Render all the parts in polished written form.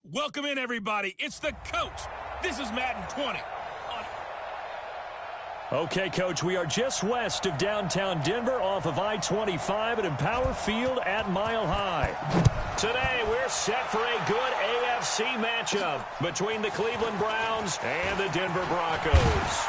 Welcome in, everybody. It's the coach. This is Madden 20. Okay, Coach, we are just west of downtown Denver off of I-25 at Empower Field at Mile High. Today, we're set for a good AFC matchup between the Cleveland Browns and the Denver Broncos.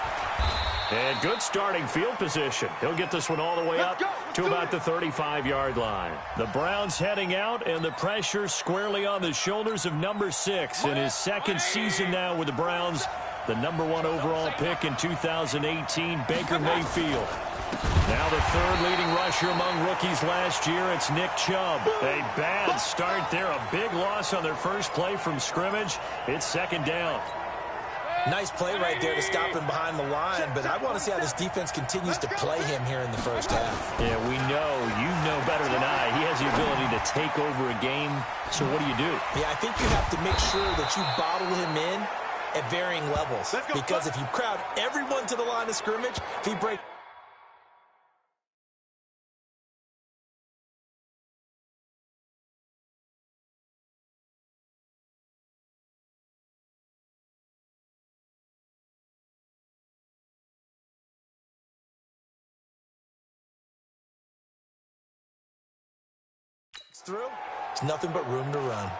And good starting field position. He'll get this one all the way up to about the 35-yard line. The Browns heading out, and the pressure squarely on the shoulders of number 6 in his second season now with the Browns. The number 1 overall pick in 2018, Baker Mayfield. Now the third leading rusher among rookies last year, it's Nick Chubb. A bad start there, a big loss on their first play from scrimmage. It's second down. Nice play right there to stop him behind the line, but I want to see how this defense continues to play him here in the first half. Yeah, we know. You know better than I. He has the ability to take over a game, so what do you do? Yeah, I think you have to make sure that you bottle him in at varying levels, because if you crowd everyone to the line of scrimmage, if he breaks... through, it's nothing but room to run.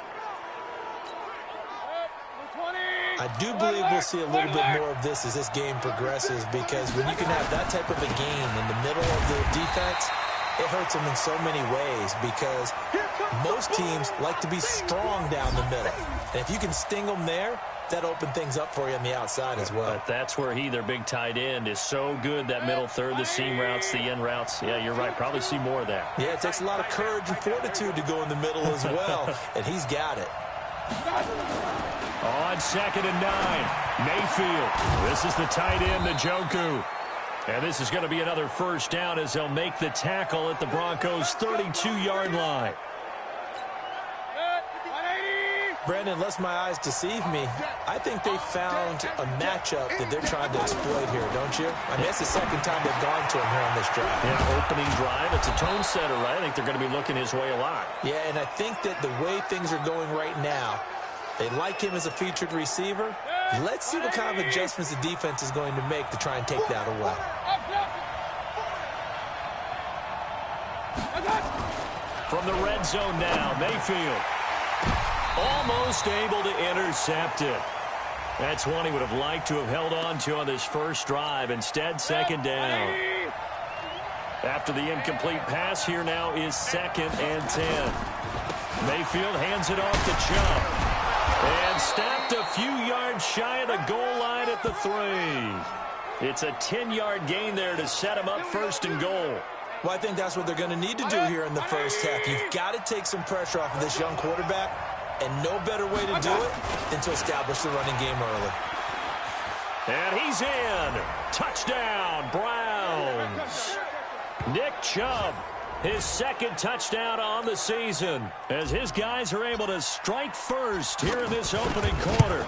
I do believe we'll see a little bit more of this as this game progresses, because when you can have that type of a gain in the middle of the defense, it hurts them in so many ways, because most teams like to be strong down the middle. And if you can sting them there, that opens things up for you on the outside as well. But that's where their big tight end, is so good, that middle third, the seam routes, the end routes. Yeah, you're right. Probably see more of that. Yeah, it takes a lot of courage and fortitude to go in the middle as well, and he's got it. On 2nd and 9, Mayfield. This is the tight end, Njoku. And this is going to be another first down as they'll make the tackle at the Broncos' 32-yard line. Brandon, unless my eyes deceive me, I think they found a matchup that they're trying to exploit here, don't you? I mean, it's the second time they've gone to him here on this drive. Yeah, opening drive. It's a tone setter, right? I think they're going to be looking his way a lot. Yeah, and I think that the way things are going right now, they like him as a featured receiver. Let's see what kind of adjustments the defense is going to make to try and take that away. From the red zone now, Mayfield. Almost able to intercept it. That's one he would have liked to have held on to on this first drive. Instead, second down. After the incomplete pass, here now is 2nd and 10. Mayfield hands it off to Chubb. And stopped a few yards shy of the goal line at the 3. It's a 10-yard gain there to set him up 1st and goal. Well, I think that's what they're going to need to do here in the first half. You've got to take some pressure off of this young quarterback, and no better way to do it than to establish the running game early. And he's in. Touchdown, Browns. Nick Chubb, his 2nd touchdown on the season, as his guys are able to strike first here in this opening quarter.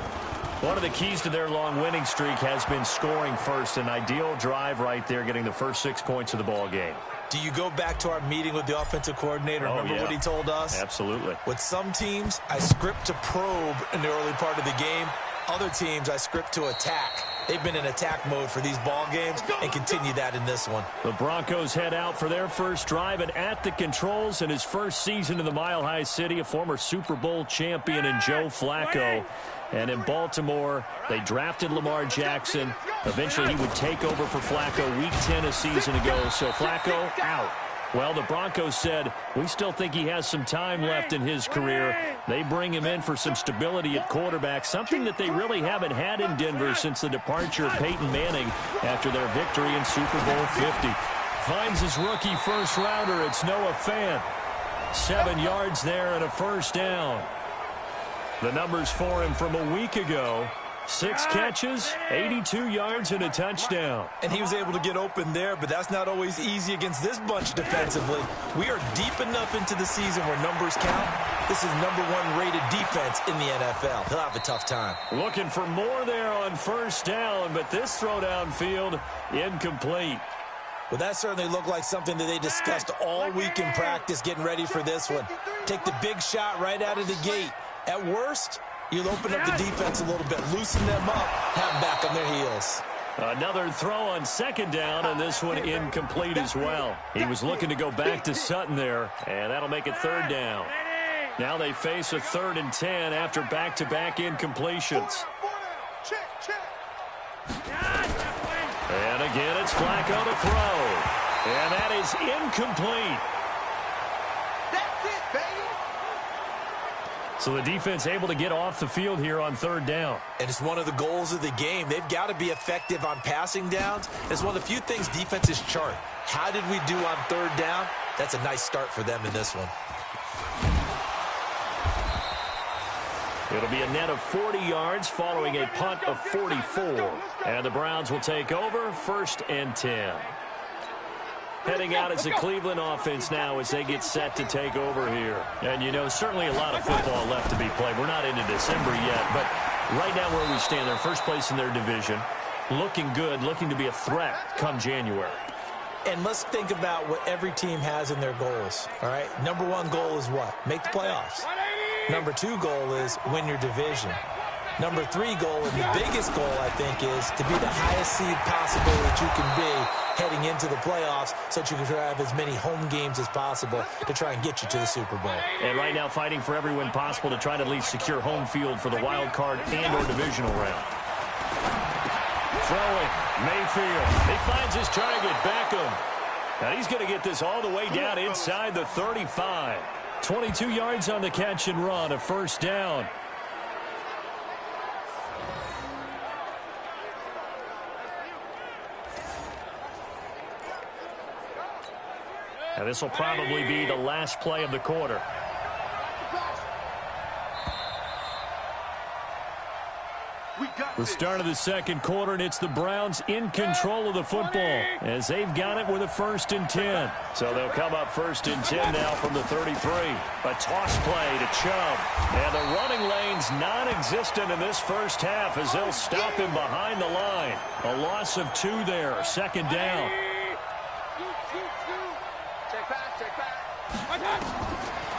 One of the keys to their long winning streak has been scoring first. An ideal drive right there, getting the first 6 points of the ball game. Do you go back to our meeting with the offensive coordinator? Remember what he told us? Absolutely. With some teams, I script to probe in the early part of the game. Other teams, I script to attack. They've been in attack mode for these ball games and continue that in this one. The Broncos head out for their first drive, and at the controls in his first season in the Mile High City, a former Super Bowl champion in Joe Flacco. And in Baltimore, they drafted Lamar Jackson. Eventually, he would take over for Flacco week 10 a season ago. So Flacco out. Well, the Broncos said, we still think he has some time left in his career. They bring him in for some stability at quarterback, something that they really haven't had in Denver since the departure of Peyton Manning after their victory in Super Bowl 50. Finds his rookie first-rounder. It's Noah Fant. 7 yards there and a first down. The numbers for him from a week ago: 6 catches, 82 yards, and a touchdown. And he was able to get open there, but that's not always easy against this bunch defensively. We are deep enough into the season where numbers count. This is #1 rated defense in the NFL. He'll have a tough time. Looking for more there on first down, but this throw downfield incomplete. Well, that certainly looked like something that they discussed all week in practice getting ready for this one. Take the big shot right out of the gate. At worst, You'll open up the defense a little bit, loosen them up, have them back on their heels. Another throw on second down, and this one incomplete as well. He was looking to go back to Sutton there, and that'll make it third down. Now they face a 3rd and 10 after back-to-back incompletions. And again, it's Flacco to throw. And that is incomplete. That's it, baby. So the defense able to get off the field here on 3rd down. And it's one of the goals of the game. They've got to be effective on passing downs. It's one of the few things defenses chart. How did we do on 3rd down? That's a nice start for them in this one. It'll be a net of 40 yards following a punt of 44. And the Browns will take over 1st and 10. Heading out as the Cleveland offense now as they get set to take over here. And, you know, certainly a lot of football left to be played. We're not into December yet, but right now where we stand, they're first place in their division. Looking good, looking to be a threat come January. And let's think about what every team has in their goals, all right? Number 1 goal is what? Make the playoffs. Number 2 goal is win your division. Number 3 goal, and the biggest goal, I think, is to be the highest seed possible that you can be heading into the playoffs so that you can have as many home games as possible to try and get you to the Super Bowl. And right now fighting for every win possible to try to at least secure home field for the wild card and or divisional round. Throwing, Mayfield. He finds his target, Beckham. And he's going to get this all the way down inside the 35. 22 yards on the catch and run, a 1st down. And this will probably be the last play of the quarter. The start of the 2nd quarter, and it's the Browns in control of the football as they've got it with a 1st and 10. So they'll come up 1st and 10 now from the 33. A toss play to Chubb. And the running lane's non-existent in this first half as they'll stop him behind the line. A loss of 2 there, 2nd down.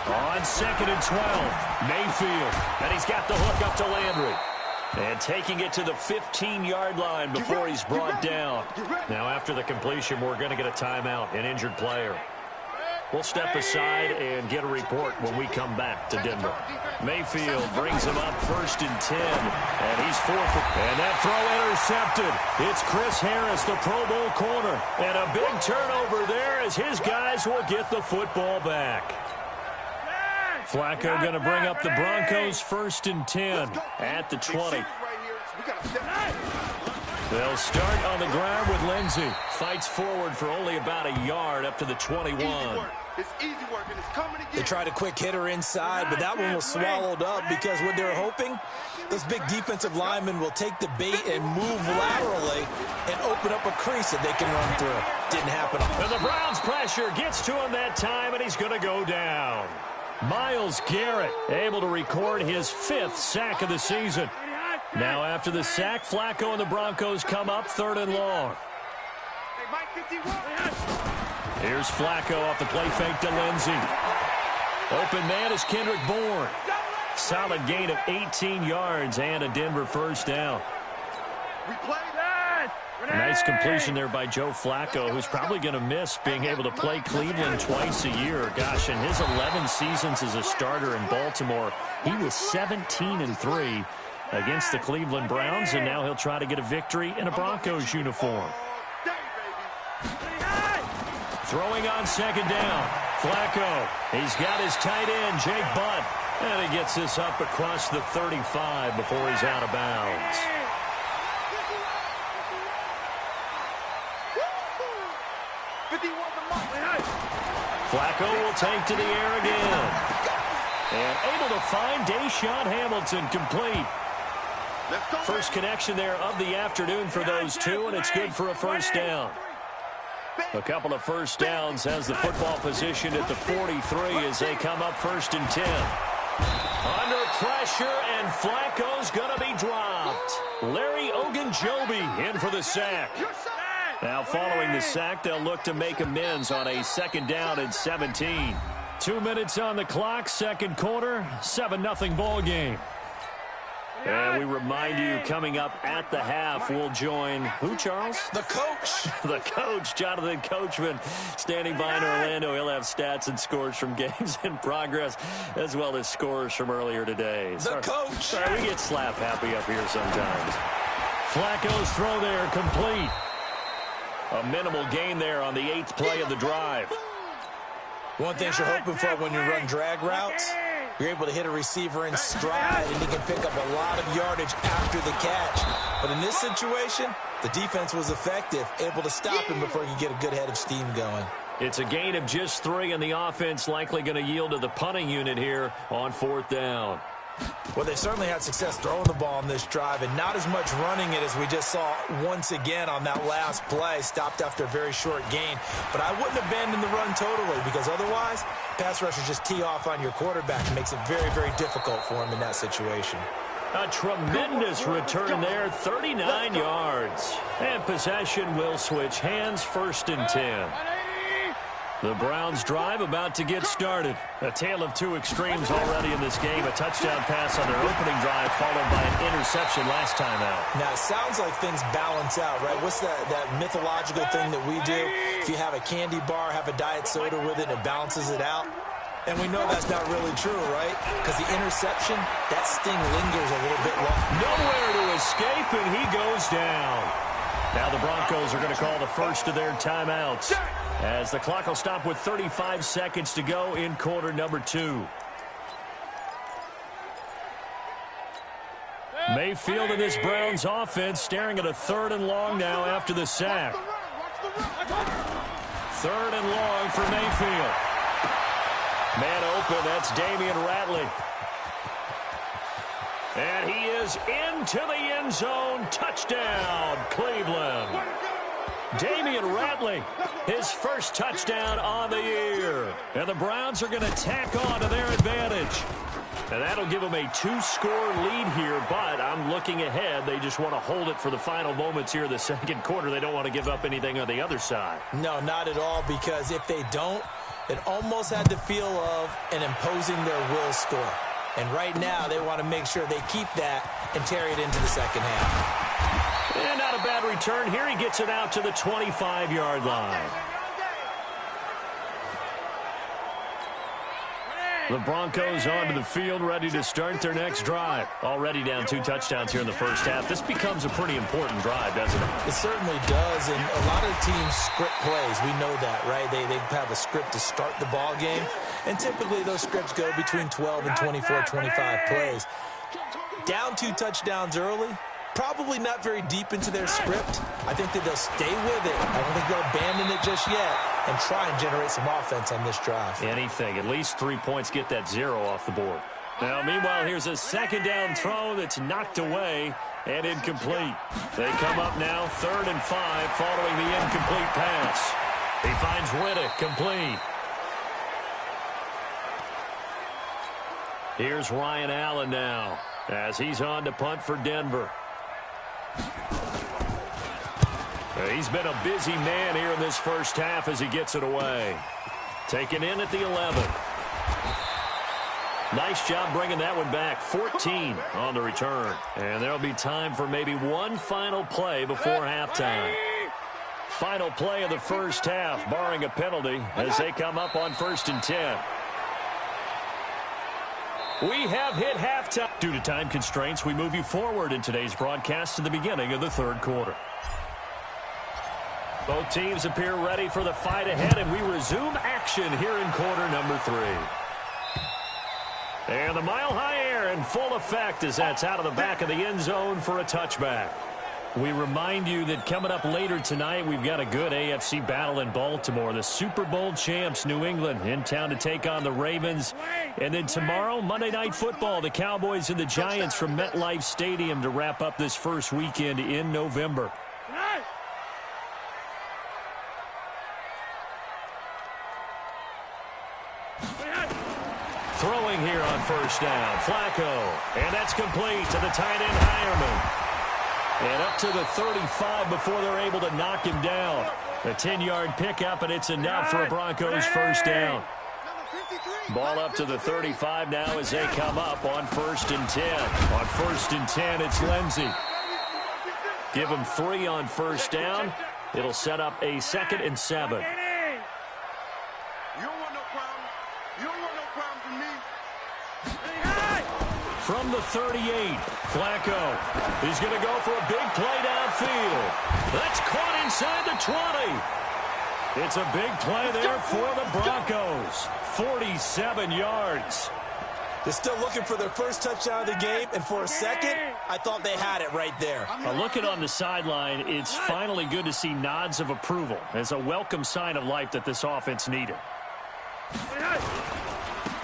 On 2nd and 12, Mayfield. And he's got the hook up to Landry. And taking it to the 15-yard line before he's brought down. Now, after the completion, we're going to get a timeout, an injured player. We'll step aside and get a report when we come back to Denver. Mayfield brings him up 1st and 10. And he's 4 for... And that throw intercepted. It's Chris Harris, the Pro Bowl corner. And a big turnover there as his guys will get the football back. Flacco going to bring up the Broncos 1st and 10 at the 20. They'll start on the ground with Lindsey. Fights forward for only about a yard up to the 21. They tried a quick hitter inside, but that one was swallowed up because what they're hoping, those big defensive linemen will take the bait and move laterally and open up a crease that they can run through. Didn't happen. And the Browns pressure gets to him that time, and he's going to go down. Myles Garrett able to record his 5th sack of the season. Now after the sack, Flacco and the Broncos come up 3rd and long. Here's Flacco off the play fake to Lindsey. Open man is Kendrick Bourne. Solid gain of 18 yards and a Denver 1st down. Nice completion there by Joe Flacco, who's probably going to miss being able to play Cleveland twice a year. Gosh, in his 11 seasons as a starter in Baltimore, he was 17-3 against the Cleveland Browns, and now he'll try to get a victory in a Broncos uniform. Throwing on 2nd down, Flacco. He's got his tight end, Jake Butt, and he gets this up across the 35 before he's out of bounds. Flacco will take to the air again. And able to find Deshaun Hamilton complete. First connection there of the afternoon for those two, and it's good for a 1st down. A couple of 1st downs has the football position at the 43 as they come up 1st and 10. Under pressure, and Flacco's going to be dropped. Larry Ogunjobi in for the sack. Now following the sack, they'll look to make amends on a 2nd down and 17. 2 minutes on the clock, 2nd quarter, 7-0 ball game. And we remind you, coming up at the half, we'll join who, Charles? The coach. The coach, Jonathan Coachman, standing by in Orlando. He'll have stats and scores from games in progress, as well as scores from earlier today. The coach. Sorry, we get slap happy up here sometimes. Flacco's throw there, complete. A minimal gain there on the 8th play of the drive. One thing you're hoping for when you run drag routes, you're able to hit a receiver in stride, and he can pick up a lot of yardage after the catch. But in this situation, the defense was effective, able to stop him before he could get a good head of steam going. It's a gain of just 3, and the offense likely going to yield to the punting unit here on 4th down. Well, they certainly had success throwing the ball on this drive, and not as much running it as we just saw once again on that last play. Stopped after a very short gain. But I wouldn't abandon the run totally, because otherwise, pass rushers just tee off on your quarterback and makes it very, very difficult for him in that situation. A tremendous return there, 39 yards. And possession will switch hands, 1st and 10. The Browns drive about to get started. A tale of two extremes already in this game. A touchdown pass on their opening drive followed by an interception last time out. Now, it sounds like things balance out, right? What's that mythological thing that we do? If you have a candy bar, have a diet soda with it, and it balances it out. And we know that's not really true, right? Because the interception, that sting lingers a little bit long. Nowhere to escape, and he goes down. Now the Broncos are going to call the first of their timeouts, as the clock will stop with 35 seconds to go in quarter number 2. Mayfield and this Browns offense staring at a 3rd and long now after the sack. 3rd and long for Mayfield. Man open, that's Damian Ratley. And he is into the end zone. Touchdown, Cleveland. Damian Ratley, his first touchdown on the year. And the Browns are going to tack on to their advantage. And that'll give them a 2-score lead here, but I'm looking ahead. They just want to hold it for the final moments here of the second quarter. They don't want to give up anything on the other side. No, not at all, because if they don't, it almost had the feel of an imposing their will score. And right now, they want to make sure they keep that and carry it into the second half. And not a bad return here. He gets it out to the 25-yard line. The Broncos onto the field, ready to start their next drive. Already down 2 touchdowns here in the first half. This becomes a pretty important drive, doesn't it? It certainly does, and a lot of teams script plays. We know that, right? They have a script to start the ball game, and typically those scripts go between 12 and 24, 25 plays. Down 2 touchdowns early, probably not very deep into their script. I think that they'll stay with it. I don't think they'll abandon it just yet and try and generate some offense on this drive. Anything. At least 3 points, get that 0 off the board. Now, meanwhile, here's a second down throw that's knocked away and incomplete. They come up now 3rd and 5 following the incomplete pass. He finds Riddick, complete. Here's Ryan Allen now as he's on to punt for Denver. He's been a busy man here in this first half as he gets it away. Taken in at the 11. Nice job bringing that one back. 14 on the return. And there'll be time for maybe one final play before halftime. Final play of the first half, barring a penalty, as they come up on 1st and 10. We have hit halftime. Due to time constraints, we move you forward in today's broadcast to the beginning of the 3rd quarter. Both teams appear ready for the fight ahead, and we resume action here in quarter number 3. And the mile-high air in full effect as that's out of the back of the end zone for a touchback. We remind you that coming up later tonight, we've got a good AFC battle in Baltimore. The Super Bowl champs, New England, in town to take on the Ravens. And then tomorrow, Monday Night Football, the Cowboys and the Giants from MetLife Stadium to wrap up this first weekend in November. Throwing here on first down, Flacco. And that's complete to the tight end, Hireman. And up to the 35 before they're able to knock him down. A 10-yard pickup, and it's enough for a Broncos first down. Number 53. Ball up to the 35 now as they come up on 1st and 10. On 1st and 10, it's Lindsey. Give him 3 on 1st down. It'll set up a 2nd and 7. You don't want no problems. You don't want no problems with me. From the 38, Flacco. He's going to go for a big play downfield. That's caught inside the 20. It's a big play there for the Broncos. 47 yards. They're still looking for their first touchdown of the game, and for a second, I thought they had it right there. Looking on the sideline, it's finally good to see nods of approval as a welcome sign of life that this offense needed.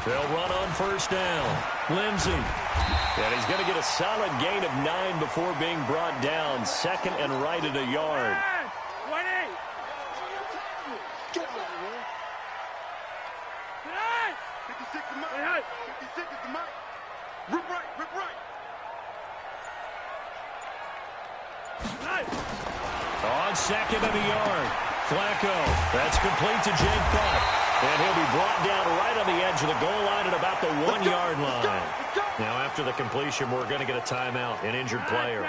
They'll run on 1st down. Lindsey. And he's going to get a solid gain of 9 before being brought down. 2nd and right at a yard. On 2nd and a yard. Flacco. That's complete to Jake Butt. And he'll be brought down right on the edge of the goal line at about the 1-yard line. Now, after the completion, we're going to get a timeout, an injured player.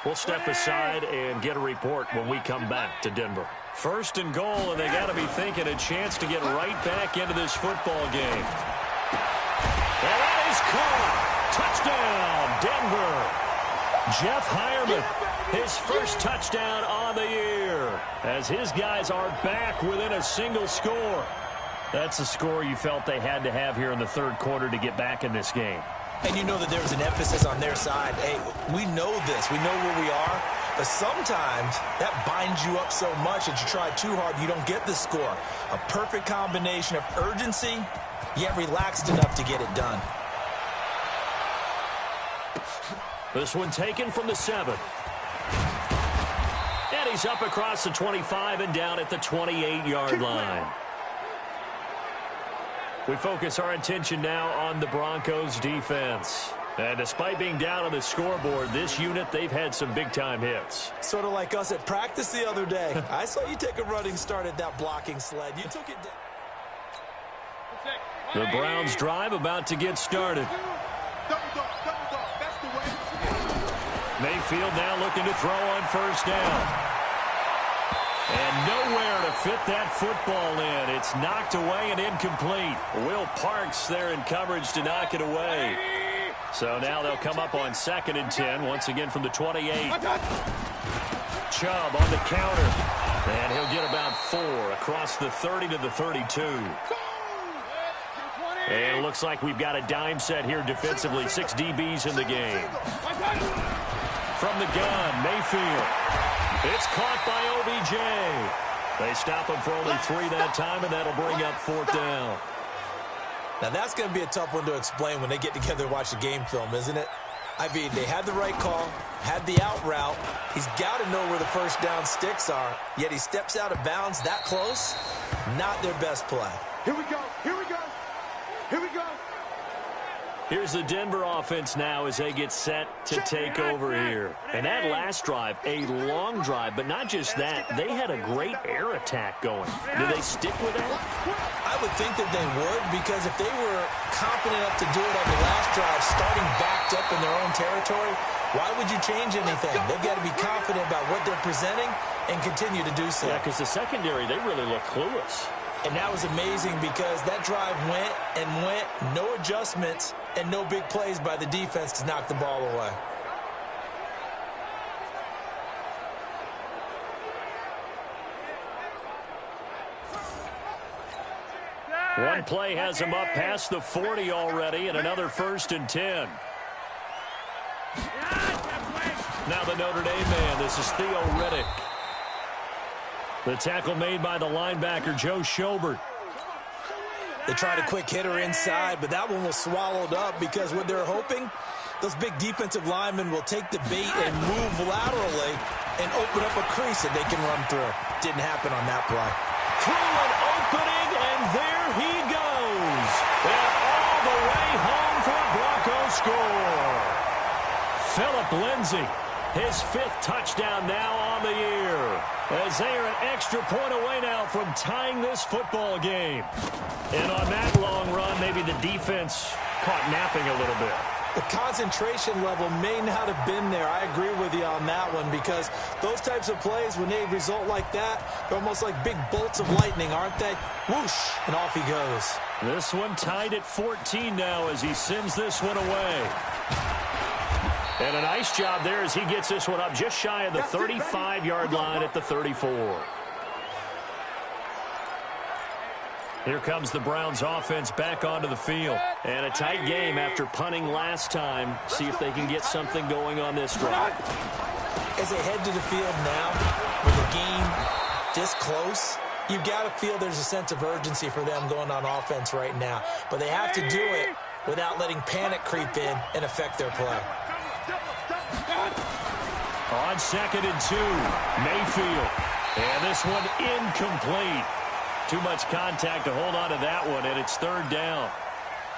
We'll step aside and get a report when we come back to Denver. 1st and goal, and they got to be thinking a chance to get right back into this football game. And that is caught. Touchdown, Denver. Jeff Hireman, his first touchdown on the year, as his guys are back within a single score. That's a score you felt they had to have here in the 3rd quarter to get back in this game. And you know that there was an emphasis on their side. Hey, we know this. We know where we are. But sometimes that binds you up so much that you try too hard, you don't get the score. A perfect combination of urgency, yet relaxed enough to get it done. This one taken from the 7. And he's up across the 25 and down at the 28-yard line. We focus our attention now on the Broncos defense. And despite being down on the scoreboard, this unit, they've had some big-time hits. Sort of like us at practice the other day. I saw you take a running start at that blocking sled. You took it down. The Browns drive about to get started. Mayfield now looking to throw on 1st down. And nowhere to fit that football in. It's knocked away and incomplete. Will Parks there in coverage to knock it away. So now they'll come up on 2nd and 10, once again from the 28. Chubb on the counter. And he'll get about 4 across the 30 to the 32. And it looks like we've got a dime set here defensively. 6 DBs in the game. From the gun, Mayfield. It's caught by OBJ. They stop him for only 3 that time, and that'll bring up 4th down. Now, that's going to be a tough one to explain when they get together and watch the game film, isn't it? I mean, they had the right call, had the out route. He's got to know where the 1st down sticks are, yet he steps out of bounds that close. Not their best play. Here we go. Here we go. Here we go. Here's the Denver offense now as they get set to take over here. And that last drive, a long drive, but not just that. They had a great air attack going. Do they stick with that? I would think that they would, because if they were confident enough to do it on the last drive, starting backed up in their own territory, why would you change anything? They've got to be confident about what they're presenting and continue to do so. Yeah, because the secondary, they really look clueless. And that was amazing because that drive went and went, no adjustments, and no big plays by the defense to knock the ball away. One play has him up past the 40 already, and another 1st and 10. Now the Notre Dame man, this is Theo Riddick. The tackle made by the linebacker, Joe Schobert. They tried a quick hitter inside, but that one was swallowed up because what they're hoping, those big defensive linemen will take the bait and move laterally and open up a crease that they can run through. Didn't happen on that play. Through an opening, and there he goes. And all the way home for a Bronco score. Philip Lindsay. his 5th touchdown now on the year. As they are an extra point away now from tying this football game. And on that long run, maybe the defense caught napping a little bit. The concentration level may not have been there. I agree with you on that one, because those types of plays, when they result like that, they're almost like big bolts of lightning, aren't they? Whoosh, and off he goes. This one tied at 14 now as he sends this one away. And a nice job there as he gets this one up just shy of the 35-yard line at the 34. Here comes the Browns offense back onto the field. And a tight game after punting last time. See if they can get something going on this drive. As they head to the field now, with the game this close, you've got to feel there's a sense of urgency for them going on offense right now. But they have to do it without letting panic creep in and affect their play. On 2nd and 2, Mayfield. And this one incomplete. Too much contact to hold on to that one, and it's 3rd down.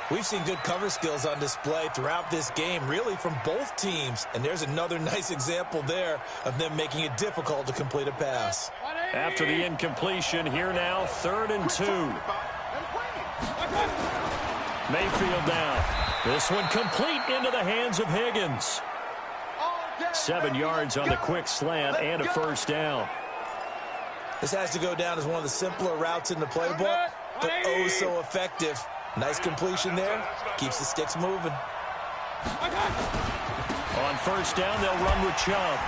We've seen good cover skills on display throughout this game, really from both teams. And there's another nice example there of them making it difficult to complete a pass. After the incompletion, here now, 3rd and 2. Mayfield now. This one complete into the hands of Higgins. 7 yards on the quick slant and a 1st down. This has to go down as one of the simpler routes in the playbook, but oh so effective. Nice completion there. Keeps the sticks moving. On 1st down, they'll run with Chubb.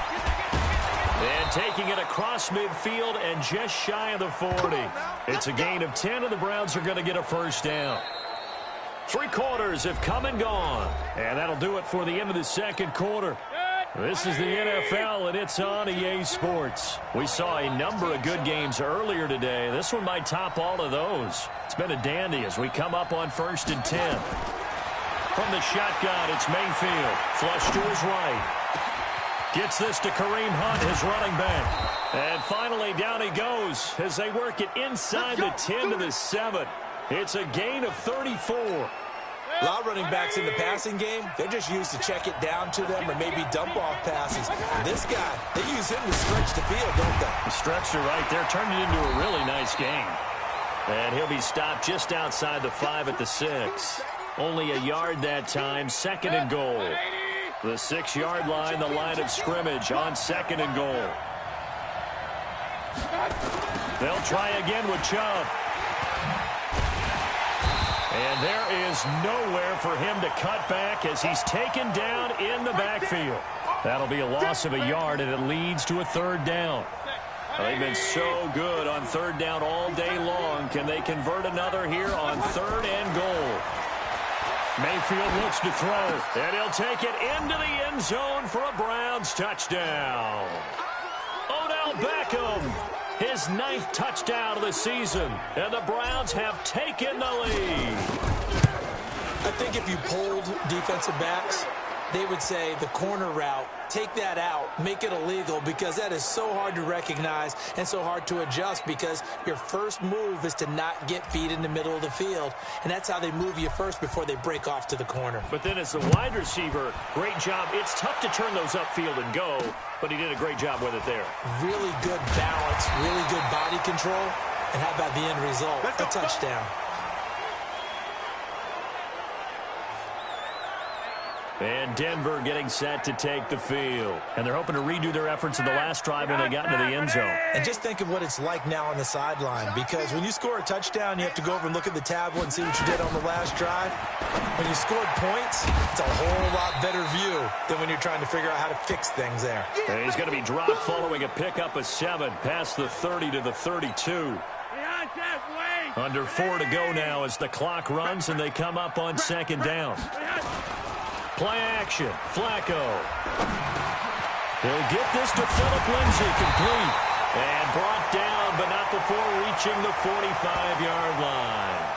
And taking it across midfield and just shy of the 40. It's a gain of 10, and the Browns are going to get a 1st down. 3 quarters have come and gone. And that'll do it for the end of the 2nd quarter. This is the NFL, and it's on EA Sports. We saw a number of good games earlier today. This one might top all of those. It's been a dandy as we come up on 1st and 10. From the shotgun, it's Mayfield. Flush to his right. Gets this to Kareem Hunt, his running back. And finally, down he goes as they work it inside the 10 to the 7. It's a gain of 34. A lot of running backs in the passing game, they're just used to check it down to them or maybe dump-off passes. This guy, they use him to stretch the field, don't they? The stretcher right there turned it into a really nice game. And he'll be stopped just outside the 5 at the 6. Only a yard that time, 2nd and goal. The 6-yard line, the line of scrimmage on 2nd and goal. They'll try again with Chubb. And there is nowhere for him to cut back as he's taken down in the backfield. That'll be a loss of a yard, and it leads to a 3rd down. They've been so good on 3rd down all day long. Can they convert another here on 3rd and goal? Mayfield looks to throw, and he'll take it into the end zone for a Browns touchdown. Odell Beckham, his 9th touchdown of the season, and the Browns have taken the lead. I think if you polled defensive backs, they would say the corner route, take that out, make it illegal, because that is so hard to recognize and so hard to adjust, because your first move is to not get beat in the middle of the field, and that's how they move you first before they break off to the corner. But then as the wide receiver, great job. It's tough to turn those upfield and go, but he did a great job with it there. Really good balance, really good body control, and how about the end result? A touchdown. And Denver getting set to take the field. And they're hoping to redo their efforts in the last drive when they got into the end zone. And just think of what it's like now on the sideline, because when you score a touchdown, you have to go over and look at the tablet and see what you did on the last drive. When you scored points, it's a whole lot better view than when you're trying to figure out how to fix things there. And he's going to be dropped following a pickup of 7 past the 30 to the 32. Under 4 to go now as the clock runs and they come up on 2nd down. Play action, Flacco. He'll get this to Phillip Lindsay, complete. And brought down, but not before reaching the 45-yard line.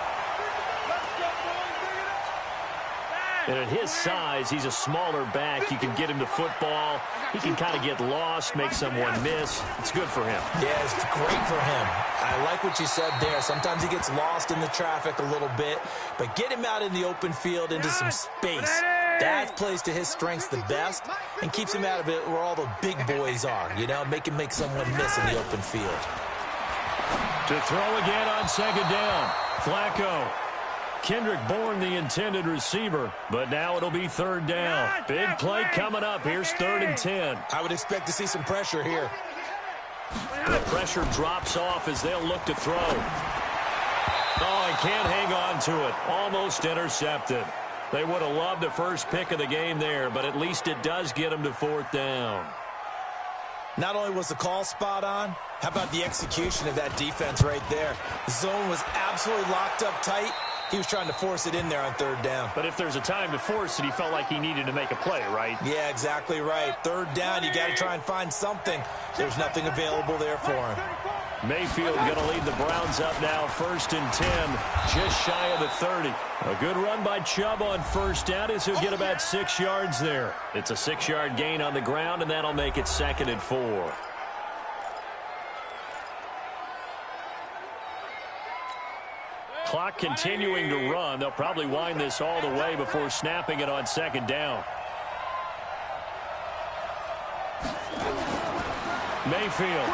And at his size, he's a smaller back. You can get him to football. He can kind of get lost, make someone miss. It's good for him. Yeah, it's great for him. I like what you said there. Sometimes he gets lost in the traffic a little bit, but get him out in the open field into some space. That plays to his strengths the best and keeps him out of it where all the big boys are, you know, make someone miss in the open field. To throw again on second down. Flacco. Kendrick Bourne, the intended receiver, but now it'll be third down. Big play coming up. Here's 3rd and 10. I would expect to see some pressure here. The pressure drops off as they'll look to throw. Oh, he can't hang on to it. Almost intercepted. They would have loved the first pick of the game there, but at least it does get them to 4th down. Not only was the call spot on, how about the execution of that defense right there? The zone was absolutely locked up tight. He was trying to force it in there on 3rd down. But if there's a time to force it, he felt like he needed to make a play, right? Yeah, exactly right. 3rd down, you got to try and find something. There's nothing available there for him. Mayfield going to lead the Browns up now, 1st and 10, just shy of the 30. A good run by Chubb on 1st down as he'll get about 6 yards there. It's a 6-yard gain on the ground, and that'll make it 2nd and 4. Clock continuing to run. They'll probably wind this all the way before snapping it on 2nd down. Mayfield.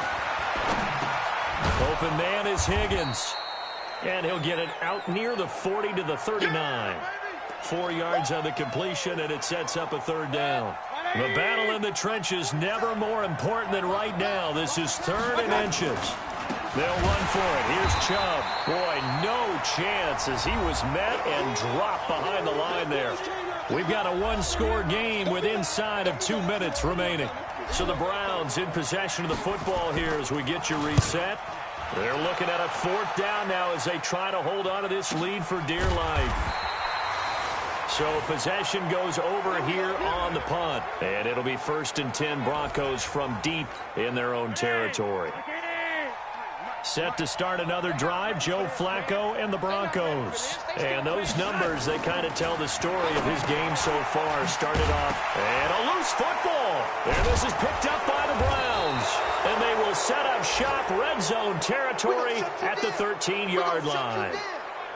Open man is Higgins. And he'll get it out near the 40 to the 39. 4 yards on the completion, and it sets up a 3rd down. The battle in the trenches never more important than right now. This is 3rd and inches. They'll run for it. Here's Chubb. Boy, no chance as he was met and dropped behind the line there. We've got a one-score game with inside of 2 minutes remaining. So the Browns in possession of the football here as we get you reset. They're looking at a 4th down now as they try to hold on to this lead for dear life. So possession goes over here on the punt. And it'll be 1st and 10 Broncos from deep in their own territory. Set to start another drive, Joe Flacco and the Broncos. And those numbers, they kind of tell the story of his game so far. Started off, and a loose football. And this is picked up by the Browns. And they will set up shop red zone territory at the 13-yard line.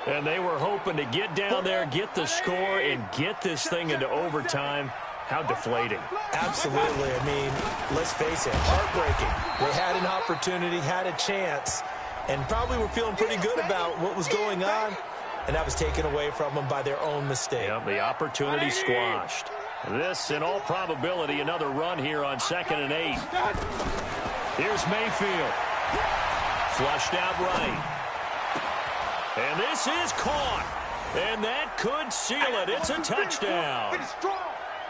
And they were hoping to get down there, get the score, and get this thing into overtime. How deflating. Absolutely. I mean, let's face it, heartbreaking. They had an opportunity, had a chance, and probably were feeling pretty good about what was going on, and that was taken away from them by their own mistake. Yep, the opportunity squashed. This, in all probability, another run here on 2nd and 8. Here's Mayfield. Flushed out right. And this is caught. And that could seal it. It's a touchdown.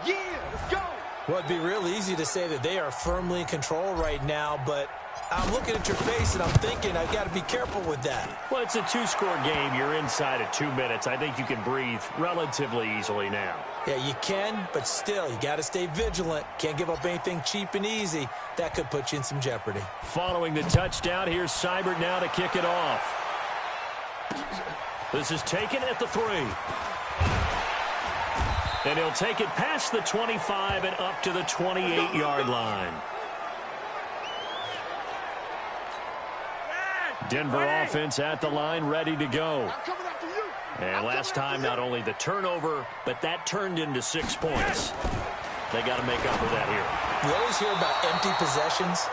Yeah, let's go. Well, it'd be real easy to say that they are firmly in control right now, but I'm looking at your face and I'm thinking I've got to be careful with that. Well, it's a 2-score game. You're inside of 2 minutes. I think you can breathe relatively easily now. Yeah, you can, but still, you got to stay vigilant. Can't give up anything cheap and easy. That could put you in some jeopardy. Following the touchdown, here's Seibert now to kick it off. This is taken at the 3. And he'll take it past the 25 and up to the 28-yard line. Denver offense at the line, ready to go. And last time, not only the turnover, but that turned into 6 points. They got to make up for that here. You always hear about empty possessions,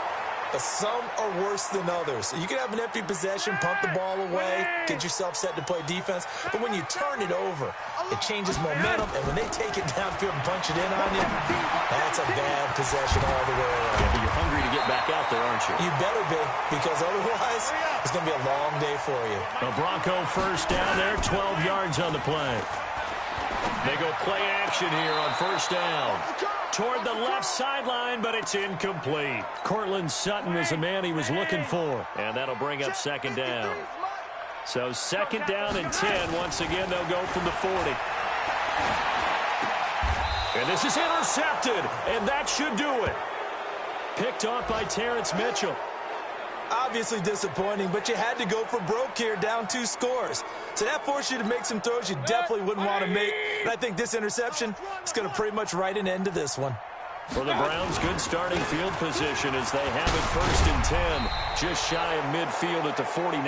but some are worse than others. You can have an empty possession, punt the ball away, get yourself set to play defense, but when you turn it over, it changes momentum, and when they take it downfield and punch it in on you, that's a bad possession all the way around. Yeah, but you're hungry to get back out there, aren't you? You better be, because otherwise, it's going to be a long day for you. A Bronco 1st down there, 12 yards on the play. They go play action here on 1st down. Toward the left sideline, but it's incomplete. Cortland Sutton was the man he was looking for. And that'll bring up 2nd down. So 2nd down and 10. Once again, they'll go from the 40. And this is intercepted, and that should do it. Picked off by Terrence Mitchell. Obviously disappointing, but you had to go for broke here, down 2 scores. So that forced you to make some throws you definitely wouldn't want to make. And I think this interception is going to pretty much write an end to this one. For the Browns, good starting field position as they have it 1st and 10, just shy of midfield at the 49.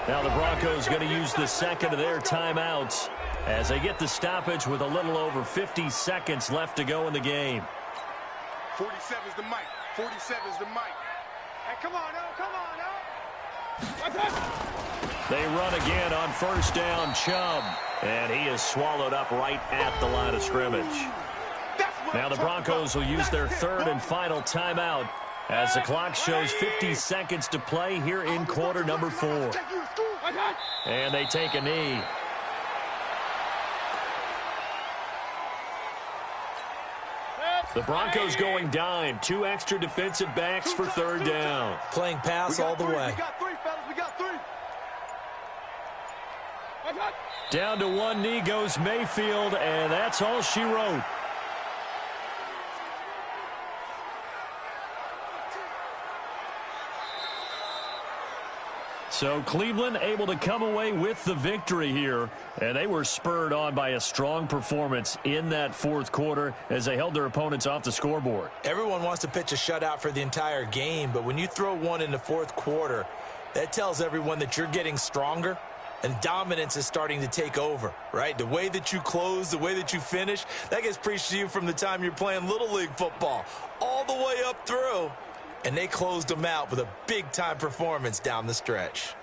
Now the Broncos going to use the 2nd of their timeouts. as they get the stoppage with a little over 50 seconds left to go in the game. 47's the mic. 47's the mic. Hey, come on, now. Come on, now. They run again on first down, Chubb. And he is swallowed up right at the line of scrimmage. Now the Broncos will use their third and final timeout as the clock shows 50 seconds to play here in quarter number 4. And they take a knee. The Broncos going dime. 2 extra defensive backs for third down. Playing pass all the way. We got 3, fellas. We got 3. Down to one knee goes Mayfield, and that's all she wrote. So Cleveland able to come away with the victory here, and they were spurred on by a strong performance in that fourth quarter as they held their opponents off the scoreboard. Everyone wants to pitch a shutout for the entire game, but when you throw one in the fourth quarter, that tells everyone that you're getting stronger and dominance is starting to take over, right? The way that you close, the way that you finish, that gets preached to you from the time you're playing Little League football all the way up through. And they closed them out with a big-time performance down the stretch.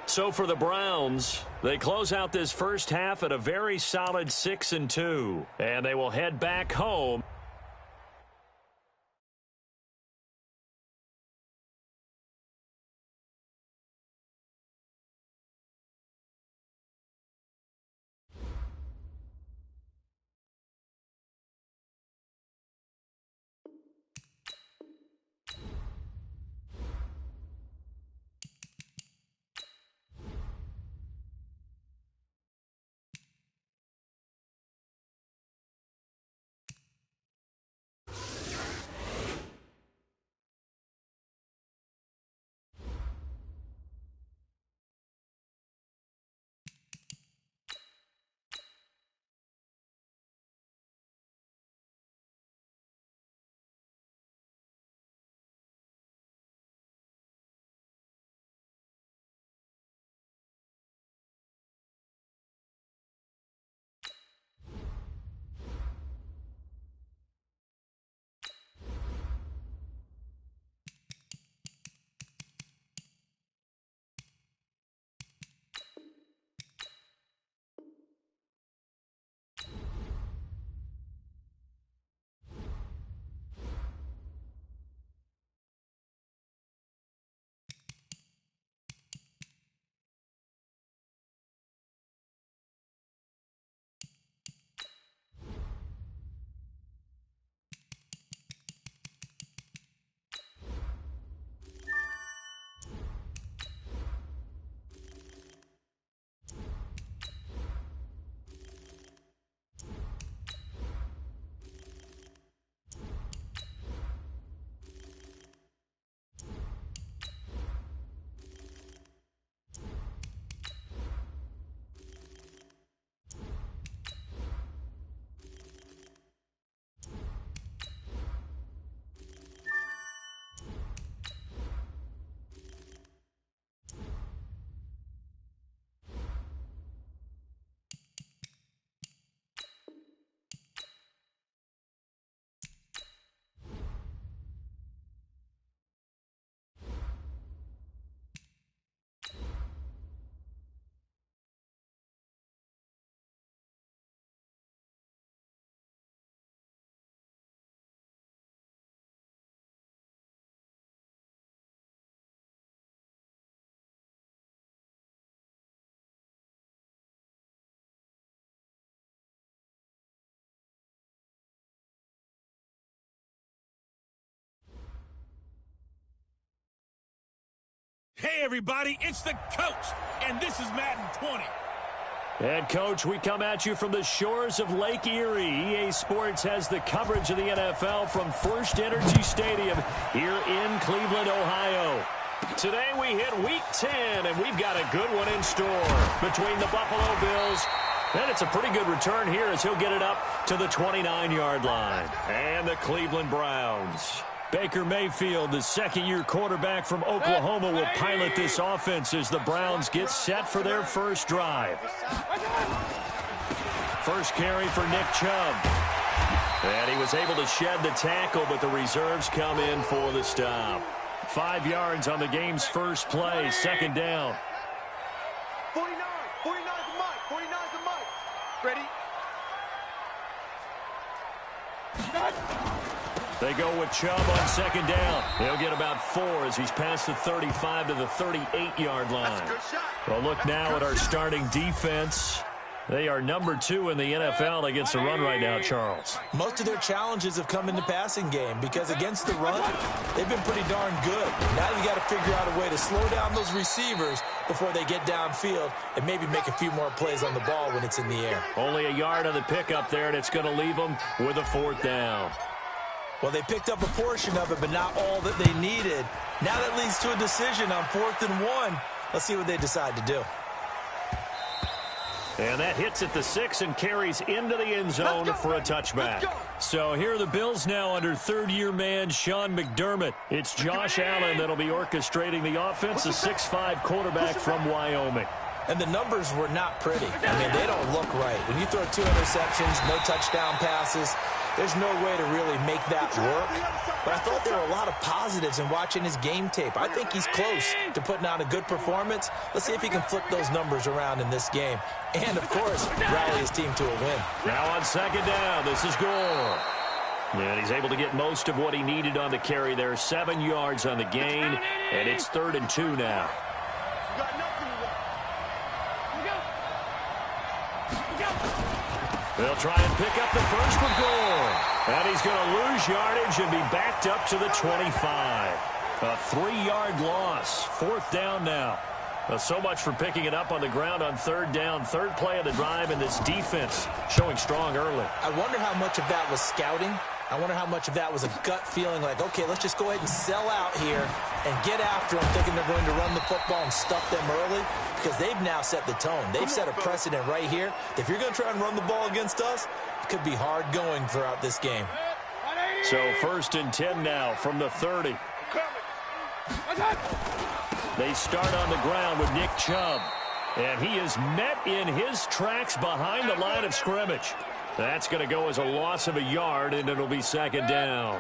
So for the Browns, they close out this first half at a very solid 6-2. And they will head back home. Hey, everybody, it's the coach, and this is Madden 20. And, Coach, we come at you from the shores of Lake Erie. EA Sports has the coverage of the NFL from First Energy Stadium here in Cleveland, Ohio. Today we hit Week 10, and we've got a good one in store between the Buffalo Bills. And it's a pretty good return here as he'll get it up to the 29-yard line. And the Cleveland Browns. Baker Mayfield, the second-year quarterback from Oklahoma, will pilot this offense as the Browns get set for their first drive. First carry for Nick Chubb. And he was able to shed the tackle, but the reserves come in for the stop. 5 yards on the game's first play, second down. 49. 49's the mic. 49's the mic. Ready? They go with Chubb on second down. He'll get about 4 as he's past the 35 to the 38-yard line. Well, look now at our starting defense. They are number 2 in the NFL against the run right now, Charles. Most of their challenges have come in the passing game because against the run, they've been pretty darn good. Now you got to figure out a way to slow down those receivers before they get downfield and maybe make a few more plays on the ball when it's in the air. Only a yard on the pickup there, and it's going to leave them with a 4th down. Well, they picked up a portion of it, but not all that they needed. Now that leads to a decision on 4th and 1. Let's see what they decide to do. And that hits at the 6 and carries into the end zone for a touchback. So here are the Bills now under third-year man Sean McDermott. It's Josh Allen that'll be orchestrating the offense, a 6'5" quarterback from Wyoming. And the numbers were not pretty. I mean, they don't look right. When you throw 2 interceptions, no touchdown passes, there's no way to really make that work. But I thought there were a lot of positives in watching his game tape. I think he's close to putting out a good performance. Let's see if he can flip those numbers around in this game. And, of course, rally his team to a win. Now on second down, this is Gore. And he's able to get most of what he needed on the carry there. 7 yards on the gain, and it's 3rd and 2 now. They'll try and pick up the first with Gore. And he's going to lose yardage and be backed up to the 25. A 3-yard loss. 4th down now. So much for picking it up on the ground on 3rd down. 3rd play of the drive, and this defense showing strong early. I wonder how much of that was scouting. I wonder how much of that was a gut feeling like, okay, let's just go ahead and sell out here and get after them, thinking they're going to run the football and stuff them early, because they've now set the tone. They've set a precedent right here. If you're going to try and run the ball against us, it could be hard going throughout this game. So 1st and 10 now from the 30. They start on the ground with Nick Chubb, and he is met in his tracks behind the line of scrimmage. That's going to go as a loss of a yard, and it'll be 2nd down.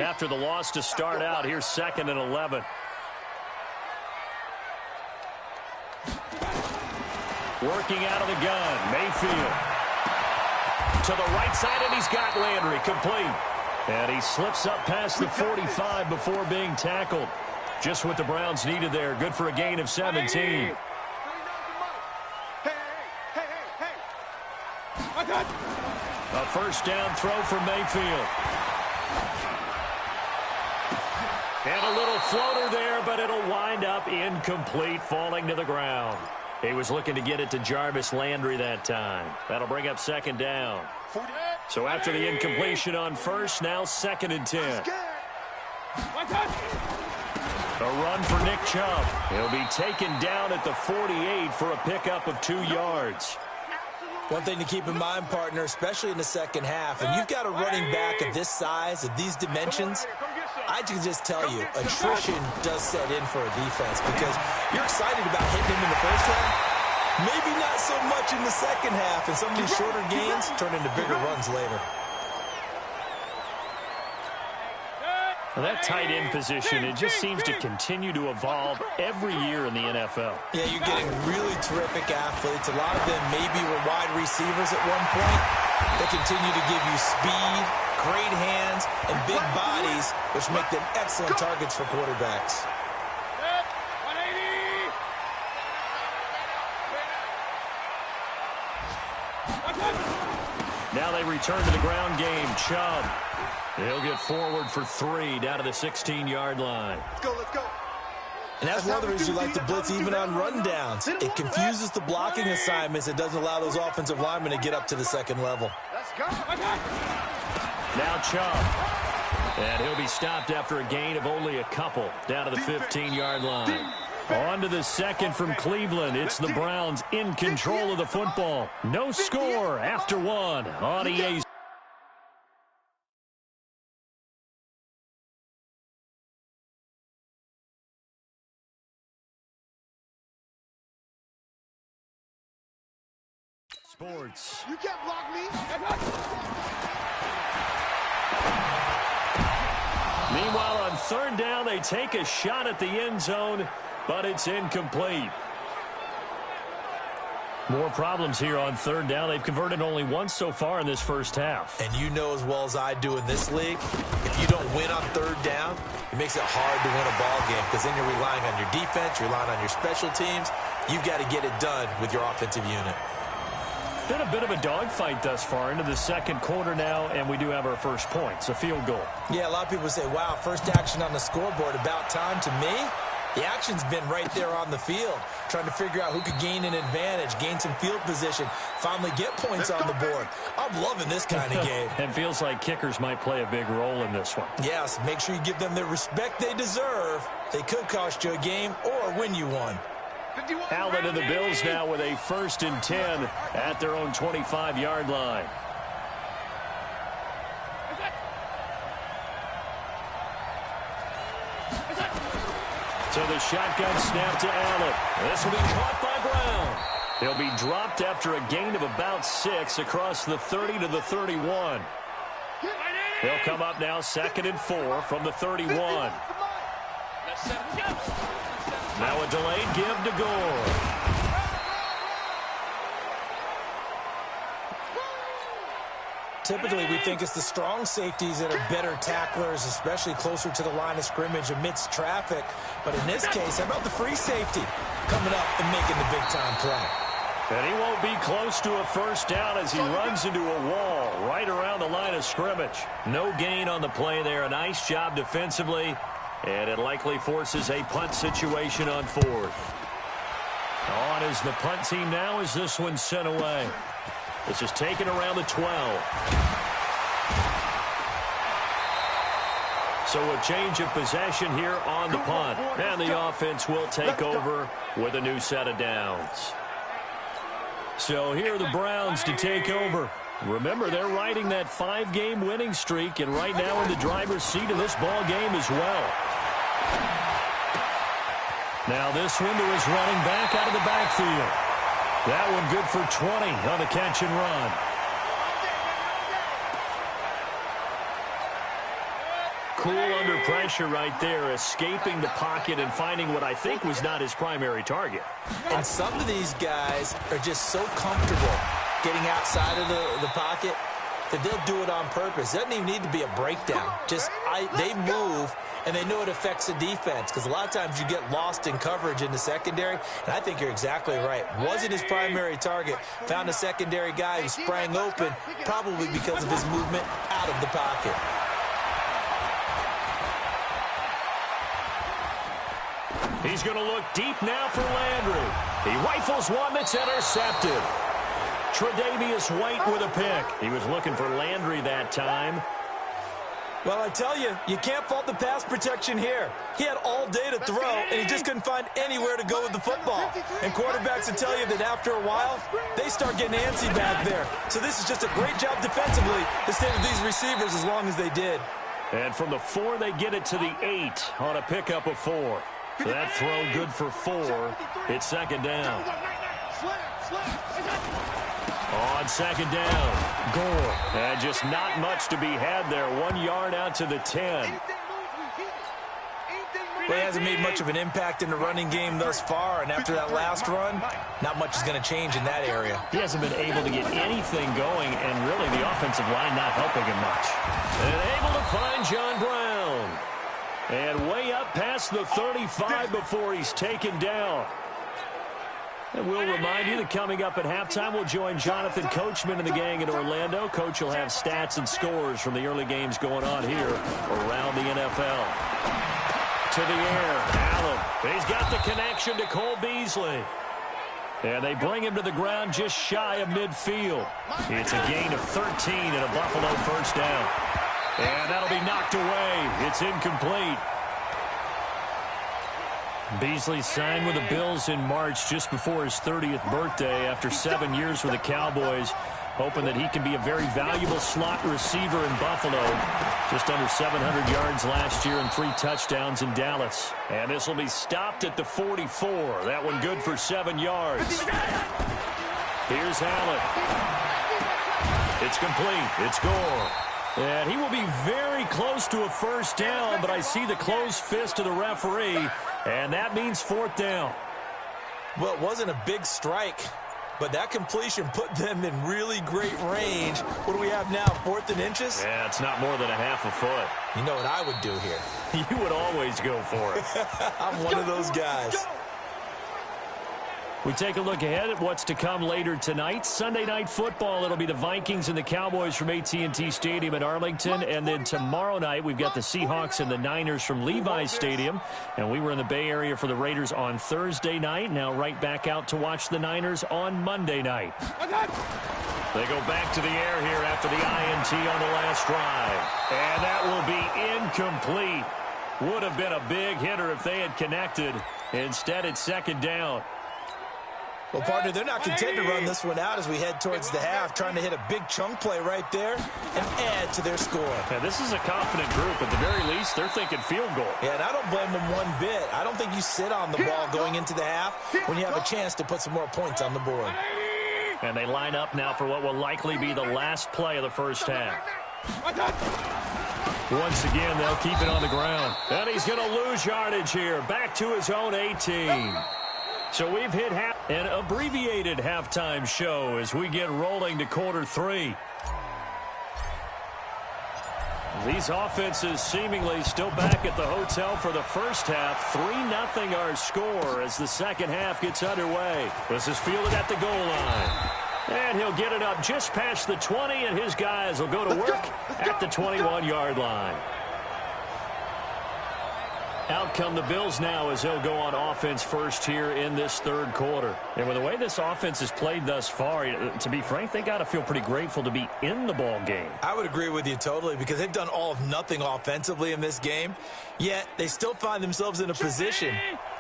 After the loss to start out, here's 2nd and 11. Working out of the gun, Mayfield. To the right side, and he's got Landry complete. And he slips up past the 45 before being tackled. Just what the Browns needed there. Good for a gain of 17. A 1st down throw for Mayfield. And a little floater there, but it'll wind up incomplete, falling to the ground. He was looking to get it to Jarvis Landry that time. That'll bring up 2nd down. So after the incompletion on 1st, now 2nd and 10. A run for Nick Chubb. He'll be taken down at the 48 for a pickup of 2 yards. One thing to keep in mind, partner, especially in the second half, and you've got a running back of this size, of these dimensions, I can just tell you, attrition does set in for a defense because you're excited about hitting him in the first half. Maybe not so much in the second half, and some of these shorter gains turn into bigger runs later. Well, that tight end position, it just seems to continue to evolve every year in the NFL. Yeah, you're getting really terrific athletes. A lot of them maybe were wide receivers at one point. They continue to give you speed, great hands, and big bodies, which make them excellent targets for quarterbacks. Now they return to the ground game. Chubb. He'll get forward for 3 down to the 16-yard line. Let's go, let's go. And that's one of the reasons you like to blitz even on rundowns. It confuses the blocking assignments. It doesn't allow those offensive linemen to get up to the second level. Let's go. Now Chubb. And he'll be stopped after a gain of only a couple down to the 15-yard line. On to the 2nd from Cleveland. It's the Browns in control of the football. No score after 1 on EA. Sports. You can't block me. Meanwhile, on third down, they take a shot at the end zone, but it's incomplete. More problems here on third down. They've converted only once so far in this first half. And you know as well as I do in this league, if you don't win on third down, it makes it hard to win a ball game because then you're relying on your defense, relying on your special teams. You've got to get it done with your offensive unit. Been a bit of a dogfight thus far into the second quarter now, and we do have our first points, a field goal. Yeah, a lot of people say, wow, first action on the scoreboard, about time. To me, the action's been right there on the field, trying to figure out who could gain an advantage, gain some field position, finally get points on the board. I'm loving this kind of game. And feels like kickers might play a big role in this one. Yes, make sure you give them the respect they deserve. They could cost you a game or win you one. Allen and the Bills now with a 1st and 10 at their own 25-yard line. So the shotgun snap to Allen. This will be caught by Brown. He'll be dropped after a gain of about 6 across the 30 to the 31. He'll come up now 2nd and 4 from the 31. Now a delayed give to Gore. Typically, we think it's the strong safeties that are better tacklers, especially closer to the line of scrimmage amidst traffic. But in this case, how about the free safety coming up and making the big-time play? And he won't be close to a first down as he runs into a wall right around the line of scrimmage. No gain on the play there. A nice job defensively. And it likely forces a punt situation on 4th. On is the punt team now as this one's sent away. This is taken around the 12. So a change of possession here on the punt. And the offense will take over with a new set of downs. So here are the Browns to take over. Remember, they're riding that 5-game winning streak, and right now in the driver's seat in this ball game as well. Now this window is running back out of the backfield. That one good for 20 on the catch and run. Cool under pressure right there, escaping the pocket and finding what I think was not his primary target. And some of these guys are just so comfortable getting outside of the pocket that they'll do it on purpose. It doesn't even need to be a breakdown. They move, and they know it affects the defense because a lot of times you get lost in coverage in the secondary, and I think you're exactly right. Wasn't his primary target. Found a secondary guy who sprang open, probably because of his movement out of the pocket. He's going to look deep now for Landry. He rifles one that's intercepted. Tre'Davious White with a pick. He was looking for Landry that time. Well, I tell you, you can't fault the pass protection here. He had all day to throw, and he just couldn't find anywhere to go with the football. And quarterbacks will tell you that after a while, they start getting antsy back there. So this is just a great job defensively to stay with these receivers as long as they did. And from the 4, they get it to the 8 on a pickup of 4. So that throw good for 4. It's 2nd down. On 2nd down, Gore. And just not much to be had there. 1 yard out to the 10. Well, he hasn't made much of an impact in the running game thus far, and after that last run, not much is going to change in that area. He hasn't been able to get anything going, and really the offensive line not helping him much. And able to find John Brown. And way up past the 35 before he's taken down. And we'll remind you that coming up at halftime, we'll join Jonathan Coachman and the gang in Orlando. Coach will have stats and scores from the early games going on here around the NFL. To the air, Allen. He's got the connection to Cole Beasley. And they bring him to the ground just shy of midfield. It's a gain of 13 and a Buffalo first down. And that'll be knocked away. It's incomplete. Beasley signed with the Bills in March just before his 30th birthday after 7 years with the Cowboys, hoping that he can be a very valuable slot receiver in Buffalo. Just under 700 yards last year and 3 touchdowns in Dallas. And this will be stopped at the 44. That one good for 7 yards. Here's Allen. It's complete. It's Gore. And he will be very close to a first down, but I see the closed fist of the referee, and that means fourth down. Well, it wasn't a big strike, but that completion put them in really great range. What do we have now, 4th and inches? Yeah, it's not more than a half a foot. You know what I would do here? You would always go for it. I'm one of those guys. We take a look ahead at what's to come later tonight. Sunday Night Football, it'll be the Vikings and the Cowboys from AT&T Stadium in Arlington. And then tomorrow night, we've got the Seahawks and the Niners from Levi's Stadium. And we were in the Bay Area for the Raiders on Thursday night. Now right back out to watch the Niners on Monday night. They go back to the air here after the INT on the last drive. And that will be incomplete. Would have been a big hitter if they had connected. Instead, it's second down. Well, partner, they're not content to run this one out as we head towards the half, trying to hit a big chunk play right there and add to their score. Yeah, this is a confident group. At the very least, they're thinking field goal. Yeah, and I don't blame them one bit. I don't think you sit on the ball going into the half when you have a chance to put some more points on the board. And they line up now for what will likely be the last play of the first half. Once again, they'll keep it on the ground. And he's going to lose yardage here. Back to his own 18. So we've hit an abbreviated halftime show as we get rolling to quarter 3. These offenses seemingly still back at the hotel for the first half. 3-0 our score as the second half gets underway. This is fielded at the goal line. And he'll get it up just past the 20, and his guys will go to work at the 21-yard line. Out come the Bills now as they'll go on offense first here in this third quarter. And with the way this offense has played thus far, to be frank, they got to feel pretty grateful to be in the ball game. I would agree with you totally because they've done all of nothing offensively in this game, yet they still find themselves in a position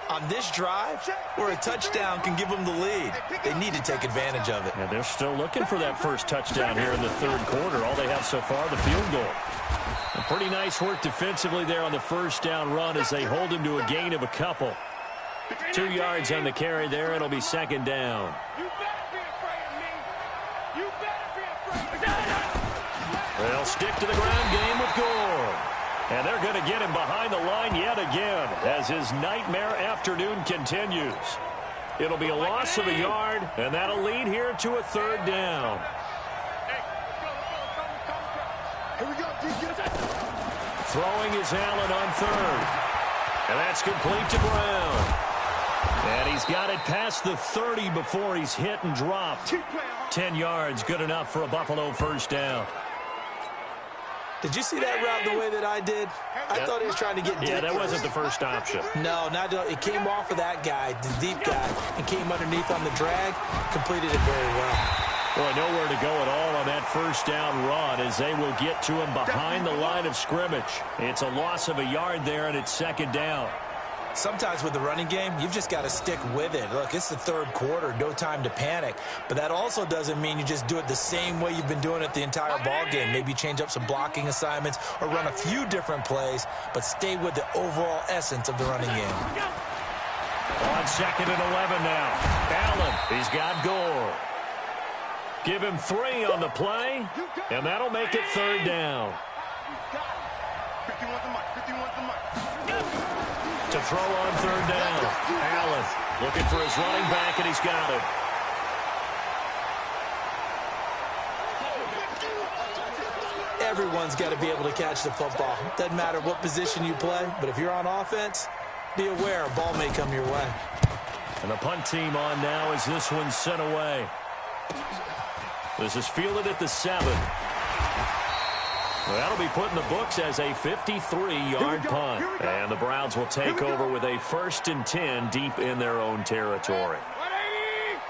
on this drive where a touchdown can give them the lead. They need to take advantage of it. And they're still looking for that first touchdown here in the third quarter. All they have so far, the field goal. A pretty nice work defensively there on the first down run as they hold him to a gain of a couple. 2 yards on the carry there. It'll be second down. They'll stick to the ground game with Gore. And they're going to get him behind the line yet again as his nightmare afternoon continues. It'll be a loss of a yard, and that'll lead here to a third down. Throwing is Allen on third. And that's complete to Brown. And he's got it past the 30 before he's hit and dropped. 10 yards, good enough for a Buffalo first down. Did you see that route the way that I did? I thought he was trying to get deep. Yeah, that wasn't the first option. No, not it came off of that guy, the deep guy, and came underneath on the drag, completed it very well. Well, nowhere to go at all on that first down run as they will get to him behind the line of scrimmage. It's a loss of a yard there, and it's second down. Sometimes with the running game, you've just got to stick with it. Look, it's the third quarter, no time to panic. But that also doesn't mean you just do it the same way you've been doing it the entire ball game. Maybe change up some blocking assignments or run a few different plays, but stay with the overall essence of the running game. On second and 11 now. Allen, he's got Gore. Give him 3 on the play, and that'll make it third down. To throw on third down. Allen looking for his running back, and he's got it. Everyone's got to be able to catch the football. Doesn't matter what position you play, but if you're on offense, be aware a ball may come your way. And the punt team on now as this one's sent away. This is fielded at the 7. Well, that'll be put in the books as a 53-yard punt. And the Browns will take over with a 1st and 10 deep in their own territory.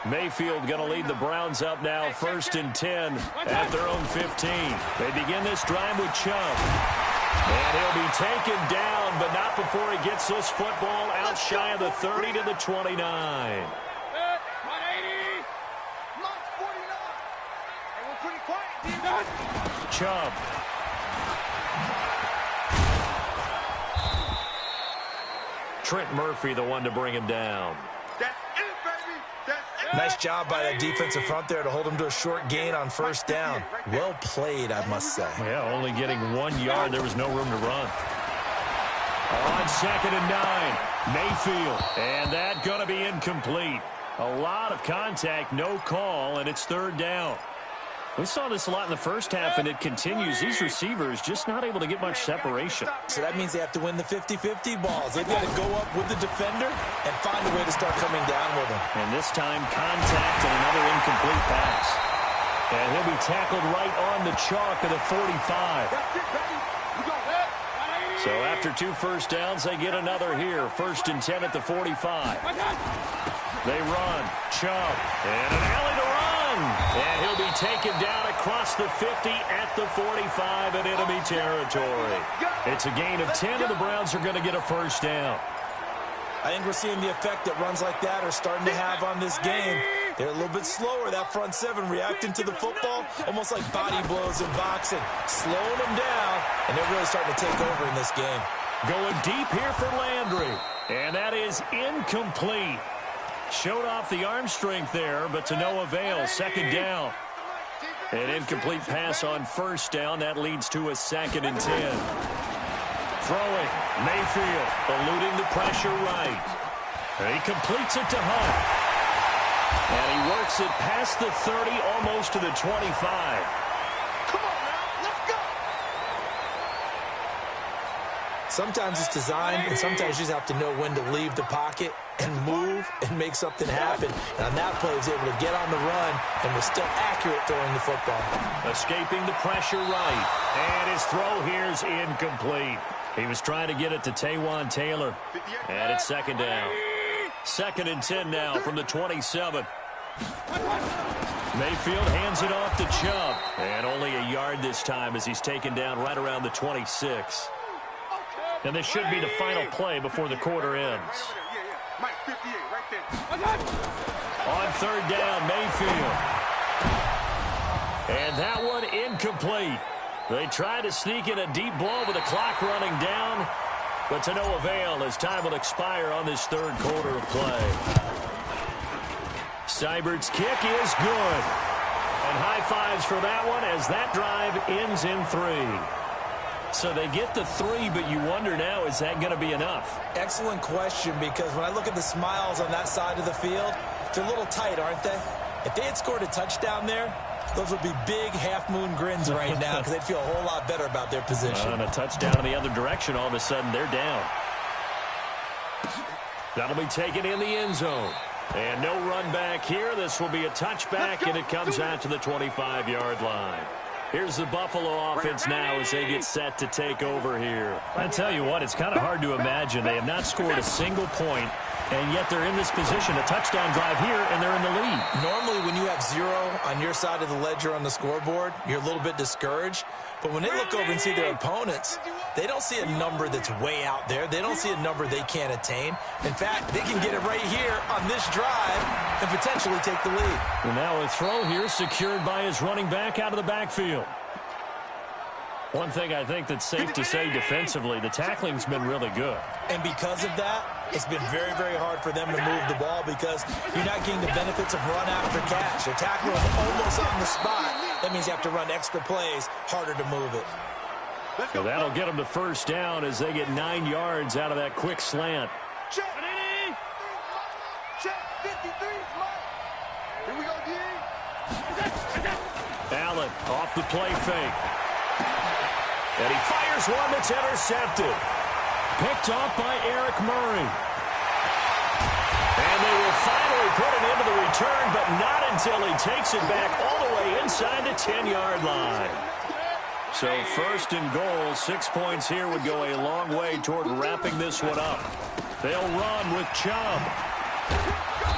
Mayfield going to lead the Browns up now 1st and 10 at their own 15. They begin this drive with Chubb. And he'll be taken down, but not before he gets this football out shy of the 30 to the 29. Chubb. Trent Murphy, the one to bring him down. That's it, baby. That's it. Nice job by that defensive front there to hold him to a short gain on first down. Well played, I must say. Yeah, only getting 1 yard. There was no room to run. On 2nd and 9, Mayfield. And that going to be incomplete. A lot of contact, no call, and it's 3rd down. We saw this a lot in the first half, and it continues. These receivers just not able to get much separation. So that means they have to win the 50-50 balls. They've got to go up with the defender and find a way to start coming down with him. And this time, contact and another incomplete pass. And he'll be tackled right on the chalk of the 45. So after 2 first downs, they get another here. 1st and 10 at the 45. They run. Chubb. And an alley to run. And he'll be taken down across the 50 at the 45 in enemy territory. It's a gain of 10, and the Browns are going to get a first down. I think we're seeing the effect that runs like that are starting to have on this game. They're a little bit slower, that front 7, reacting to the football, almost like body blows in boxing, slowing them down, and they're really starting to take over in this game. Going deep here for Landry, and that is incomplete. Showed off the arm strength there, but to no avail. 2nd down. An incomplete pass on 1st down. That leads to a 2nd and 10. Throwing. Mayfield eluding the pressure right. And he completes it to Hunt. And he works it past the 30, almost to the 25. Sometimes it's designed, and sometimes you just have to know when to leave the pocket and move and make something happen. And on that play, he was able to get on the run and was still accurate throwing the football. Escaping the pressure right. And his throw here's incomplete. He was trying to get it to Taywan Taylor. And it's 2nd down. 2nd and 10 now from the 27. Mayfield hands it off to Chubb. And only a yard this time as he's taken down right around the 26. And this should be the final play before the quarter ends. On 3rd down, Mayfield. And that one incomplete. They tried to sneak in a deep blow with the clock running down, but to no avail as time will expire on this 3rd quarter of play. Seibert's kick is good. And high fives for that one as that drive ends in 3. So they get the 3, but you wonder now, is that going to be enough? Excellent question, because when I look at the smiles on that side of the field, they're a little tight, aren't they? If they had scored a touchdown there, those would be big half-moon grins right now because they'd feel a whole lot better about their position. And a touchdown in the other direction, all of a sudden they're down. That'll be taken in the end zone. And no run back here. This will be a touchback, and it comes out to the 25-yard line. Here's the Buffalo offense now as they get set to take over here. I tell you what, it's kind of hard to imagine. They have not scored a single point, and yet they're in this position, a touchdown drive here, and they're in the lead. Normally, when you have 0 on your side of the ledger on the scoreboard, you're a little bit discouraged. But when they look over and see their opponents, they don't see a number that's way out there. They don't see a number they can't attain. In fact, they can get it right here on this drive and potentially take the lead. And now a throw here secured by his running back out of the backfield. One thing I think that's safe to say defensively, the tackling's been really good. And because of that, it's been very, very hard for them to move the ball because you're not getting the benefits of run after catch. They're tackling almost on the spot. That means you have to run extra plays, harder to move it. So that'll get them to first down as they get 9 yards out of that quick slant. Check. Check. 53. Here we go, D. Allen off the play fake. And he fires one that's intercepted. Picked off by Eric Murray. And they will finally put it into the return, but not until he takes it back all the way inside the 10-yard line. So 1st and goal, 6 points here would go a long way toward wrapping this one up. They'll run with Chubb.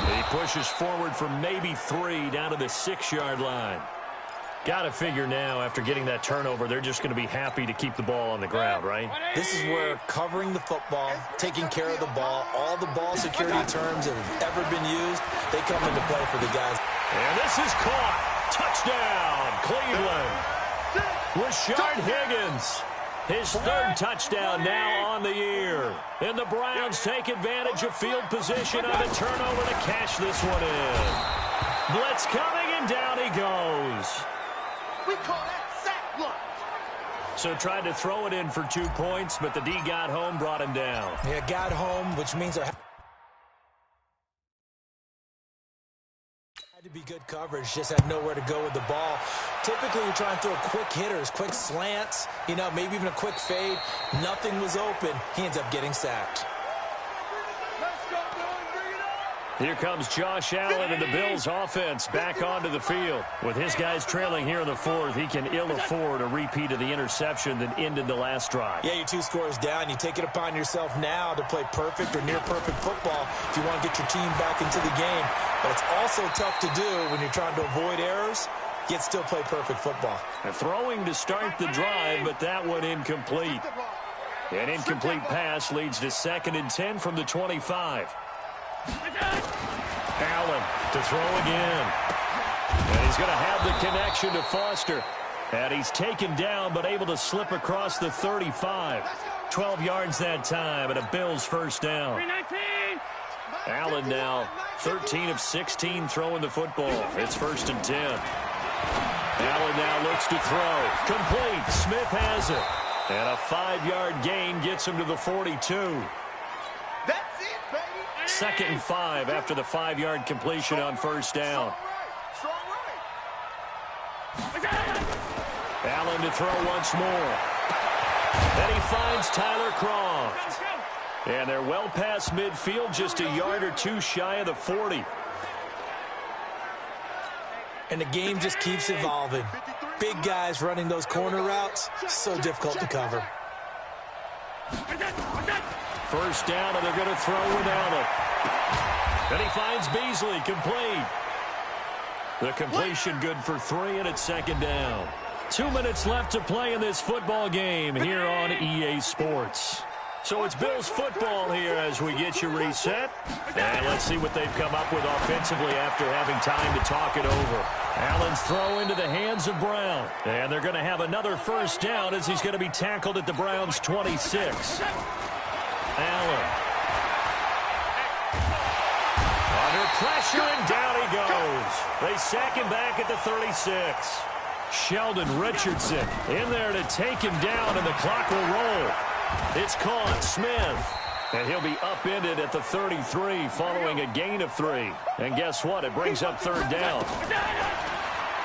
He pushes forward for maybe 3 down to the 6-yard line. Got to figure now, after getting that turnover, they're just going to be happy to keep the ball on the ground, right? This is where covering the football, taking care of the ball, all the ball security terms that have ever been used, they come into play for the guys. And this is caught. Touchdown, Cleveland. Rashard Higgins. His 3rd touchdown now on the year. And the Browns take advantage of field position on a turnover to cash this one in. Blitz coming, and down he goes. We call that sack block. So tried to throw it in for 2 points, but the D got home, brought him down. Yeah, got home, which means there had to be good coverage, just had nowhere to go with the ball. Typically, you're trying to throw quick hitters, quick slants, maybe even a quick fade. Nothing was open. He ends up getting sacked. Here comes Josh Allen and the Bills offense back onto the field. With his guys trailing here in the fourth, he can ill afford a repeat of the interception that ended the last drive. Yeah, you're 2 scores down. You take it upon yourself now to play perfect or near perfect football if you want to get your team back into the game. But it's also tough to do when you're trying to avoid errors, yet still play perfect football. And throwing to start the drive, but that one incomplete. An incomplete pass leads to 2nd and 10 from the 25. Allen to throw again. And he's going to have the connection to Foster. And he's taken down, but able to slip across the 35. 12 yards that time, and a Bills first down. Allen now 13 of 16 throwing the football. It's 1st and 10. Allen now looks to throw. Complete. Smith has it. And a 5-yard gain gets him to the 42. 2nd and 5 after the 5-yard completion on 1st down. Allen to throw once more. Then he finds Tyler Croft. And they're well past midfield, just a yard or 2 shy of the 40. And the game just keeps evolving. Big guys running those corner routes, so difficult to cover. 1st down, and they're going to throw with Allen. Then he finds Beasley, complete. The completion good for 3, and it's 2nd down. 2 minutes left to play in this football game here on EA Sports. So it's Bills football here as we get you reset. And let's see what they've come up with offensively after having time to talk it over. Allen's throw into the hands of Brown. And they're going to have another 1st down as he's going to be tackled at the Browns' 26. Allen. Under pressure, and down he goes. They sack him back at the 36. Sheldon Richardson in there to take him down, and the clock will roll. It's caught. Smith. And he'll be upended at the 33 following a gain of 3. And guess what? It brings up 3rd down.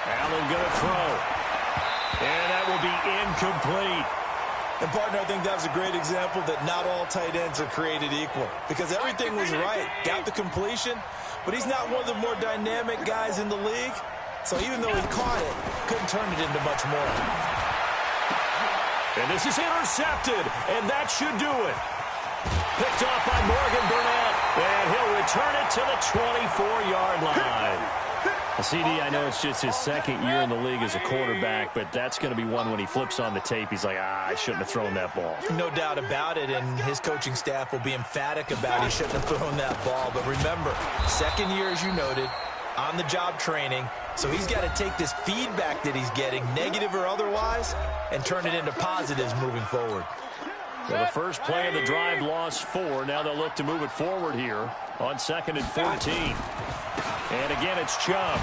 Allen going to throw. And that will be incomplete. And, partner, I think that was a great example that not all tight ends are created equal. Because everything was right. Got the completion, but he's not one of the more dynamic guys in the league. So even though he caught it, couldn't turn it into much more. And this is intercepted, and that should do it. Picked off by Morgan Burnett, and he'll return it to the 24-yard line. CD, I know it's just his 2nd year in the league as a quarterback, but that's going to be one when he flips on the tape. He's like, I shouldn't have thrown that ball. No doubt about it, and his coaching staff will be emphatic about he shouldn't have thrown that ball. But remember, 2nd year, as you noted, on-the-job training. So he's got to take this feedback that he's getting, negative or otherwise, and turn it into positives moving forward. Well, the first play of the drive lost 4. Now they'll look to move it forward here on 2nd and 14. And again, it's Chubb.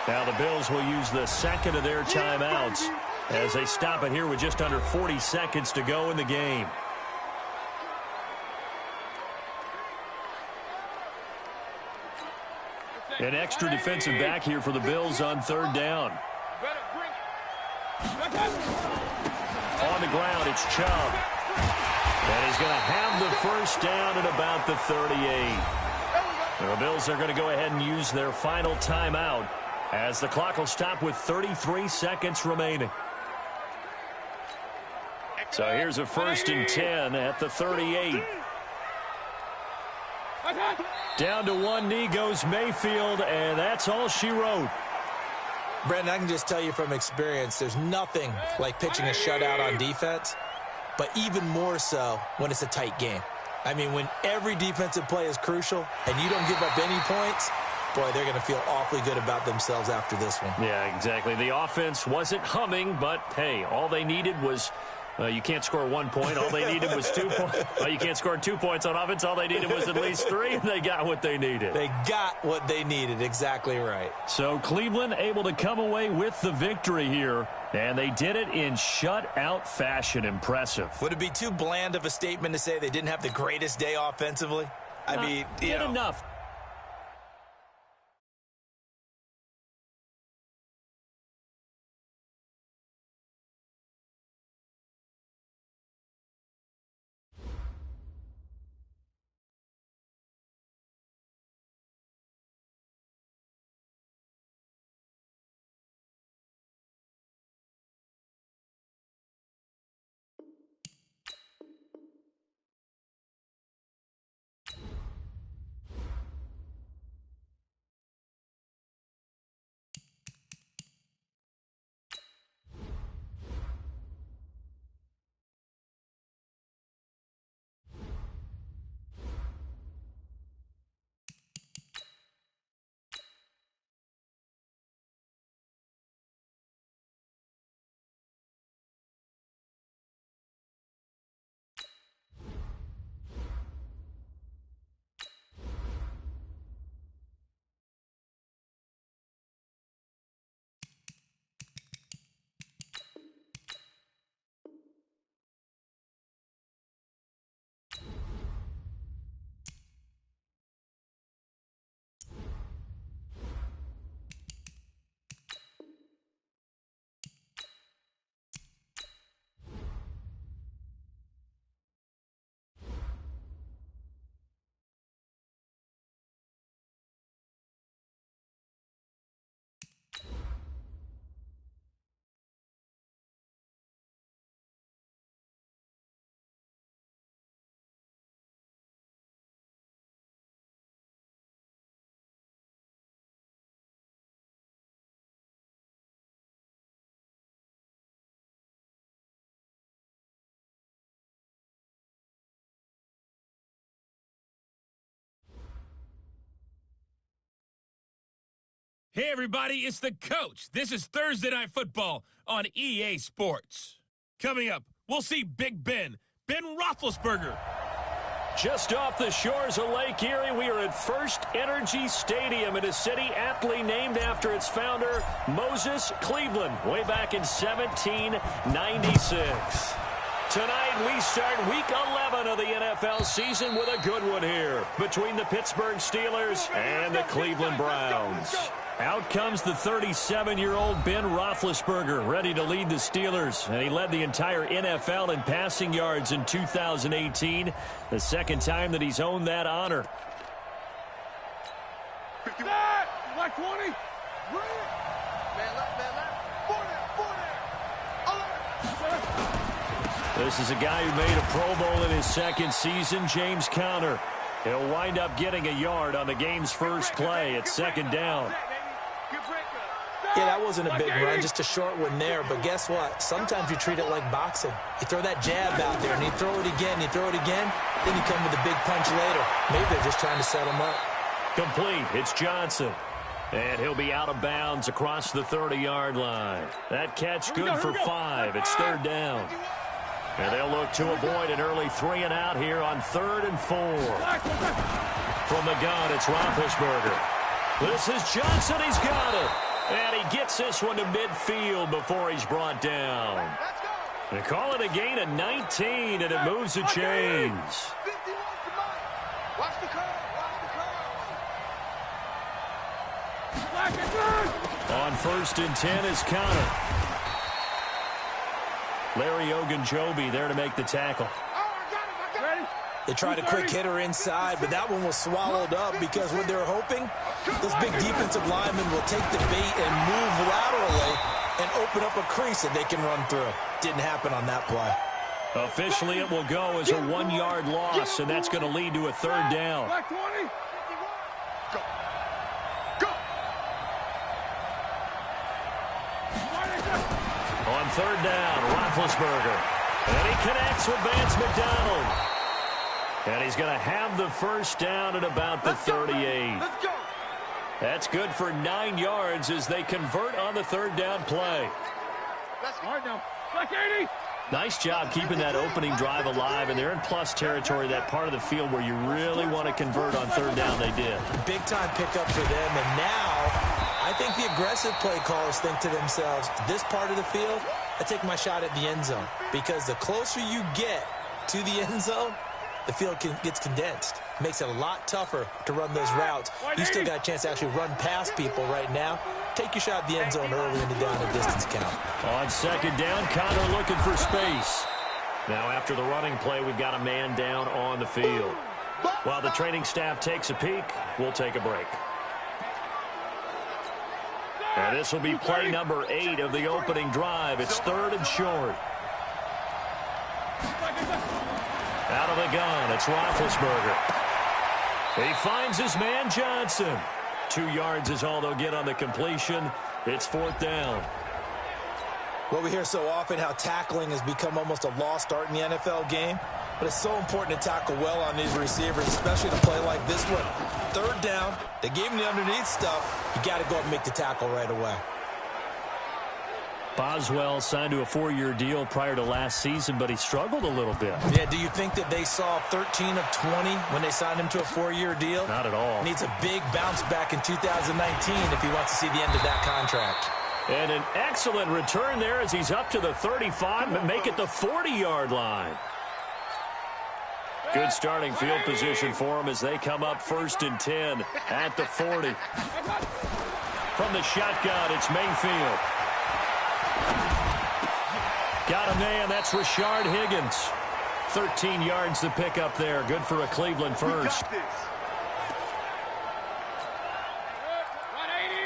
Now the Bills will use the 2nd of their timeouts as they stop it here with just under 40 seconds to go in the game. An extra defensive back here for the Bills on 3rd down. On the ground, it's Chubb. And he's going to have the 1st down at about the 38. And the Bills are going to go ahead and use their final timeout as the clock will stop with 33 seconds remaining. So here's a 1st and 10 at the 38. Down to one knee goes Mayfield, and that's all she wrote. Brandon, I can just tell you from experience, there's nothing like pitching a shutout on defense, but even more so when it's a tight game. I mean, when every defensive play is crucial and you don't give up any points, boy, they're going to feel awfully good about themselves after this one. Yeah, exactly. The offense wasn't humming, but, hey, all they needed was You can't score 1 point. All they needed was 2 points. Well, you can't score 2 points on offense. All they needed was at least 3, and they got what they needed. They got what they needed. Exactly right. So Cleveland able to come away with the victory here, and they did it in shutout fashion. Impressive. Would it be too bland of a statement to say they didn't have the greatest day offensively? I mean, did enough. Hey, everybody, it's the coach. This is Thursday Night Football on EA Sports. Coming up, we'll see Big Ben Roethlisberger. Just off the shores of Lake Erie, we are at First Energy Stadium in a city aptly named after its founder, Moses Cleveland, way back in 1796. Tonight, we start Week 11 of the NFL season with a good one here between the Pittsburgh Steelers and the Cleveland Browns. Out comes the 37-year-old Ben Roethlisberger, ready to lead the Steelers, and he led the entire NFL in passing yards in 2018, the second time that he's owned that honor. 50. Like 20. Man left. 40. This is a guy who made a Pro Bowl in his second season, James Conner. He'll wind up getting a yard on the game's first play at second down. Yeah, that wasn't a big run, just a short one there. But guess what? Sometimes you treat it like boxing. You throw that jab out there, and you throw it again, then you come with a big punch later. Maybe they're just trying to set him up. Complete. It's Johnson. And he'll be out of bounds across the 30-yard line. That catch good for 5. It's third down. And they'll look to avoid an early 3-and-out here on 3rd and 4. From the gun, it's Roethlisberger. This is Johnson. He's got it. And he gets this one to midfield before he's brought down. They call it a gain of 19, and it moves the chains. Watch the curve. On 1st and 10 is Conner. Larry Ogunjobi there to make the tackle. They tried a quick hitter inside, but that one was swallowed up because what they're hoping, this big defensive lineman will take the bait and move laterally and open up a crease that they can run through. Didn't happen on that play. Officially, it will go as a 1-yard loss, and that's going to lead to a 3rd down. On 3rd down, Roethlisberger. And he connects with Vance McDonald. And he's going to have the first down at about the 38. That's good for 9 yards as they convert on the 3rd down play. That's hard now. Back 80. Nice job keeping that opening drive alive, and they're in plus territory, that part of the field where you really want to convert on third down. They did. Big-time pickup for them, and now I think the aggressive play callers think to themselves, this part of the field, I take my shot at the end zone, because the closer you get to the end zone, the field gets condensed. Makes it a lot tougher to run those routes. You still got a chance to actually run past people right now. Take your shot at the end zone early in the down and distance count. On second down, Connor looking for space. Now after the running play, we've got a man down on the field. While the training staff takes a peek, we'll take a break. And this will be play number 8 of the opening drive. It's 3rd and short. Out of the gun, it's Roethlisberger. He finds his man Johnson. 2 yards is all they'll get on the completion. It's 4th down. Well, we hear so often how tackling has become almost a lost art in the NFL game. But it's so important to tackle well on these receivers, especially to play like this one. 3rd down, they gave him the underneath stuff. You got to go up and make the tackle right away. Boswell signed to a 4-year deal prior to last season, but he struggled a little bit. Yeah, do you think that they saw 13 of 20 when they signed him to a 4-year deal? Not at all. Needs a big bounce back in 2019 if he wants to see the end of that contract. And an excellent return there as he's up to the 35, but make it the 40-yard line. Good starting field position for him as they come up 1st and 10 at the 40. From the shotgun, it's Mayfield. Got a man, that's Rashard Higgins. 13 yards to pick up there. Good for a Cleveland first.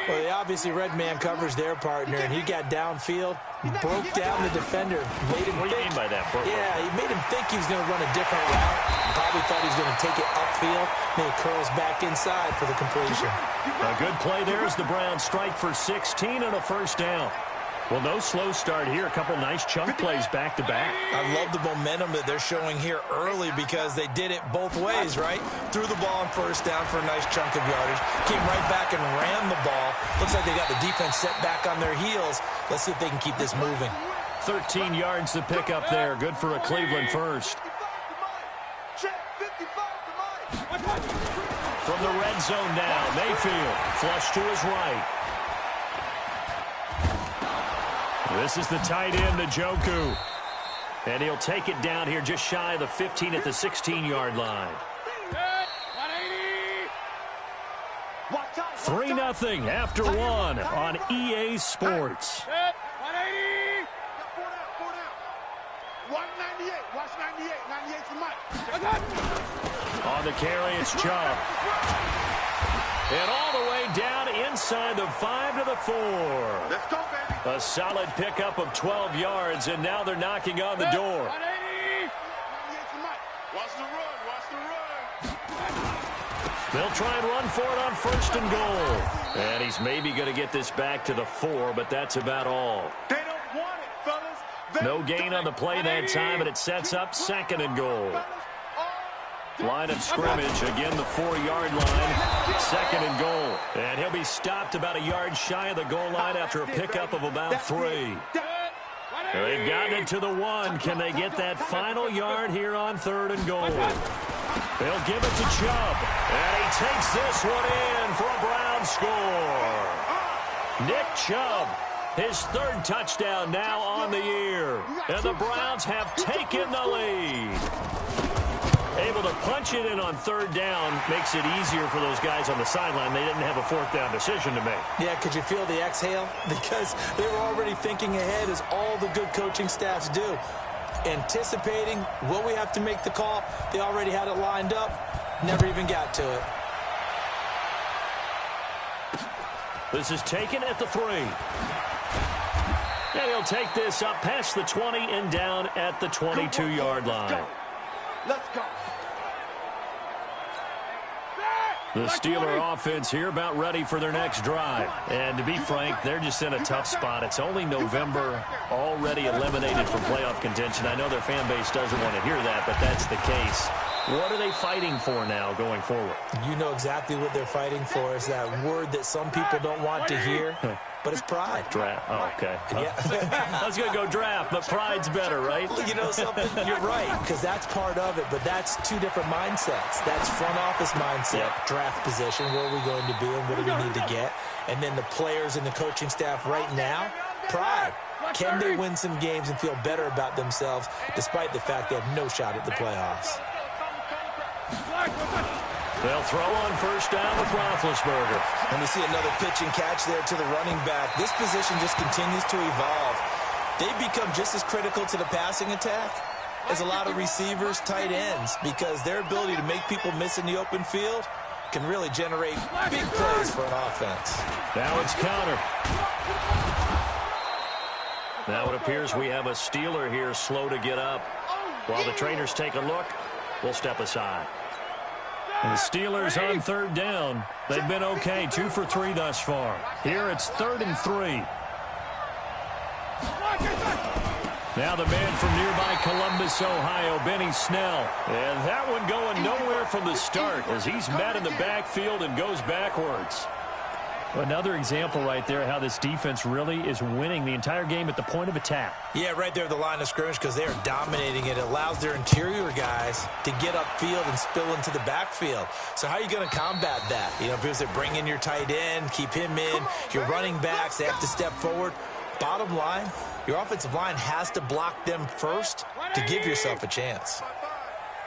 Well, they obviously red man covers their partner, and he got downfield, broke down the defender, made him What do you mean by that? Yeah, he made him think he was going to run a different route. Probably thought he was going to take it upfield, then he curls back inside for the completion. A good play there as the Browns strike for 16 and a 1st down. Well, no slow start here. A couple nice chunk plays back-to-back. I love the momentum that they're showing here early because they did it both ways, right? Threw the ball on 1st down for a nice chunk of yardage. Came right back and ran the ball. Looks like they got the defense set back on their heels. Let's see if they can keep this moving. 13 yards to pick up there. Good for a Cleveland first. From the red zone now, Mayfield flush to his right. This is the tight end, Njoku. And he'll take it down here just shy of the 15 at the 16-yard line. 3-0 after 1 on EA Sports. 198. Watch 98. 98's the mic. On the carry, it's Chubb. And all the way down inside the 5 to the 4. Let's go, baby. A solid pickup of 12 yards, and now they're knocking on the door. 180. 98's the mic. Watch the run. Watch the run. They'll try and run for it on 1st and goal. And he's maybe going to get this back to the 4, but that's about all. They don't want it, fellas. No gain on the play that time, and it sets up 2nd and goal. Line of scrimmage, again the 4-yard line, 2nd and goal. And he'll be stopped about a yard shy of the goal line after a pickup of about 3. They've gotten it to the 1. Can they get that final yard here on 3rd and goal? They'll give it to Chubb. And he takes this one in for a Brown score. Nick Chubb, his 3rd touchdown now on the year. And the Browns have taken the lead. Able to punch it in on 3rd down makes it easier for those guys on the sideline. They didn't have a 4th down decision to make. Yeah, could you feel the exhale? Because they were already thinking ahead, as all the good coaching staffs do. Anticipating, will we have to make the call? They already had it lined up. Never even got to it. This is taken at the 3. And he'll take this up past the 20 and down at the 22-yard line. Let's go. The Steeler offense here about ready for their next drive. And to be frank, they're just in a tough spot. It's only November, already eliminated from playoff contention. I know their fan base doesn't want to hear that, but that's the case. What are they fighting for now going forward? You know exactly what they're fighting for. Is that word that some people don't want to hear. but it's pride. Draft. Oh, okay. Yeah. I was going to go draft, but pride's better, right? You know something? You're right, because that's part of it, but that's two different mindsets. That's front office mindset, draft position, where are we going to be and what do we need to get? And then the players and the coaching staff right now, pride. Can they win some games and feel better about themselves despite the fact they have no shot at the playoffs? They'll throw on first down with Roethlisberger. And we see another pitch and catch there to the running back. This position just continues to evolve. They've become just as critical to the passing attack as a lot of receivers, tight ends, because their ability to make people miss in the open field can really generate big plays for an offense. Now it's counter. Now it appears we have a Steeler here slow to get up. While the trainers take a look, we'll step aside. And the Steelers on third down. They've been okay, 2 for 3 thus far. Here it's 3rd and 3. Now the man from nearby Columbus, Ohio, Benny Snell. And that one going nowhere from the start as he's met in the backfield and goes backwards. Another example right there how this defense really is winning the entire game at the point of attack. Yeah, right there at the line of scrimmage because they are dominating it. It allows their interior guys to get upfield and spill into the backfield. So how are you going to combat that? You know, because they bring in your tight end, keep him in, your running backs, they have to step forward. Bottom line, your offensive line has to block them first to give yourself a chance.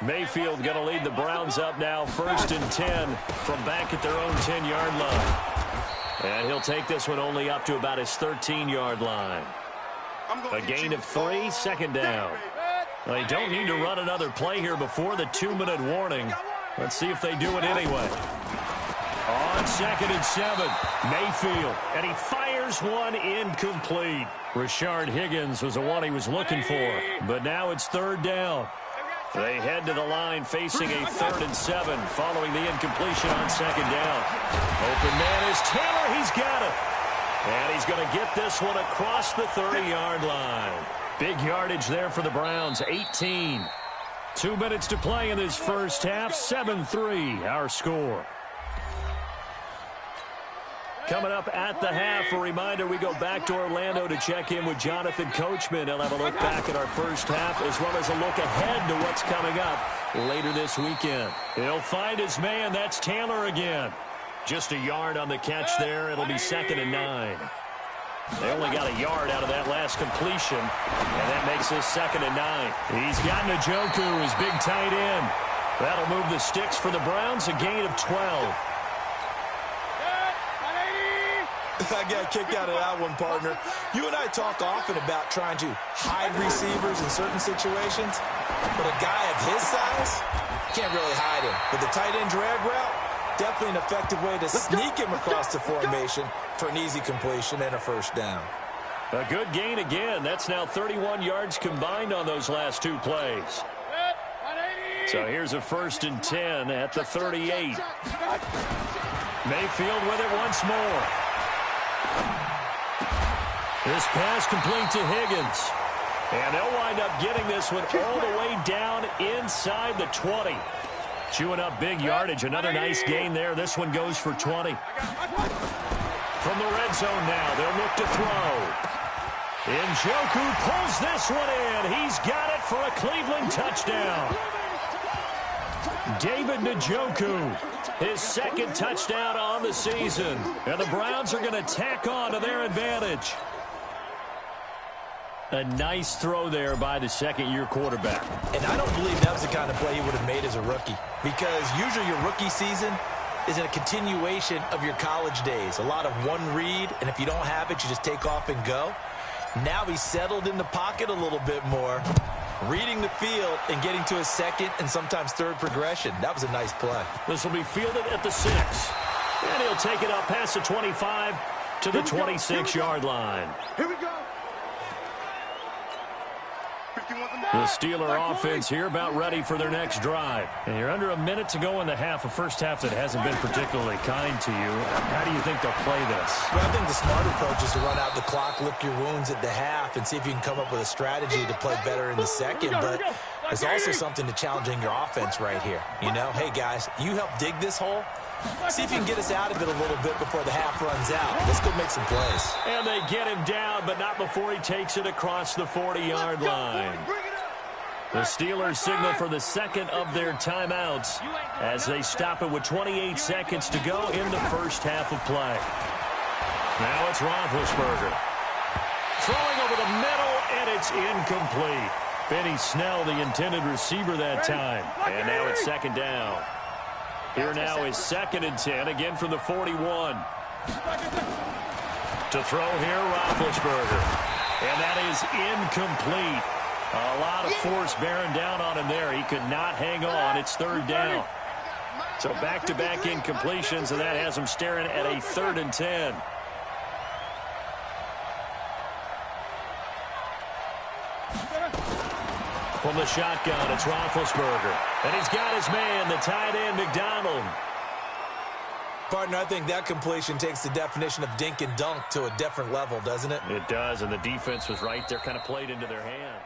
Mayfield going to lead the Browns up now, 1st and 10 from back at their own 10-yard line. And he'll take this one only up to about his 13-yard line. A gain of 3, 2nd down. They don't need to run another play here before the 2-minute warning. Let's see if they do it anyway. On 2nd and 7, Mayfield, and he fires one incomplete. Rashard Higgins was the one he was looking for, but now it's 3rd down. They head to the line facing a 3rd and 7 following the incompletion on 2nd down. Open man is Taylor. He's got it. And he's going to get this one across the 30-yard line. Big yardage there for the Browns, 18. 2 minutes to play in this first half, 7-3 our score. Coming up at the half, a reminder, we go back to Orlando to check in with Jonathan Coachman. He'll have a look back at our first half as well as a look ahead to what's coming up later this weekend. He'll find his man. That's Taylor again. Just a yard on the catch there. It'll be 2nd and 9. They only got a yard out of that last completion, and that makes this 2nd and 9. He's got Njoku, his big tight end. That'll move the sticks for the Browns, a gain of 12. I got kicked out of that one, partner. You and I talk often about trying to hide receivers in certain situations, but a guy of his size can't really hide him. But the tight end drag route, definitely an effective way to sneak him across the formation for an easy completion and a 1st down. A good gain again. That's now 31 yards combined on those last 2 plays. So here's a 1st and 10 at the 38. Mayfield with it once more. This pass complete to Higgins. And they'll wind up getting this one all the way down inside the 20. Chewing up big yardage. Another nice gain there. This one goes for 20. From the red zone now, they'll look to throw. Njoku pulls this one in. He's got it for a Cleveland touchdown. David Njoku, his 2nd touchdown on the season. And the Browns are going to tack on to their advantage. A nice throw there by the 2nd-year quarterback. And I don't believe that was the kind of play he would have made as a rookie, because usually your rookie season is a continuation of your college days. A lot of one read, and if you don't have it, you just take off and go. Now he's settled in the pocket a little bit more, reading the field and getting to his 2nd and sometimes 3rd progression. That was a nice play. This will be fielded at the 6. And he'll take it up past the 25 to the 26-yard line. Here we go. The Steeler offense here about ready for their next drive. And you're under a minute to go in the half, a first half that hasn't been particularly kind to you. How do you think they'll play this? Well, I think the smart approach is to run out the clock, lick your wounds at the half, and see if you can come up with a strategy to play better in the 2nd. But there's also something to challenging your offense right here. You know, hey, guys, you help dig this hole. See if you can get us out of it a little bit before the half runs out. Let's go make some plays. And they get him down, but not before he takes it across the 40-yard line. The Steelers signal for the second of their timeouts as they stop it with 28 seconds to go in the first half of play. Now it's Roethlisberger. Throwing over the middle, and it's incomplete. Benny Snell, the intended receiver that time. And now it's second down. Here now is 2nd and 10, again from the 41. To throw here, Roethlisberger. And that is incomplete. A lot of force bearing down on him there. He could not hang on. It's 3rd down. So back-to-back incompletions, and that has him staring at a 3rd and 10. From the shotgun, it's Roethlisberger. And he's got his man, the tight end, McDonald. Partner, I think that completion takes the definition of dink and dunk to a different level, doesn't it? It does, and the defense was right there, kind of played into their hands.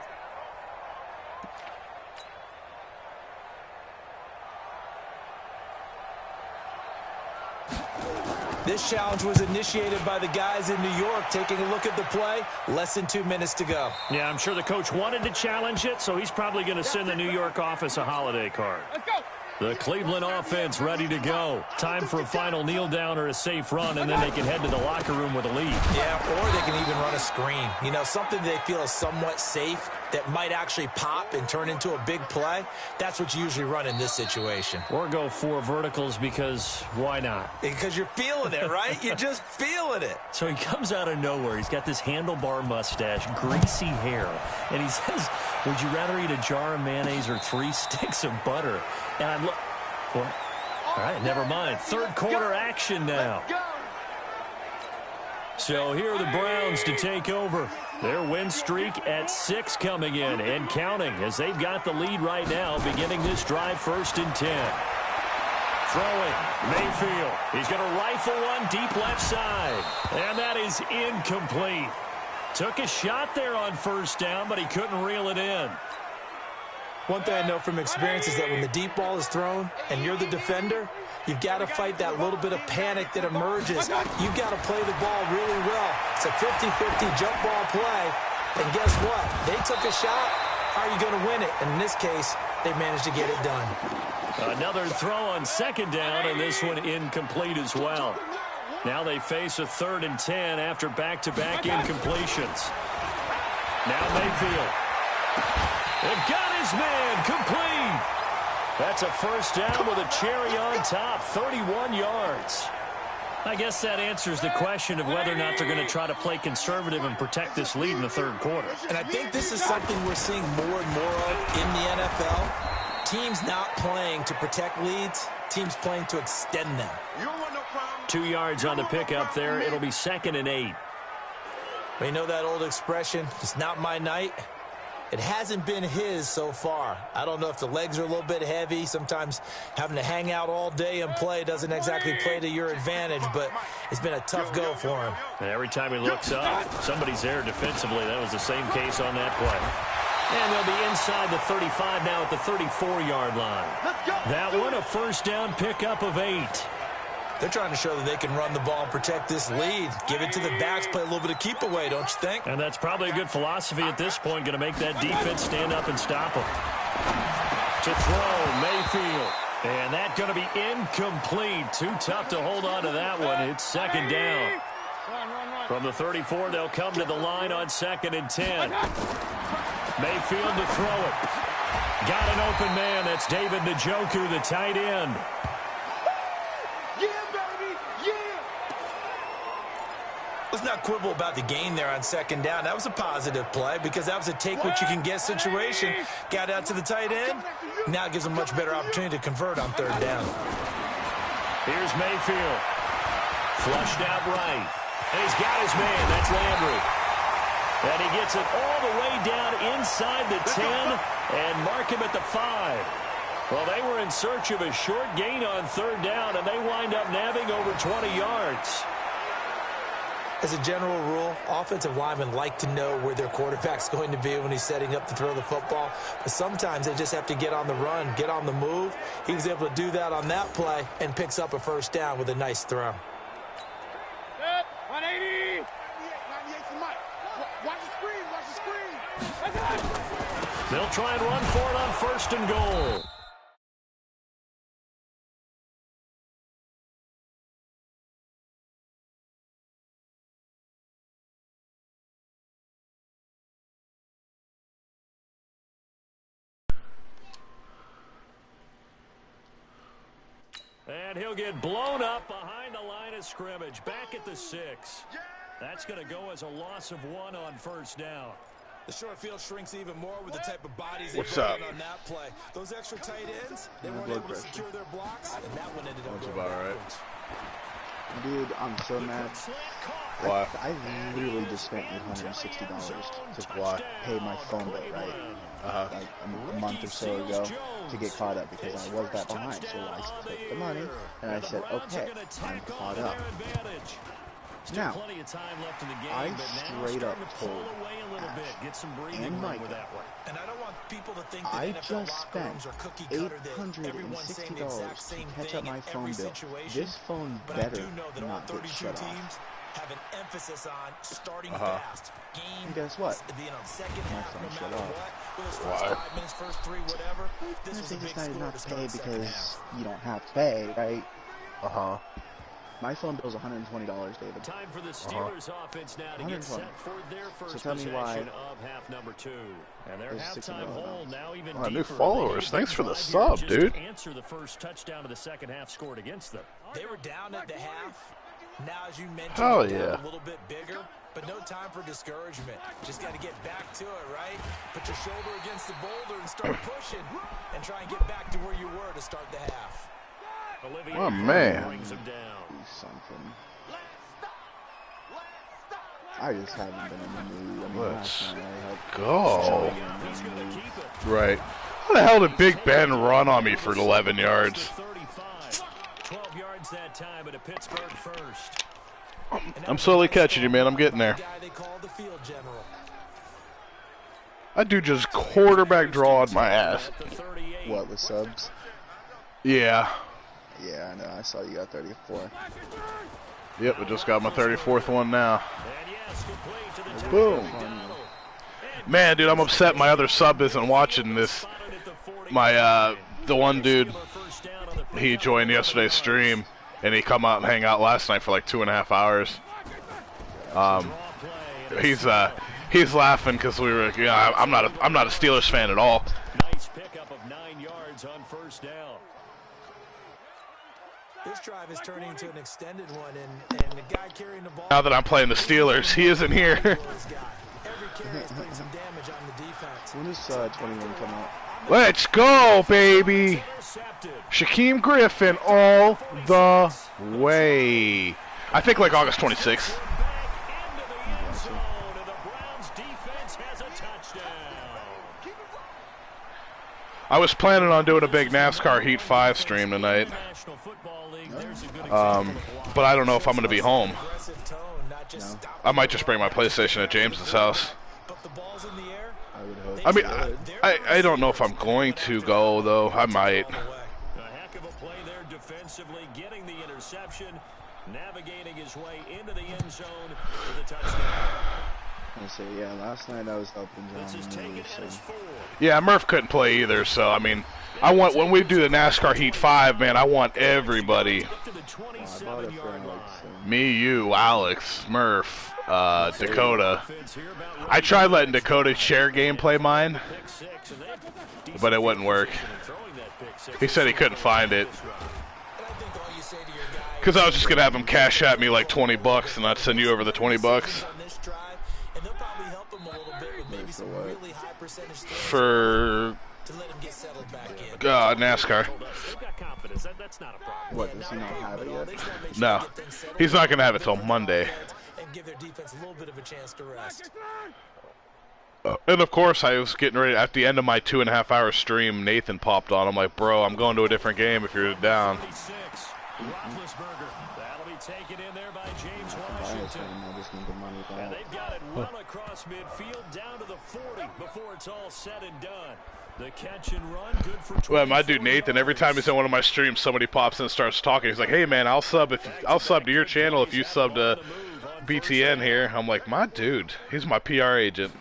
This challenge was initiated by the guys in New York. Taking a look at the play, less than 2 minutes to go. Yeah, I'm sure the coach wanted to challenge it, so he's probably going to send the New York office a holiday card. Let's go. The Cleveland offense ready to go. Time for a final kneel down or a safe run, and then they can head to the locker room with a lead. Yeah, or they can even run a screen. You know, something they feel is somewhat safe that might actually pop and turn into a big play. That's what you usually run in this situation. Or go 4 verticals because why not? Because you're feeling it, right? You're just feeling it. So he comes out of nowhere. He's got this handlebar mustache, greasy hair, and he says, would you rather eat a jar of mayonnaise or 3 sticks of butter? And I'm well, all right, never mind. 3rd quarter action now. So here are the Browns to take over. Their win streak at 6 coming in and counting as they've got the lead right now, beginning this drive 1st and 10. Throwing, Mayfield. He's going to rifle one deep left side. And that is incomplete. Took a shot there on 1st down, but he couldn't reel it in. One thing I know from experience is that when the deep ball is thrown and you're the defender, you've got to fight that little bit of panic that emerges. You've got to play the ball really well. It's a 50-50 jump ball play. And guess what? They took a shot. How are you going to win it? And in this case, they managed to get it done. Another throw on 2nd down, and this one incomplete as well. Now they face a 3rd and 10 after back-to-back incompletions. Now Mayfield. They've got his man complete. That's a 1st down with a cherry on top, 31 yards. I guess that answers the question of whether or not they're going to try to play conservative and protect this lead in the 3rd quarter. And I think this is something we're seeing more and more of in the NFL. Teams not playing to protect leads, teams playing to extend them. 2 yards on the pickup there. It'll be 2nd and 8. We know that old expression, it's not my night. It hasn't been his so far. I don't know if the legs are a little bit heavy. Sometimes having to hang out all day and play doesn't exactly play to your advantage, but it's been a tough go for him. And every time he looks up, somebody's there defensively. That was the same case on that play. And they'll be inside the 35 now at the 34-yard line. That one, a 1st down pickup of 8. They're trying to show that they can run the ball and protect this lead. Give it to the backs, play a little bit of keep away, don't you think? And that's probably a good philosophy at this point, going to make that defense stand up and stop them. To throw, Mayfield. And that's going to be incomplete. Too tough to hold on to that one. It's 2nd down. From the 34, they'll come to the line on 2nd and 10. Mayfield to throw it. Got an open man. That's David Njoku, the tight end. Let's not quibble about the gain there on 2nd down. That was a positive play because that was a take-what-you-can-get situation. Got out to the tight end. Now it gives them a much better opportunity to convert on 3rd down. Here's Mayfield. Flushed out right. And he's got his man. That's Landry. And he gets it all the way down inside the 10 and mark him at the 5. Well, they were in search of a short gain on 3rd down, and they wind up nabbing over 20 yards. As a general rule, offensive linemen like to know where their quarterback's going to be when he's setting up to throw the football. But sometimes they just have to get on the run, get on the move. He was able to do that on that play and picks up a first down with a nice throw. 180. 98's the mic. Watch the screen. Watch the screen. They'll try and run for it on 1st and goal. And he'll get blown up behind the line of scrimmage, back at the 6. That's going to go as a loss of 1 on 1st down. The short field shrinks even more with the type of bodies What's they up? brought in on that play. Those extra tight ends, they weren't able to secure their blocks, and that one ended up That's going about right. backwards. Dude, I'm so mad. Why? I literally just spent $860 to pay my phone bill, right? Like a month or so ago to get caught up because I was that behind. So I took the money and I said, okay, I'm caught up. Now, I straight up told Ash and Micah, And I don't want people to think that I NFL just locker rooms spent are cookie cutter, that everyone's saying the exact $860 same to catch thing up my in phone every bill. situation. This phone But I better do know that all not get 32 shut teams off. have an emphasis on starting fast. Game, And guess what? being on second My half, phone no shut matter off. what, whether it's first Why? 5 minutes, first 3, whatever. This was a They big decided score not to to pay start second because half. you don't have to pay, right? Uh-huh. My phone bill's $120, David. Time for the Steelers offense now to get 120. set for their first tell me why possession of half number 2. And their there's halftime $60 hole now even Wow, new deeper. followers. They Thanks for the drive sub, here just dude. to answer the first touchdown of the second half scored against them. They were down at the half. Now, as you mentioned, Hell they're down yeah. a little bit bigger, but no time for discouragement. Just got to get back to it, right? Put your shoulder against the boulder and start pushing and try and get back to where you were to start the half. Olivier Oh, man. brings him down. do something. I just haven't been in the mood. I mean, Let's last night I had go. He's going to keep it. Right. How the hell did Big Ben run on me for 11 yards? 35. 12 yards that time, but a Pittsburgh first. I'm slowly catching you, man. I'm getting there. Guy they call the field general. I do just quarterback draw on my ass. At the 38. what, the subs? Yeah. Yeah, I know. I saw you got 34. Yep, I just got my 34th one now. And yes, complete to the Boom. Donald. Man, dude, I'm upset my other sub isn't watching this. Spotted at the 40. My, the one dude, First down on the he joined yesterday's stream, and he come out and hang out last night for like 2.5 hours. He's laughing because we were, yeah, I'm not a Steelers fan at all. nice pickup of 9 yards on first down. This drive is turning into an extended one, and the guy carrying the ball. Now that I'm playing the Steelers, he isn't here. Every carry is putting some damage on the defense. When does 21 come out? Let's go, baby. Intercepted. Shaquem Griffin all the way. I think like August 26th. Back into the end zone, and the Browns defense has a touchdown. I was planning on doing a big NASCAR Heat 5 stream tonight, National Football League, there's a good but I don't know if I'm going to be home. Aggressive tone, not just stop I might just bring my PlayStation at James's house. but the ball's in the air. I would hope. I mean, I don't know if I'm going to go, though. I might. A heck of a play there defensively, getting the interception, navigating his way into the end zone with a touchdown. I say, yeah, last night I was helping This is John taken move, at his so 4. Yeah, Murph couldn't play either, so, I mean, I want, when we do the NASCAR Heat 5, man, I want everybody. Up to the I bought it for 27-yard line. Alex. So. Me, you, Alex, Murph, Dakota. I tried letting Dakota share gameplay mine, Pick 6, and they but it wouldn't work. throwing that pick 6. He said he couldn't find it. And I think all you say to your guy Because I was just going to have him cash at me like 20 bucks, and I'd send you over the 20 bucks. on this drive, and they'll probably help him a little bit with maybe some really high percentage throws For, to let him get settled back in. NASCAR. They've got confidence. That's not a problem. What, does he not have it yet? They just wanna make sure No. they get things settled He's not going to have it till Monday. and give their defense a little bit of a chance to rest. And of course, I was getting ready, at the end of my 2.5 hour stream, Nathan popped on. I'm like, bro, I'm going to a different game if you're down. 36. Roethlisberger. That'll be taken in there by James Bias Washington. him, I just need the money back. And they've got it well across midfield down to the 40 before it's all said and done. The catch and run, good for 24. Well, my dude Nathan, every time he's in one of my streams, somebody pops in and starts talking. He's like, "Hey man, I'll sub to your channel if you sub to BTN here." I'm like, "My dude, he's my PR agent."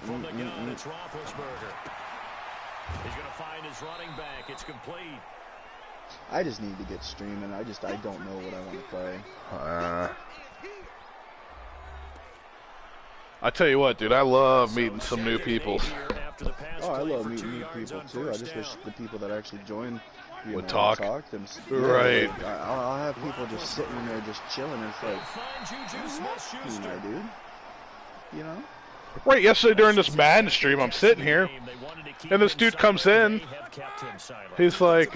From the gun, it's Roethlisberger. He's going to find his running back. It's complete. I just need to get streaming. I don't know what I want to play. I tell you what, dude, I love meeting some new people. Oh, I love meeting new people too. I just wish the people that actually join would talk. Right. Like, I'll have people just sitting in there just chilling. It's like, my dude. You know? Right, yesterday during this Madden stream, I'm sitting here, and this dude comes in. He's like,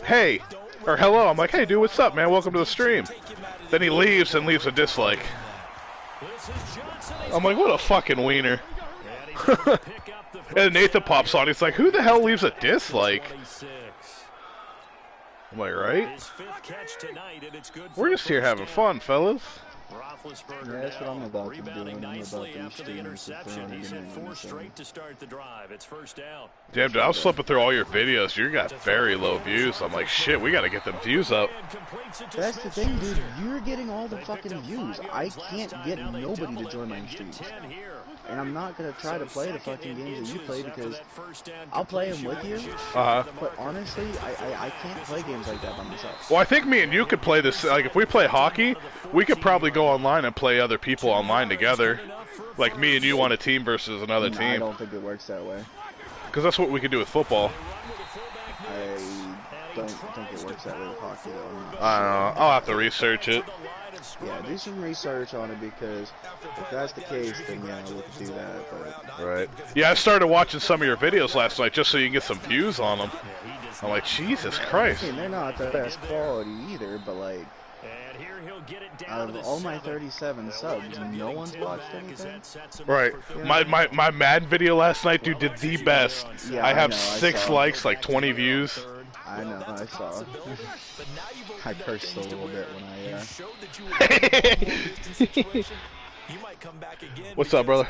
hey, or hello. I'm like, hey, dude, what's up, man? Welcome to the stream. Then he leaves and leaves a dislike. I'm like, what a fucking wiener. And Nathan pops on. He's like, who the hell leaves a dislike? I'm like, right? We're just here having fun, fellas. Yeah, that's what I'm about to do. I'm about to the interception. He's hit 4 straight to start the drive. It's first down. Damn, dude, I was flipping through all your videos. You got very low views. I'm like, shit, we got to get them views up. That's the thing, dude. You're getting all the fucking views. I can't get nobody to join my streams. And I'm not going to try to play the fucking games that you play because I'll play them with you. But honestly, I can't play games like that by myself. Well, I think me and you could play this. Like, if we play hockey, we could probably go online and play other people online together. Like me and you on a team versus another team. I don't think it works that way. Because that's what we could do with football. I don't think it works that way with hockey, though. I don't know. I'll have to research it. Yeah, do some research on it because if that's the case, then yeah, we can do that. But... Right. Yeah, I started watching some of your videos last night just so you can get some views on them. I'm like, Jesus Christ. I mean, they're not the best quality either, but like, out of all my 37 subs, no one's watched anything? Right. Yeah. My Madden video last night, dude, did the best. Yeah, I have 6 likes, like 20 views. I know, I saw. I cursed a little bit when What's up, brother?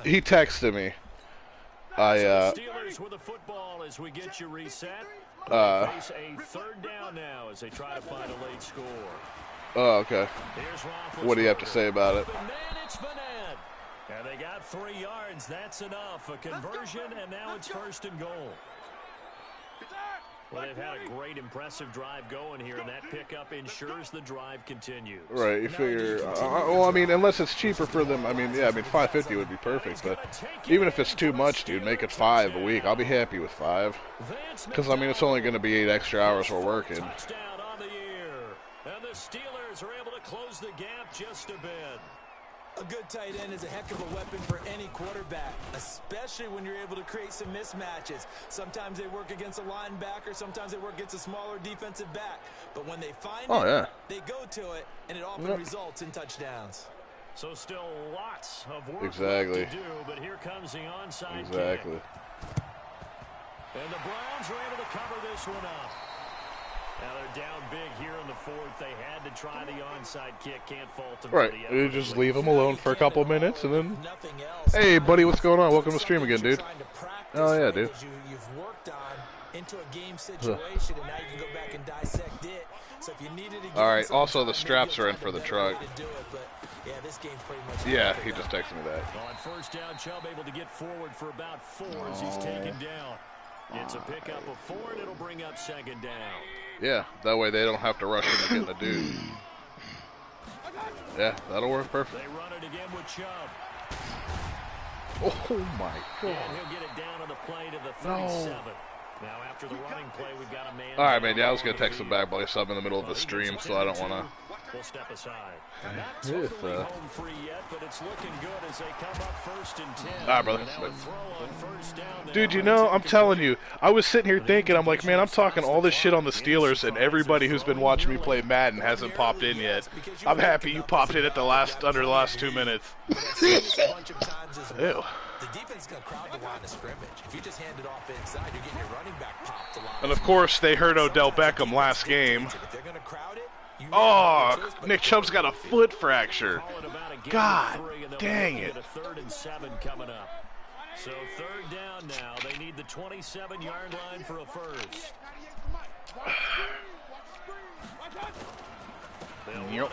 He texted me. Steelers with the football as we get you reset. Face a third down now as they try to find a late score. Oh, okay. What do you have to say about it? And they got 3 yards. That's enough. A conversion, and now it's first and goal. Well, they've had a great, impressive drive going here, and that pickup ensures the drive continues. Right, you figure, well, I mean, unless it's cheaper for them, I mean, yeah, I mean, $5.50 would be perfect, but even if it's too much, dude, make it $5 a week. I'll be happy with $5. Because, I mean, it's only going to be 8 extra hours we're working. Touchdown on the year. And the Steelers are able to close the gap just a bit. A good tight end is a heck of a weapon for any quarterback, especially when you're able to create some mismatches. Sometimes they work against a linebacker, sometimes they work against a smaller defensive back. But when they find it, they go to it, and it often results in touchdowns. So still lots of work exactly. to do, but here comes the onside exactly. kick. And the Browns are able to cover this one up. Now they're down big here in the 4th. They had to try the onside kick. Can't fault them. Right. You just leave them alone for a couple of minutes and then, hey, buddy, what's going on? Welcome to the stream again, dude. Oh, yeah, dude. You've worked on into a game situation, and now you can go back and dissect it. So if you needed to, all right. Also, the straps are in for the truck. Yeah, this game's pretty much. Yeah, he just texted me that. Well, on first down, Chubb able to get forward for about 4 as he's taken down. It's a pickup of 4, and it'll bring up second down. Yeah, that way they don't have to rush in to get the dude. Yeah, that'll work perfect. They run it again with Chubb. Oh my God. And he'll get it down on the play to the 37. No. Now after the running play, we've got a man. All right, man. Yeah, I was gonna text him back, but he's up in the middle of the stream, so I don't want to. We'll step aside. Not totally home free yet, but it's looking good as they come up first and 10. All right, brother. Dude, you know, I'm telling you, I was sitting here thinking, I'm like, man, I'm talking all this shit on the Steelers, and everybody who's been watching me play Madden hasn't popped in yet. I'm happy you popped in at under the last 2 minutes. Ew. The defense is going to crowd the line of scrimmage. If you just hand it off inside, you're getting your running back popped a lot. And of course, they hurt Odell Beckham last game. If they're going to crowd it, Oh, Nick Chubb's got a foot fracture. God dang it. Third and 7 coming up. So third down now. They need the 27-yard line for a first. Yep.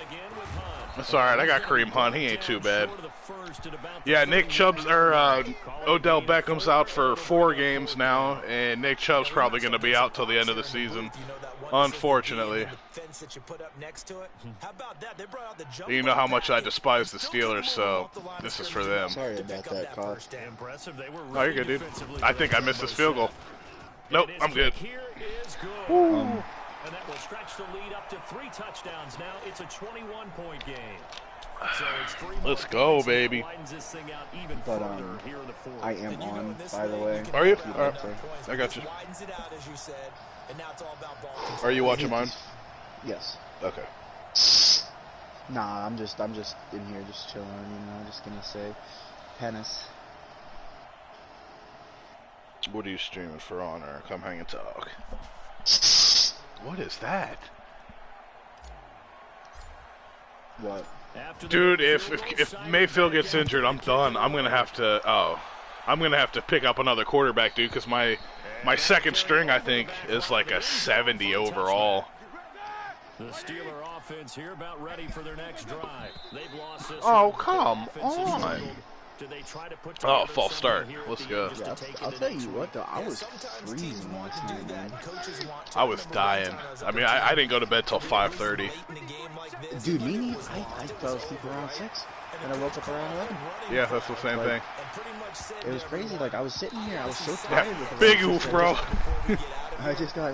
That's alright, I got Kareem Hunt. He ain't too bad. Yeah, Nick Chubb's, Odell Beckham's out for 4 games now, and Nick Chubb's probably going to be out till the end of the season. Unfortunately. You know how much I despise the Steelers, so this is for them. Sorry about that, Carl. Oh, you're good, dude. I think I missed this field goal. Nope, I'm good. And that will stretch the lead up to 3 touchdowns now. It's a 21-point game. So it's 3 Let's go, baby. But I am on, by the way. Are you? All right. I got you. Are you watching mine? Yes. Okay. Nah, I'm just in here just chilling, you know, just gonna say penis. What are you streaming for Honor? Come hang and talk. What is that? What? Dude, if Mayfield gets injured, I'm done. I'm gonna have to pick up another quarterback, dude, because my second string, I think, is like a 70 overall. The Steeler offense here about ready for their next drive. They've lost this. Oh, come on. Oh, false start. Let's go. Yeah, I'll tell you what, though, I was freezing watching it, man. I was dying. I mean, I didn't go to bed till 5:30. Dude, I fell asleep around 6, and I woke up around 11. Yeah, that's the same thing. It was crazy. Like, I was sitting here, I was so tired. Yeah, big oof, bro. I just got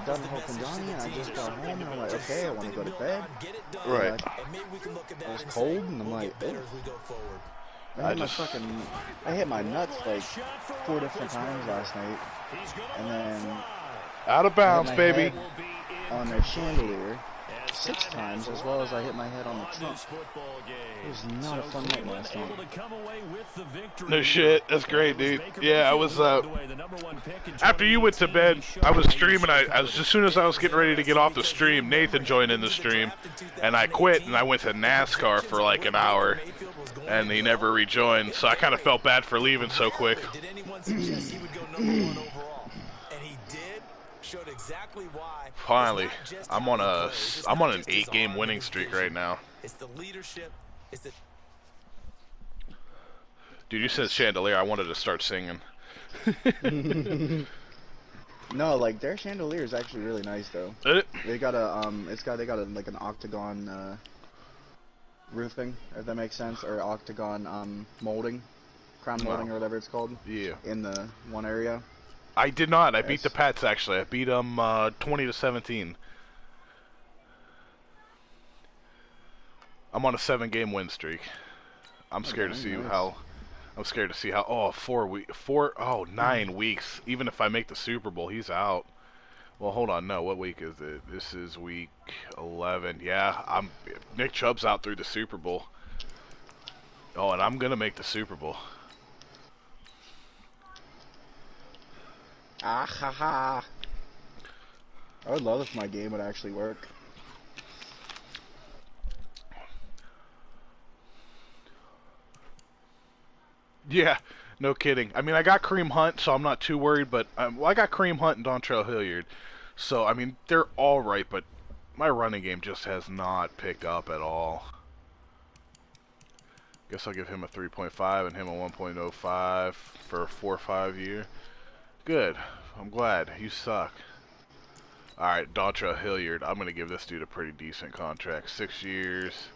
done helping Johnny, and I just got home, and I'm like, okay, I want to go to bed. Right. Like, it was cold, and I'm like, oh. I hit my nuts like 4 different times last night, and then out of bounds, baby. On a chandelier 6 times, as well as I hit my head on the trunk. It was not a fun night last night. No shit, that's great, dude. Yeah, I was after you went to bed, I was streaming. As soon as I was getting ready to get off the stream, Nathan joined in the stream, and I quit and I went to NASCAR for like an hour, and he never rejoined. So I kind of felt bad for leaving so quick. Finally, I'm on an 8-game winning streak right now. Dude, you said chandelier. I wanted to start singing. No, like their chandelier is actually really nice though. They got like an octagon roofing, if that makes sense, or octagon molding, crown molding or whatever it's called. Yeah. In the one area. I did not. I beat the Pats, actually. I beat them 20-17. I'm on a 7-game win streak. I'm scared to see how. I'm scared to see how. Oh, 9 weeks. Even if I make the Super Bowl, he's out. Well, hold on. No, what week is it? This is week 11. Yeah, Nick Chubb's out through the Super Bowl. Oh, and I'm gonna make the Super Bowl. Ah ha ha. I would love if my game would actually work. Yeah, no kidding. I mean, I got Kareem Hunt, so I'm not too worried, but I got Kareem Hunt and Dontrell Hilliard. So, I mean, they're all right, but my running game just has not picked up at all. Guess I'll give him a 3.5 and him a 1.05 for a 4 or 5 year. Good. I'm glad. You suck. Alright, Dontrell Hilliard. I'm going to give this dude a pretty decent contract. 6 years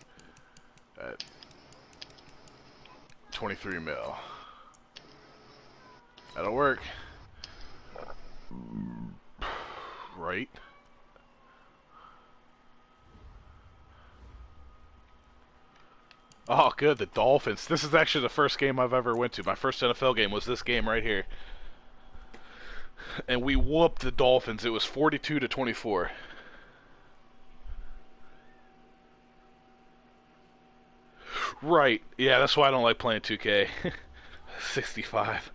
at 23 mil. That'll work. Right? Oh, good. The Dolphins. This is actually the first game I've ever went to. My first NFL game was this game right here. And we whooped the Dolphins. It was 42-24. Right. Yeah, that's why I don't like playing 2K. 65.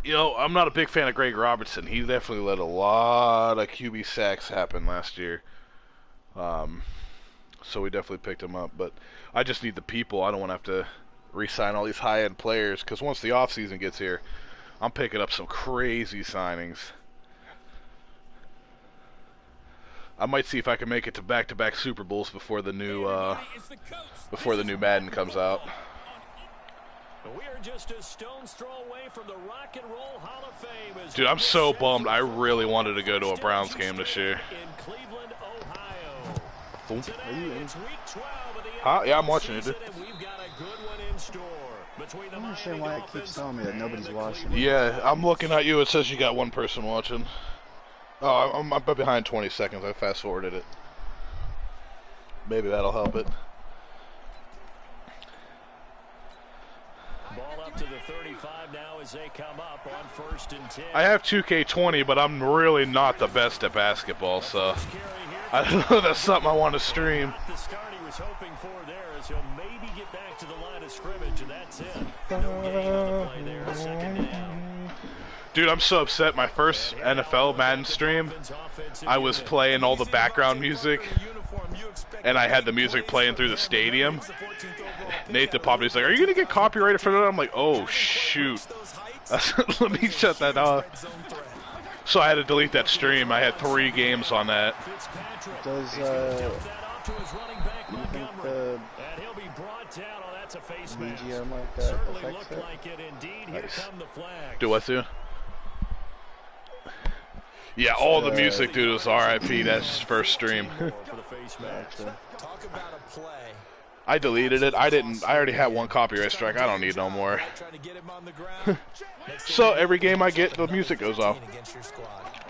You know, I'm not a big fan of Greg Robertson. He definitely let a lot of QB sacks happen last year. So we definitely picked him up. But I just need the people. I don't want to have to re-sign all these high-end players, because once the offseason gets here, I'm picking up some crazy signings. I might see if I can make it to back-to-back Super Bowls before the new Madden comes out. We are just a stone's throw away from the Rock and Roll Hall of Fame. Dude, I'm so bummed. I really wanted to go to a Browns game this year. In Cleveland, Ohio. Are you in? Huh? Yeah, I'm watching it, dude. I don't understand why it keeps telling me that nobody's watching. Yeah, I'm looking at you. It says you got one person watching. Oh, I'm behind 20 seconds. I fast-forwarded it. Maybe that'll help it. Ball up to the 35 now as they come up on 1st and 10. I have 2K20, but I'm really not the best at basketball, so I don't know if that's something I want to stream. The start he was hoping for there is he'll maybe get back to the line of scrimmage, and that's it. No gain on the play there, 2nd down. Dude, I'm so upset. My first NFL Madden stream, I was playing all the background music, and I had the music playing through the stadium. Nathan popped. He's like, "Are you gonna get copyrighted for that?" I'm like, "Oh shoot!" Let me shut that off. So I had to delete that stream. I had 3 games on that. Does you think the BGM like that affects it? Nice. Do what, dude? Yeah, all the music, dude, was RIP. That's his first stream. Talk about a play. I deleted it. I already had 1 copyright strike. I don't need no more. So every game I get, the music goes off.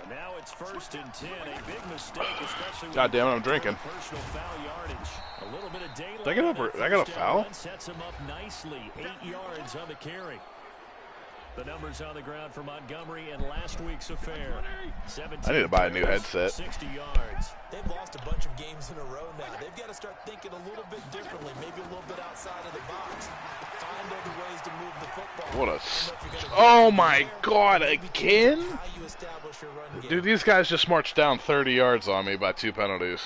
Now it's 1st and 10. A big mistake, especially God damn it, I'm drinking. personal foul yardage. A little bit of daylight. Did I get a foul? Sets him up nicely. 8 yards on the carry. The numbers on the ground for Montgomery in last week's affair. I need to buy a new headset. 60 yards. They've lost a bunch of games in a row now. They've got to start thinking a little bit differently, maybe a little bit outside of the box. Find other ways to move the football. What a... Oh my god, again? Dude, these guys just marched down 30 yards on me by 2 penalties.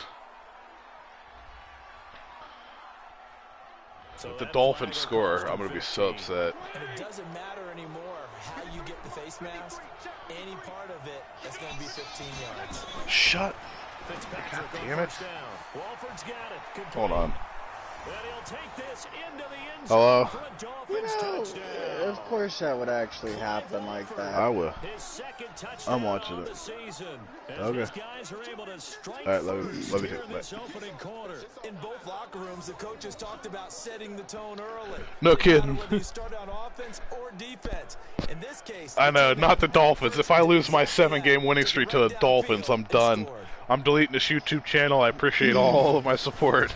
If the Dolphins score, I'm going to be so upset. And it doesn't matter anymore how you get the face mask. Any part of it is going to be 15 yards. Shut. God damn it. Hold on. Hello? You know, of course that would actually happen like that. I will. I'm watching it. Okay. Alright, let me take it back. In both locker rooms, the coaches talked about setting the tone early. No kidding. Whether you start on offense or defense. In this case, I know, not the Dolphins. If I lose my 7-game winning streak to the Dolphins, I'm done. I'm deleting this YouTube channel. I appreciate all of my support.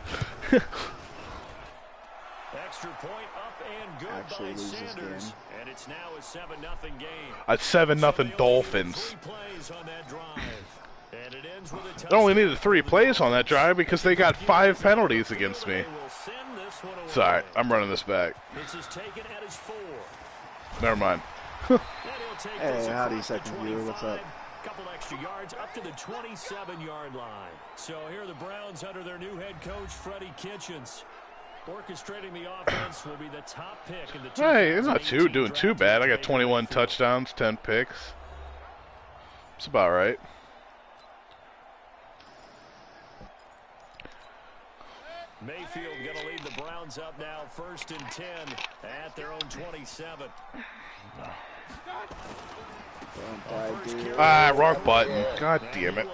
Extra point up and good Actually by lose this Sanders. game. And it's now a 7-0 game. At 7-0 Dolphins. 3 plays on that drive. And it ends with a They only needed 3 plays on that drive because they got 5 penalties against me. It's alright, I'm running this back. This is taken at his 4. Never mind. Hey, howdy, second viewer. What's up? Couple extra yards up to the 27-yard line. So here are the Browns under their new head coach, Freddie Kitchens. Orchestrating the offense will be the top pick in the Hey, it's not doing too bad. I got 21 touchdowns, 10 picks. It's about right. Mayfield going to lead the Browns up now, 1st and 10 at their own 27. Ah, wrong button. God damn it.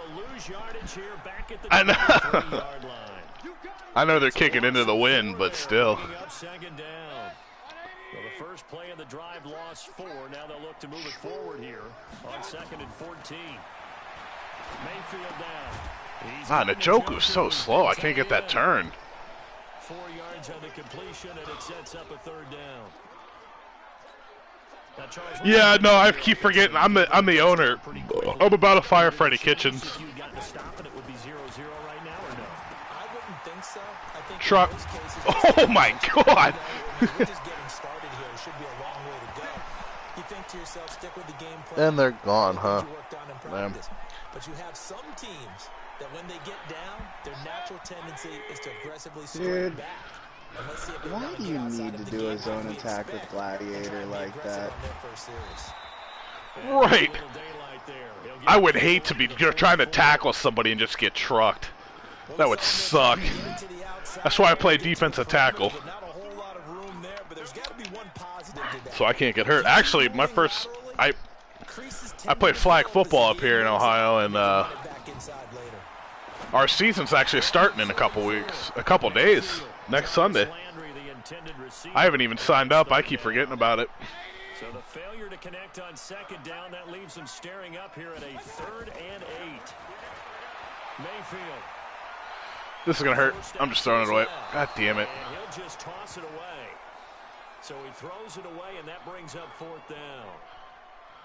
I know. I know they're kicking into the wind, but still. Well, the first play of the drive lost 4. Now they'll look to move it forward here on 2nd and 14. Mayfield down. Ah, Njoku's so slow. I can't get that turn. 4 yards on the completion, and it sets up a 3rd down. Now, Charles, Yeah, no, I keep forgetting. I'm the owner. I'm about to fire Freddie Kitchens. you got to stop it, it would be 0-0 right now, or no? I wouldn't think so? I think Truck. in most cases, Oh my God. we're just getting started here. It should be a long way to go. You think to yourself, stick with the game plan. And they're gone, huh? You worked on in practice. But you have some teams that when they get down, their natural tendency is to aggressively strike back. And let's see if they Why wanna do get you outside need of to the do a game zone like we attack with expect Gladiator and be like aggressive that? on their first series. Right. I would hate to be trying to tackle somebody and just get trucked. That would suck. That's why I play defensive tackle. So I can't get hurt. Actually, my first... I played flag football up here in Ohio, and our season's actually starting in a couple days, next Sunday. I haven't even signed up. I keep forgetting about it. So the failure to connect on second down, that leaves them staring up here at a 3rd and 8. Mayfield. This is going to hurt. I'm just throwing it away. God damn it. And he'll just toss it away. So he throws it away, and that brings up 4th down.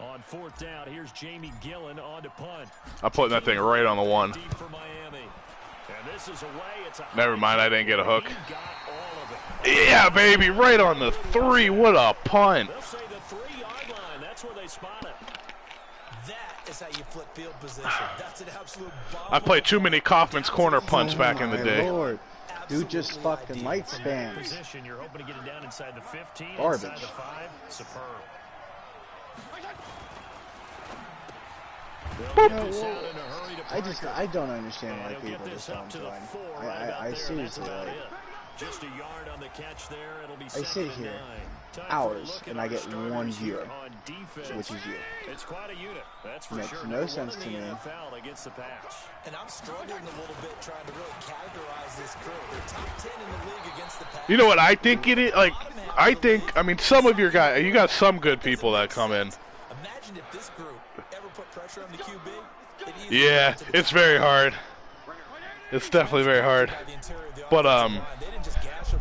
On 4th down, here's Jamie Gillen on to punt. I'm putting that thing right on the 1. Deep for Miami. And this is away. It's a Never mind, I didn't get a hook. He got all of it. Yeah, baby, right on the 3. What a punt. They'll say the 3-yard line. That's where they spot it. That is how you flip field position. That's an absolute bomb. I played too many Kaufman's corner punts back in the day. Lord. Dude just fucking light spans. Position, you're hoping to get it down inside the 15, Garbage. inside the 5. Superb. I don't understand why people just don't join. I seriously, like, Just a yard on the catch there. It'll be I sit here hours and I get 1 viewer, which is you. It's quite a unit. That's for Makes sure. no sense to me. NFL against the pass. And I'm struggling a little bit trying to really categorize this crew. They're top 10 in the league against the pass. You know what I think it is? Like, I mean, some of your guys, you got some good people that come in. Imagine if this group ever put pressure on the QB. Yeah, it's very hard. It's definitely very hard. But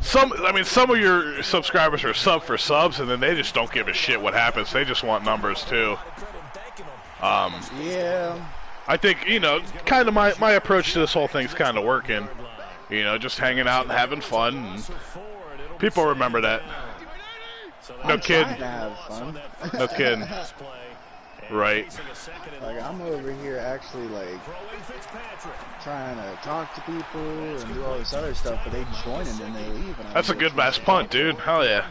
some of your subscribers are sub for subs, and then they just don't give a shit what happens. They just want numbers too. Yeah. I think, you know, kind of my approach to this whole thing's kind of working. You know, just hanging out and having fun. And people remember that. No kidding. To have fun. No kidding. Right. Like, I'm over here actually, like, trying to talk to people and do all this other stuff, but they join and then they leave. And That's a good bass punt, dude. Hell yeah.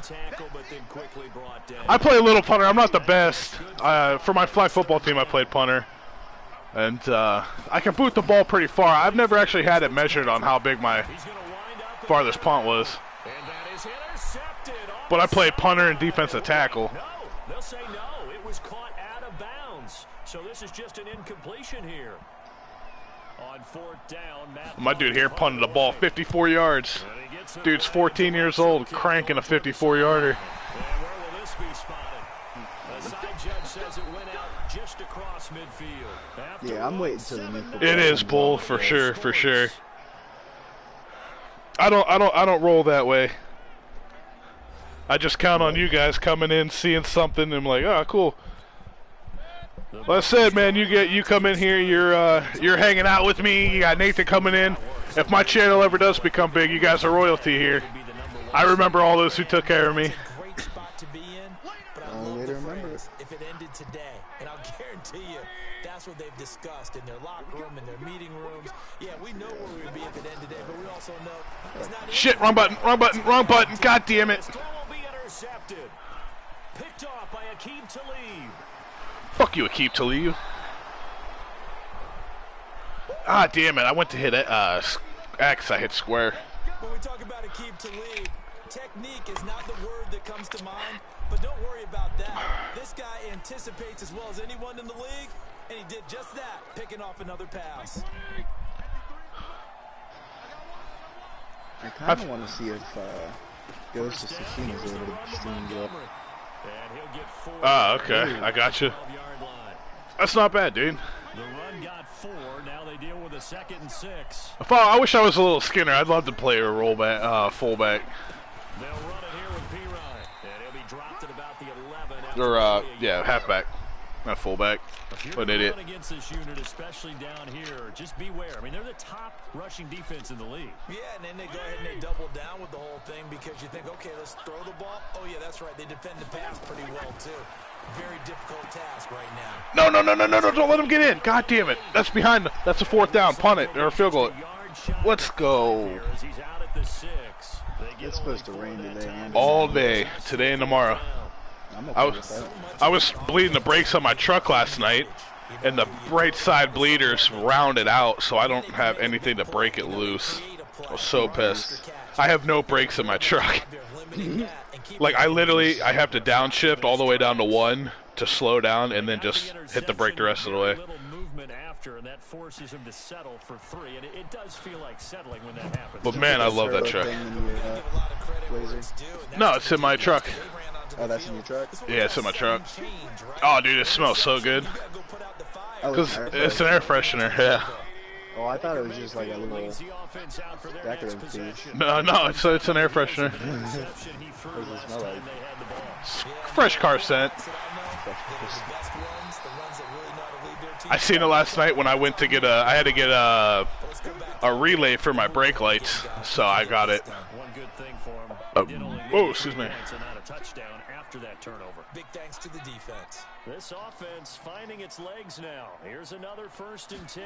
I play a little punter. I'm not the best. For my flag football team, I played punter. And I can boot the ball pretty far. I've never actually had it measured on how big my farthest punt was. But I played punter and defensive tackle. They'll say no. It was caught out of bounds. So this is just an incompletion here. On 4th down, my dude here punted the ball 54 yards. Dude's 14 years old, cranking a 54-yarder. And where will this be spotted? The side judge says it went out just across midfield. Yeah, I'm waiting till the new football. It is bull for sure, for sure. I don't roll that way. I just count on you guys coming in, seeing something, and I'm like, oh, cool. Like I said, man, you come in here, you're hanging out with me. You got Nathan coming in. If my channel ever does become big, you guys are royalty here. I remember all those who took care of me. Great spot to be in, but I love the phrase, if it ended today, and I'll guarantee you, that's what they've discussed in their locker room, in their meeting rooms. Yeah, we know where we would be if it ended today, but we also know it's not. Shit, wrong button, wrong button, wrong button. God damn it. Throw will be intercepted. Picked off by Aqib Talib. Fuck you, Aqib Talib. Ah, damn it. I went to hit X, I hit square. When we talk about Aqib Talib, technique is not the word that comes to mind, but don't worry about that. This guy anticipates as well as anyone in the league, and he did just that, picking off another pass. I kind of want to see if Ghost of 16 is able to stream it up. Ah, okay. I got you. That's not bad, dude. The run got 4. Now they deal with a 2nd and 6. I wish I was a little Skinner. I'd love to play a rollback, fullback. They'll run it here with P-Ryan, and he'll be dropped at about the 11. Or, yeah, halfback. Not fullback. What an idiot. Against this unit, especially down here, just beware. I mean, they're the top rushing defense in the league. Yeah, and then they go ahead and they double down with the whole thing because you think, okay, let's throw the ball. Oh, yeah, that's right. They defend the pass pretty well, too. Very difficult task right now. No, don't let him get in. God damn it. That's behind. That's a 4th down. Punt it or field goal it. Let's go. It's supposed to rain today. All day, today and tomorrow. I was bleeding the brakes on my truck last night, and the right side bleeders rounded out, so I don't have anything to break it loose. I was so pissed. I have no brakes in my truck. Like, I have to downshift all the way down to 1 to slow down, and then just hit the brake the rest of the way. And that forces him to settle for 3, and it does feel like settling when that happens. But man, I love that truck. No, it's in my truck. Oh, that's in your truck? Yeah, it's in my truck. Oh, dude, it smells so good. Because it's an air freshener, yeah. Oh, I thought it was just like a little decorative piece. No, it's an air freshener. What does it smell like? Fresh car scent. I seen it last night when I went to get I had to get a relay for my brake lights, so I got it. Oh, excuse me. Big thanks to the defense. This offense finding its legs now. Here's another 1st and 10.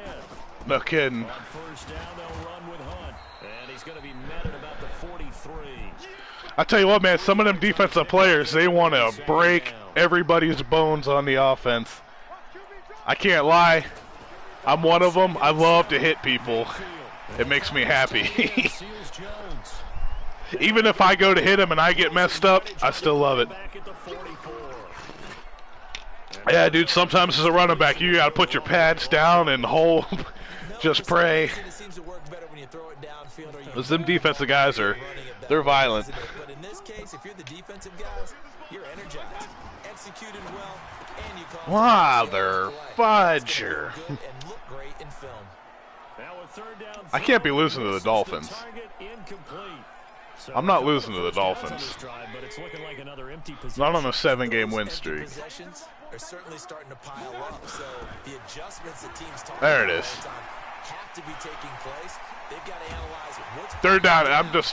No kidding. On 1st down, they'll run with Hunt, and he's going to be met at about the 43. I tell you what, man, some of them defensive players, they want to break everybody's bones on the offense. I can't lie. I'm one of them. I love to hit people. It makes me happy. Even if I go to hit him and I get messed up, I still love it. Yeah, dude, sometimes as a running back, you got to put your pads down and hold, just pray. Because them defensive guys they're violent. But in this case, if you're the defensive guys, you're energized, executed well, and you call Mother fudger. I can't be losing to the Dolphins. I'm not losing to the Dolphins. Not on a 7-game win streak. Are certainly starting to pile up, so the adjustments that teams talk there it is. Have to be taking place. They've got to analyze what's 3rd down.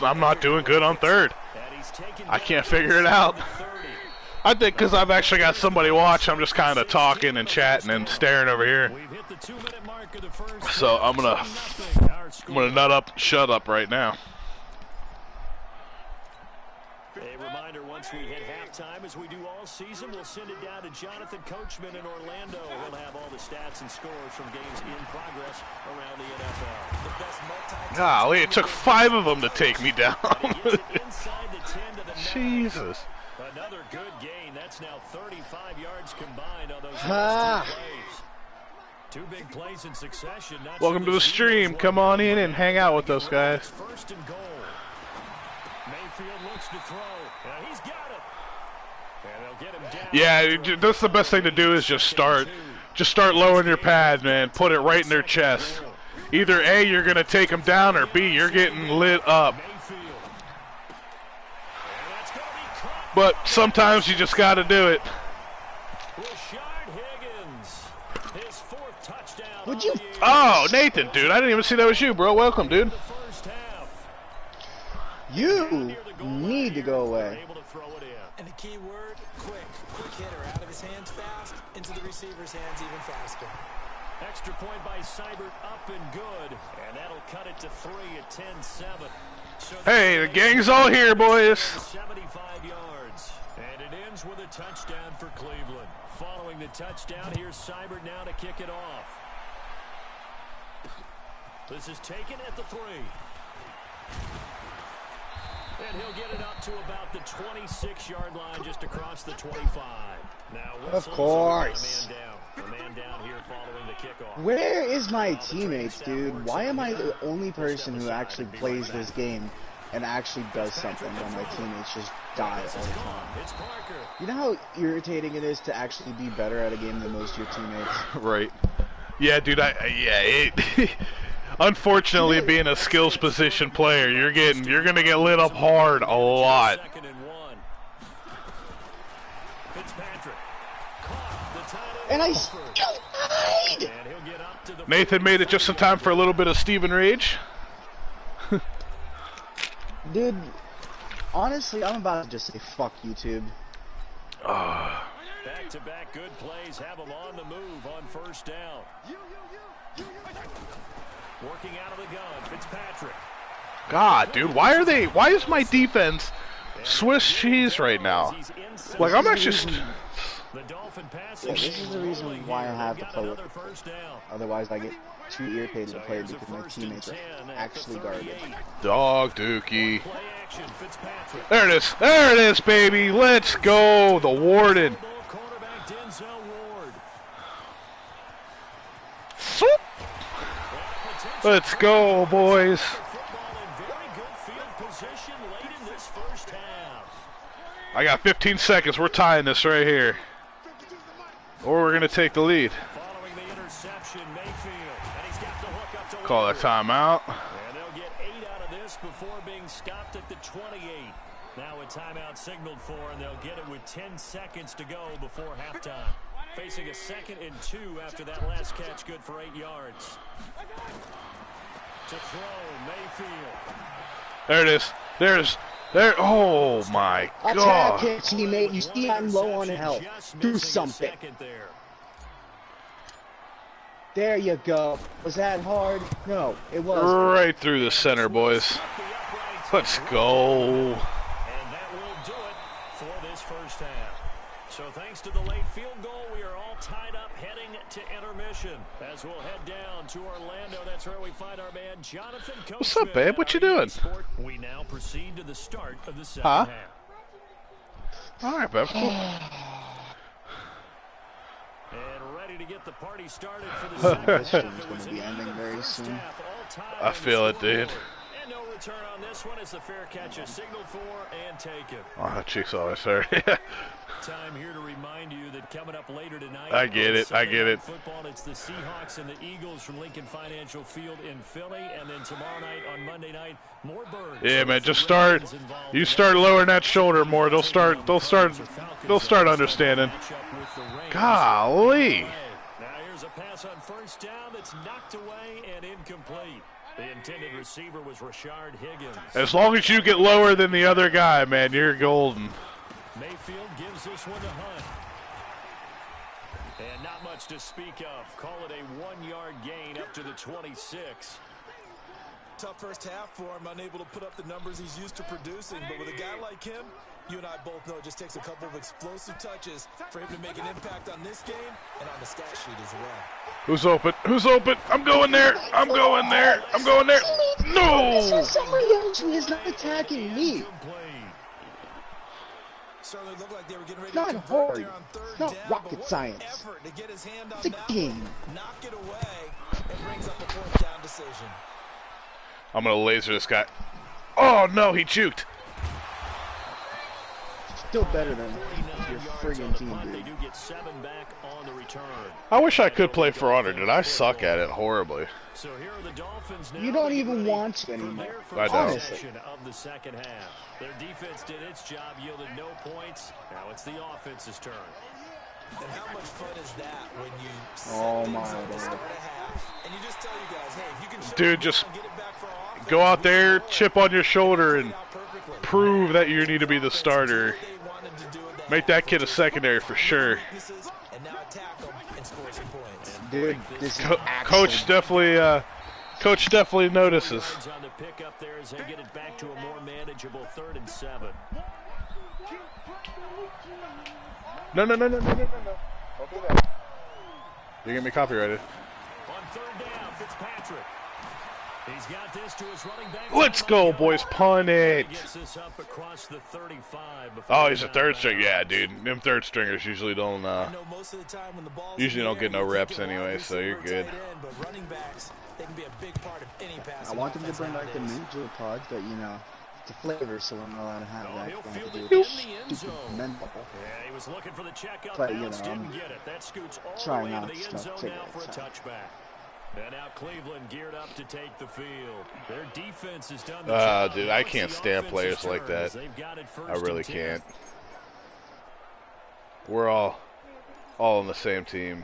I'm not doing good on 3rd. I can't figure it out. I think because I've actually got somebody watch, I'm just kind of talking and chatting and staring over here. So I'm gonna shut up right now. A reminder, once we hit halftime, as we do all season, we'll send it down to Jonathan Coachman in Orlando. He'll have all the stats and scores from games in progress around the NFL. Golly, it took 5 of them to take me down. Jesus. Another good gain. That's now 35 yards combined on those last 2 plays. 2 big plays in succession. Welcome to the stream. Come on in and hang out with us, guys. 1st and goal. Mayfield looks to throw. He's got it. And they'll get him down. Yeah, that's the best thing to do is just start lowering your pads, man. Put it right in their chest. Either A, you're going to take them down, or B, you're getting lit up. But sometimes you just got to do it. Would you? Oh, Nathan, dude, I didn't even see that was you, bro. Welcome, dude. You need to go away. And the key word, quick. Quick hitter out of his hands fast, into the receiver's hands even faster. Extra point by Seibert, up and good. And that'll cut it to 3 at 10-7. So hey, the gang's all here, boys. 75 yards. And it ends with a touchdown for Cleveland. Following the touchdown, here's Seibert now to kick it off. This is taken at the 3. And he'll get it up to about the 26-yard line, just across the 25. Now, of course. A man down here following the kickoff. Where is my teammates, dude? Why am I the only person who actually plays this game and actually does something when my teammates just die all the time? You know how irritating it is to actually be better at a game than most of your teammates? Right. Yeah, dude. Unfortunately, being a skills position player, you're gonna get lit up hard a lot. Fitzpatrick caught the tight And I still died! Nathan made it just in time for a little bit of Steven Rage. Dude, honestly, I'm about to just say fuck YouTube. Back-to-back good plays have them on the move on first down. Working out of the gun, Fitzpatrick. God, dude, why is my defense Swiss cheese right now? Like, I'm actually... This is the reason why I have to play with it. Otherwise, I get too irritated to play because my teammates are actually garbage. Dog Dookie. There it is. There it is, baby. Let's go. The Warden. Let's go, boys. I got 15 seconds. We're tying this right here. Or we're going to take the lead. Call that timeout. And they'll get 8 out of this before being stopped at the 28. Now a timeout signaled for, and they'll get it with 10 seconds to go before halftime. Facing a 2nd and 2 after that last catch, good for 8 yards. To throw, Mayfield. There it is. There. Oh my God. Attack it, teammate. You see I'm low on health. Do something. There you go. Was that hard? No, it wasn't. Right through the center, boys. Let's go. And that will do it for this first half. So thanks to the late field goal, we are all tied up heading to intermission. As we'll head down to Orlando, that's where we find our man Jonathan Coachman. What's up, babe? What you doing? We now proceed to the start of the second half. All right, babe. Cool. And ready to get the party started for the second half. This stream's going to be ending very soon. I feel it, dude. And no return on this one as the fair catch is signaled for and taken. Oh, cheeks always hurt. Time here to remind you that coming up later tonight, I get it. football, it's the Seahawks and the Eagles from Lincoln Financial Field in Philly, and then tomorrow night on Monday night, more Birds. Yeah, man, just start. You start lowering that shoulder more. They'll start understanding. Golly. Now here's a pass on first down that's knocked away and incomplete. The intended receiver was Rashard Higgins. As long as you get lower than the other guy, man, you're golden. Mayfield gives this one to Hunt. And not much to speak of. Call it a 1-yard gain up to the 26. Tough first half for him, unable to put up the numbers he's used to producing. But with a guy like him, you and I both know it just takes a couple of explosive touches for him to make an impact on this game and on the stat sheet as well. Who's open? Who's open? I'm going there. I'm going there. I'm going there. No! Somebody else who is not attacking me. Certainly looked like they were getting ready Not to hard. there on third It's not down, rocket but science. Effort to get his hand on It's a that game. one, knock it away, and brings up a fourth down decision. I'm going to laser this guy. Oh, no, he juked. Still better than your friggin' team, dude. I wish I could play for honor, dude. I suck at it horribly. So here are the Dolphins now. You don't even want to anymore. I don't. Honestly. Of the second half. Their defense did its job, yielded no points. Now it's the offense's turn. And how much fun is that when you Oh my start God. a half, and you just tell you guys, hey, if you can show Dude, me just and get it back for offense, go out there, you know chip on your shoulder, and out perfectly. prove that you need to be the starter. They wanted to do it Make that kid a secondary for sure. weaknesses, and now attack them and score some points. Dude, this is Coach definitely notices. On the pickup there as they get it back to a more manageable 3rd and 7. No. Don't do that. You're going to be copyrighted. On 3rd down, Fitzpatrick. He's got this to his running back. Let's go, boys. Punt it. Gets this up across the 35 before Oh, he's a third string. Yeah, dude. Them third stringers usually don't Most of the time when the ball's usually in the don't get air, no you reps think anyway, wide so you're receiver, good. tight end, but running backs, they can be a big part of any pass. I want them to bring like the ninja pods, but you know, it's a flavor, so I'm not allowed to have that. He'll Don't have field to it do in it. the end Stupid zone. mental. Yeah, he was looking for the check up But, you bounce, know, didn't I'm get it. That scoots all the trying way not to the to end stuff zone now for a cigarettes, so. touchback. And now Cleveland geared up to take the field. Their defense has done the job. Dude, I can't stand players like that. They've got it first I really and 10. can't. We're all all on the same team.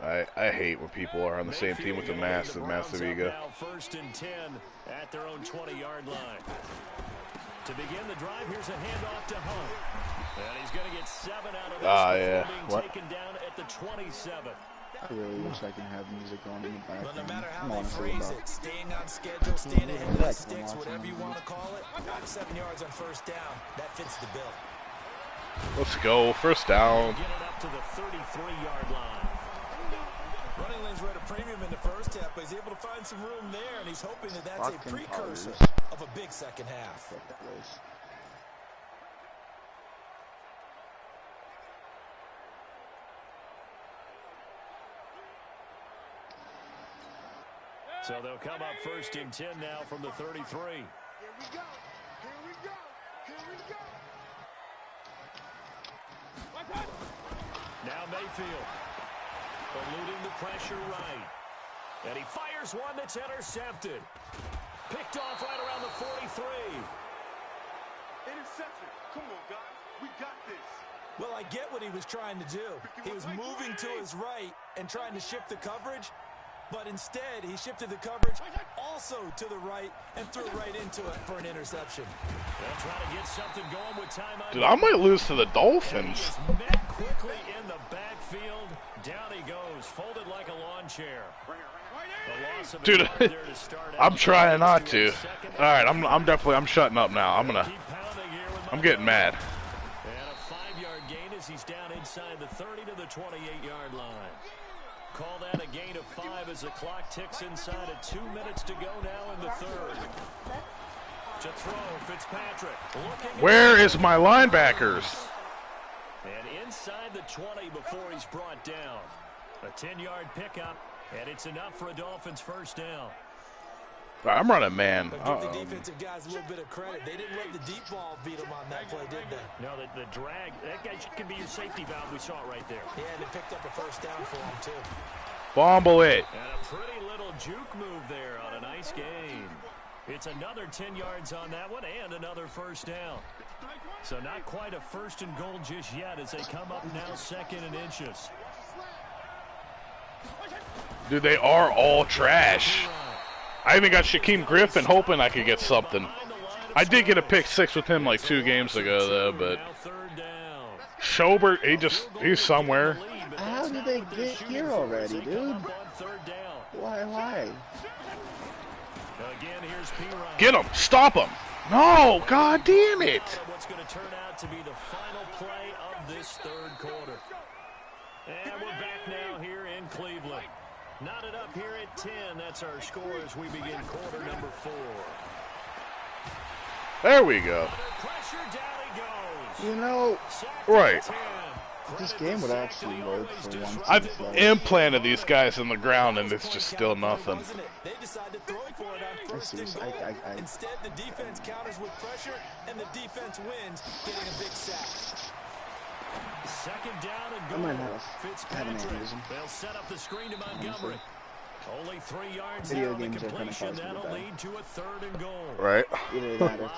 I hate when people are on the same team with a massive ego. First and 10 at their own 20-yard line. To begin the drive, here's a handoff to Hunt. And he's going to get 7 out of this before being taken down at the 27. I really wish I could have music on in the background. Well, no matter how they phrase it, staying on schedule, staying ahead of the sticks, whatever you want to call it, 7 yards on first down, that fits the bill. Let's go, first down. Get it up to the 33-yard line. Running lanes were at a premium in the first half, but he's able to find some room there, and he's hoping that that's a precursor of a big second half. So they'll come up first and 10 now from the 33. Here we go. Here we go. Here we go. Now Mayfield eluding the pressure right. And he fires one that's intercepted. Picked off right around the 43. Interception. Come on, guys. We got this. Well, I get what he was trying to do. He was moving to his right and trying to shift the coverage. But instead, he shifted the coverage also to the right and threw right into it for an interception. They'll try to get something going with time on. Dude, I might lose to the Dolphins. Met quickly in the backfield. Down he goes, folded like a lawn chair. Dude, I'm trying not to. All right, I'm shutting up now. I'm getting mad. And a 5-yard gain as he's down inside the 30 to the 28-yard line. Call that a gain of 5 as the clock ticks inside of 2 minutes to go now in the third. To throw, Fitzpatrick. Where is my linebackers? And inside the 20 before he's brought down. A 10-yard pickup, and it's enough for a Dolphins first down. I'm running man. Give the defensive guys a little bit of credit. They didn't let the deep ball beat them on that play, did they? No, the drag. That guy can be your safety valve. We saw it right there. Yeah, and they picked up a first down for him, too. Fumble it. And a pretty little juke move there on a nice game. It's another 10 yards on that one and another first down. So not quite a first and goal just yet as they come up now second and inches. Dude, they are all trash. I even got Shaquem Griffin hoping I could get something. I did get a pick 6 with him like 2 games ago, though, but Schobert, he's somewhere. How did they get here already, dude? Why? Get him! Stop him! No! God damn it! What's going to turn out to be the final play of this third quarter. And we're back now here in Cleveland. Knotted up here at 10. That's our score as we begin quarter number 4. There we go. Pressure, down he goes. You know, right. This game would actually work for one. I've implanted these guys in the ground, and it's just still nothing. They decided to throw for it on first and goal. Instead, the defense counters with pressure, and the defense wins, getting a big sack. Second down and I might have Fitzpatrick. They'll set up the screen to Montgomery. Only 3 yards there on the completion. That'll lead to a third and goal. Right. Either that or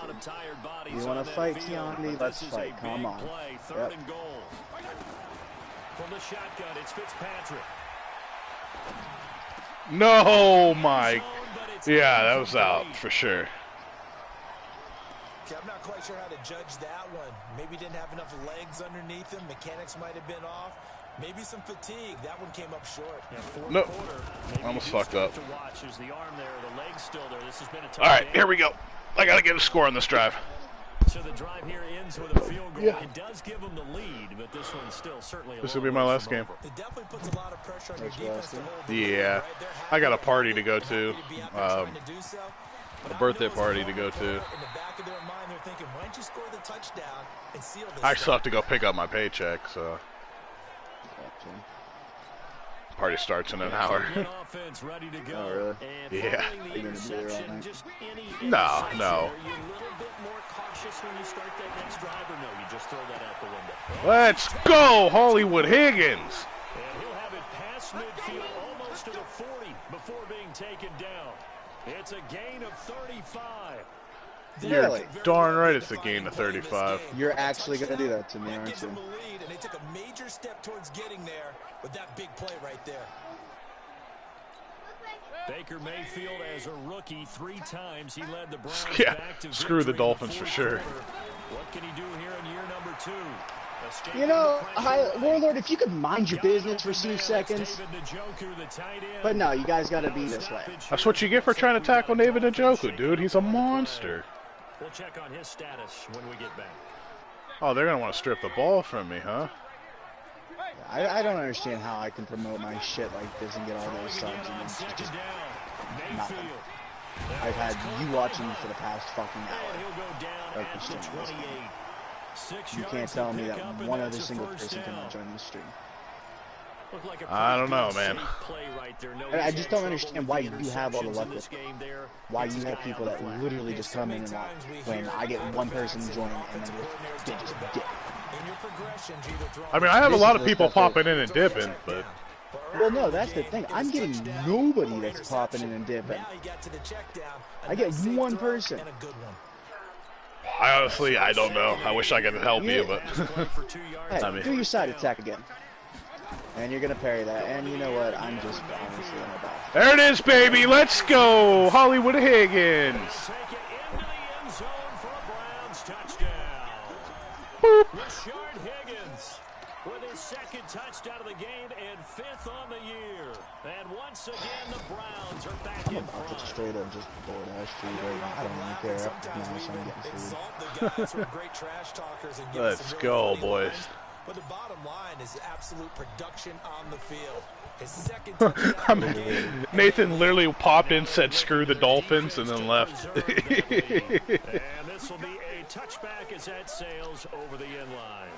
you want to fight, Keontae? Let's fight. Come on. Third and goal. From the shotgun, it's Fitzpatrick. No, Mike. Yeah, that was out for sure. I'm not quite sure how to judge that one. Maybe didn't have enough legs underneath him. Mechanics might have been off. Maybe some fatigue. That one came up short. No, almost fucked up. To watch as the arm there, the leg's still there. This has been a tough All right, game. here we go. I got to get a score on this drive. So the drive here ends with a field goal. Yeah. It does give them the lead, but this one's still certainly. This will be my last game. It definitely puts a lot of pressure on your defense to hold. Yeah, I got a party to go to. A birthday party to go to. In the back of their mind, they're thinking, why don't you score the touchdown and seal this? I still have to go pick up my paycheck, so. Party starts in an hour. Offense ready to go. Oh, really? Yeah. Are you going to be there all night? No. Are you a little bit more cautious when you start that next drive, or no? You just throw that out the window. Let's go, Hollywood Higgins. And he'll have it past midfield, almost to the 40 before being taken down. It's a gain of 35. Really? You're darn right it's a gain of 35. You're actually going to do that to me, aren't you? And they took a major step towards getting there with that big play right there. Baker Mayfield, as a rookie, 3 times he led the Browns Yeah, back to screw the victory in Dolphins for fourth sure. quarter. What can he do here in year number 2? You know, Warlord, if you could mind your business for 2 seconds. But no, you guys got to be this way. That's what you get for trying to tackle David Njoku, dude. He's a monster. We'll check on his status when we get back. Oh, they're going to want to strip the ball from me, huh? I don't understand how I can promote my shit like this and get all those subs and it's just nothing. I've had you watching me for the past fucking hour. Like the stream. You can't tell me that one other single person cannot join this stream. I don't know, man. I just don't understand why you have all the luck with it. Why you have people that literally just come in and watch when I get one person join and then they just dip. I mean, I have a lot of people popping in and dipping, but... Well, no, that's the thing. I'm getting nobody that's popping in and dipping. I get one person. I honestly, I don't know. I wish I could help you, but... Hey, I mean... do your side attack again. And you're going to parry that. And you know what? I'm just honestly in a bad. There it is, baby. Let's go. Hollywood Higgins. Boop. Rashard Higgins with his 2nd touchdown of the game and 5th on the year. And once again, the Browns are back in front. Straight up just DoorDash food right now. I don't even care. I'm getting food. Let's go, boys. But the bottom line is absolute production on the field. His 2nd I mean, Nathan literally popped in, said screw the Dolphins, and then left. And this will be a touchback as that sails over the end line.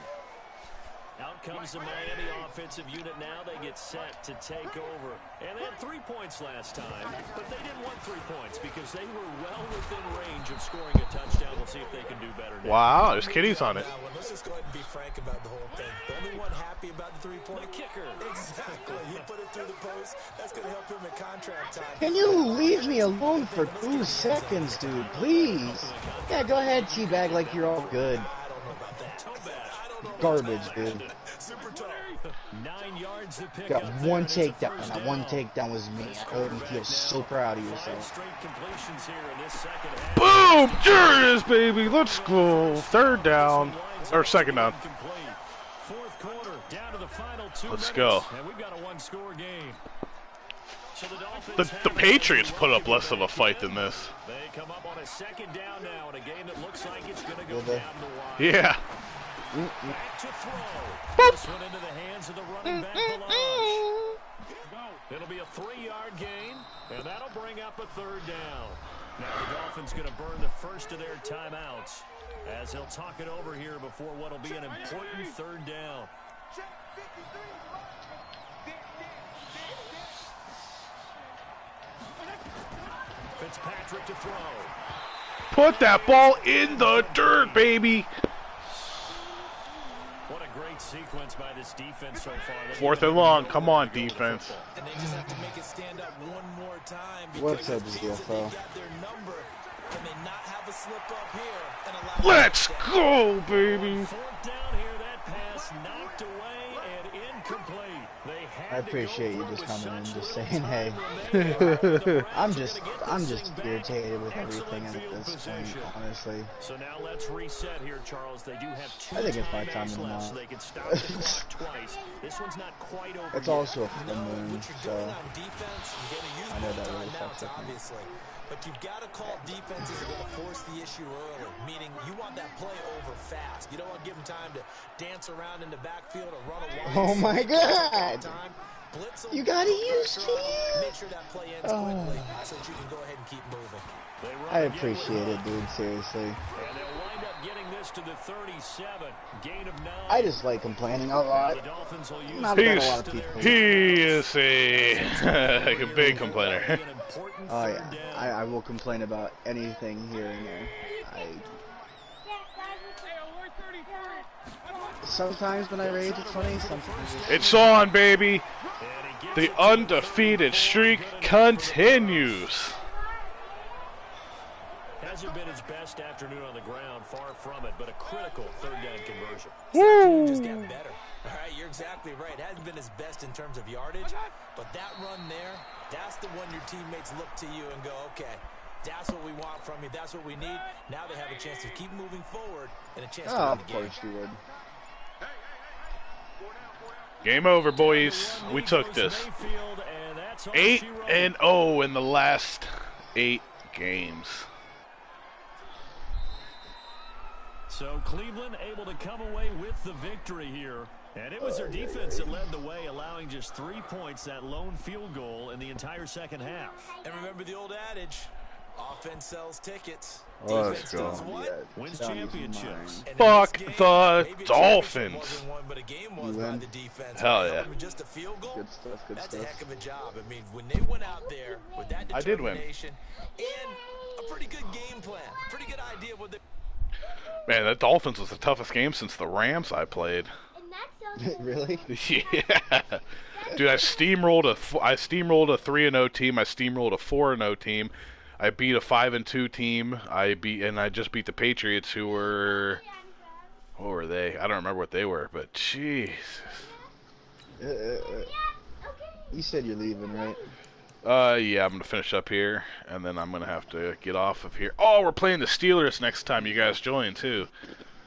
Out comes the Miami offensive unit now. They get set to take over. And they had 3 points last time, but they didn't want 3 points because they were well within range of scoring a touchdown. We'll see if they can do better now. Wow, there's kitties on it. Let's just go ahead and be frank about the whole thing. The only one happy about the 3-point kicker. Exactly. He put it through the post. That's going to help him at contract time. Can you leave me alone for 2 seconds, dude? Please. Yeah, go ahead, teabag like you're all good. I don't know about that. Garbage, dude. Super tough. 9 yards to pick Got up one there. takedown. That one takedown was me. I hope you feel so proud of yourself. Straight completions here in this second half. Boom! There it is, baby. Let's go. 3rd down. Or 2nd down. Fourth quarter, down to the final 2 Let's minutes, go. And we've got a 1-score game. So the Dolphins The Patriots put up less of a fight than this. They come up on a 2nd down now in a game that looks like it's going to go down the wire. Yeah. Back to throw. This one into the hands of the running back, Balazs. It'll be a 3-yard gain, and that'll bring up a 3rd down. Now the Dolphins going to burn the first of their timeouts as they'll talk it over here before what'll be an important 3rd down. Fitzpatrick to throw. Put that ball in the dirt, baby. What a great sequence by this defense so far. 4th and long. Come on, defense. And they just have to make it stand up one more time. What's up, DFO? Got their number. Can they not have a slip up here and allow Let's go, baby. 4th down here. That pass knocked away and incomplete. They I appreciate you just coming and just saying, hey. I'm just irritated with everything at this point, honestly. So now let's reset here, Charles. They do have 2 I think it's my time to left, know. so they can stop the clock twice. This one's not quite over. It's yet. also a full moon, so I know that really affects it. obviously. But you've got to call defenses that are going to force the issue early, meaning you want that play over fast. You don't want to give them time to dance around in the backfield or run a wide. Oh my God! Blitz You gotta use Make cheese! sure that play ends quickly so that you can go ahead and keep moving. I appreciate it, dude, seriously. And they'll wind up getting this to the 37. Gain of 9. I just like complaining a lot. The Dolphins will use Not about a lot of He people. is a big complainer. Oh yeah, I will complain about anything here and there. Sometimes when I rage, it's funny. Sometimes It's on, baby. The undefeated streak continues. Hasn't been as his best afternoon on the ground, far from it, but a critical third down conversion. Woo! Just got better. All right, you're exactly right. It hasn't been his best in terms of yardage, but that run there, that's the one your teammates look to you and go, okay, that's what we want from you. That's what we need. Now they have a chance to keep moving forward and a chance to win the game. Of course you would. Game over, boys. We took this. 8-0 in the last 8 games. So Cleveland able to come away with the victory here. And it was their defense that led the way, allowing just 3 points, that lone field goal in the entire second half. And remember the old adage, offense sells tickets. Let's go. Does what? Wins championships. Fuck the Dolphins. Hell yeah. Just a field goal. Good stuff, good That's stuff. a heck of a job. I mean, when they went out there with that I did win. determination and a pretty good game plan, pretty good idea of what they... Man, that Dolphins was the toughest game since the Rams I played. Really? Yeah. Dude, I steamrolled a 3-0 team. I steamrolled a 4-0 team. I beat a 5-2 team. I just beat the Patriots, who were, what were they? I don't remember what they were, but jeez. You said you're leaving, right? Yeah, I'm gonna finish up here, and then I'm gonna have to get off of here. Oh, we're playing the Steelers next time you guys join too.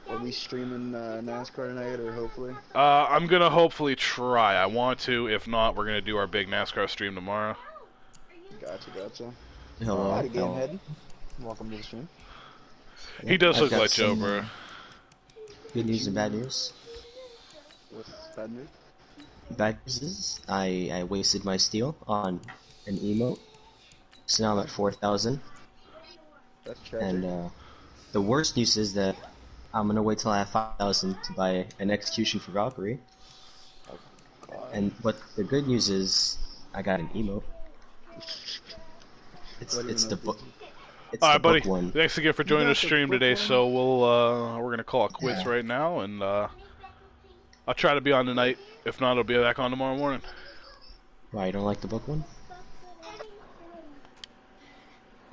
Are we streaming NASCAR tonight, or hopefully? I'm gonna hopefully try. I want to. If not, we're gonna do our big NASCAR stream tomorrow. Gotcha. Hello. Howdy, Gamehead. Welcome to the stream. He does look I've got like Joe, some, bro. Good news and bad news. What's bad news? Bad news is I wasted my steel on an emote, so now I'm at 4,000. That's tragic. And the worst news is that I'm gonna wait till I have 5,000 to buy an execution for Valkyrie. But the good news is I got an emote. It's the book. All right, buddy. One. Thanks again for joining the stream today. So we're gonna call it quits right now, and I'll try to be on tonight. If not, I'll be back on tomorrow morning. Why, you don't like the book one?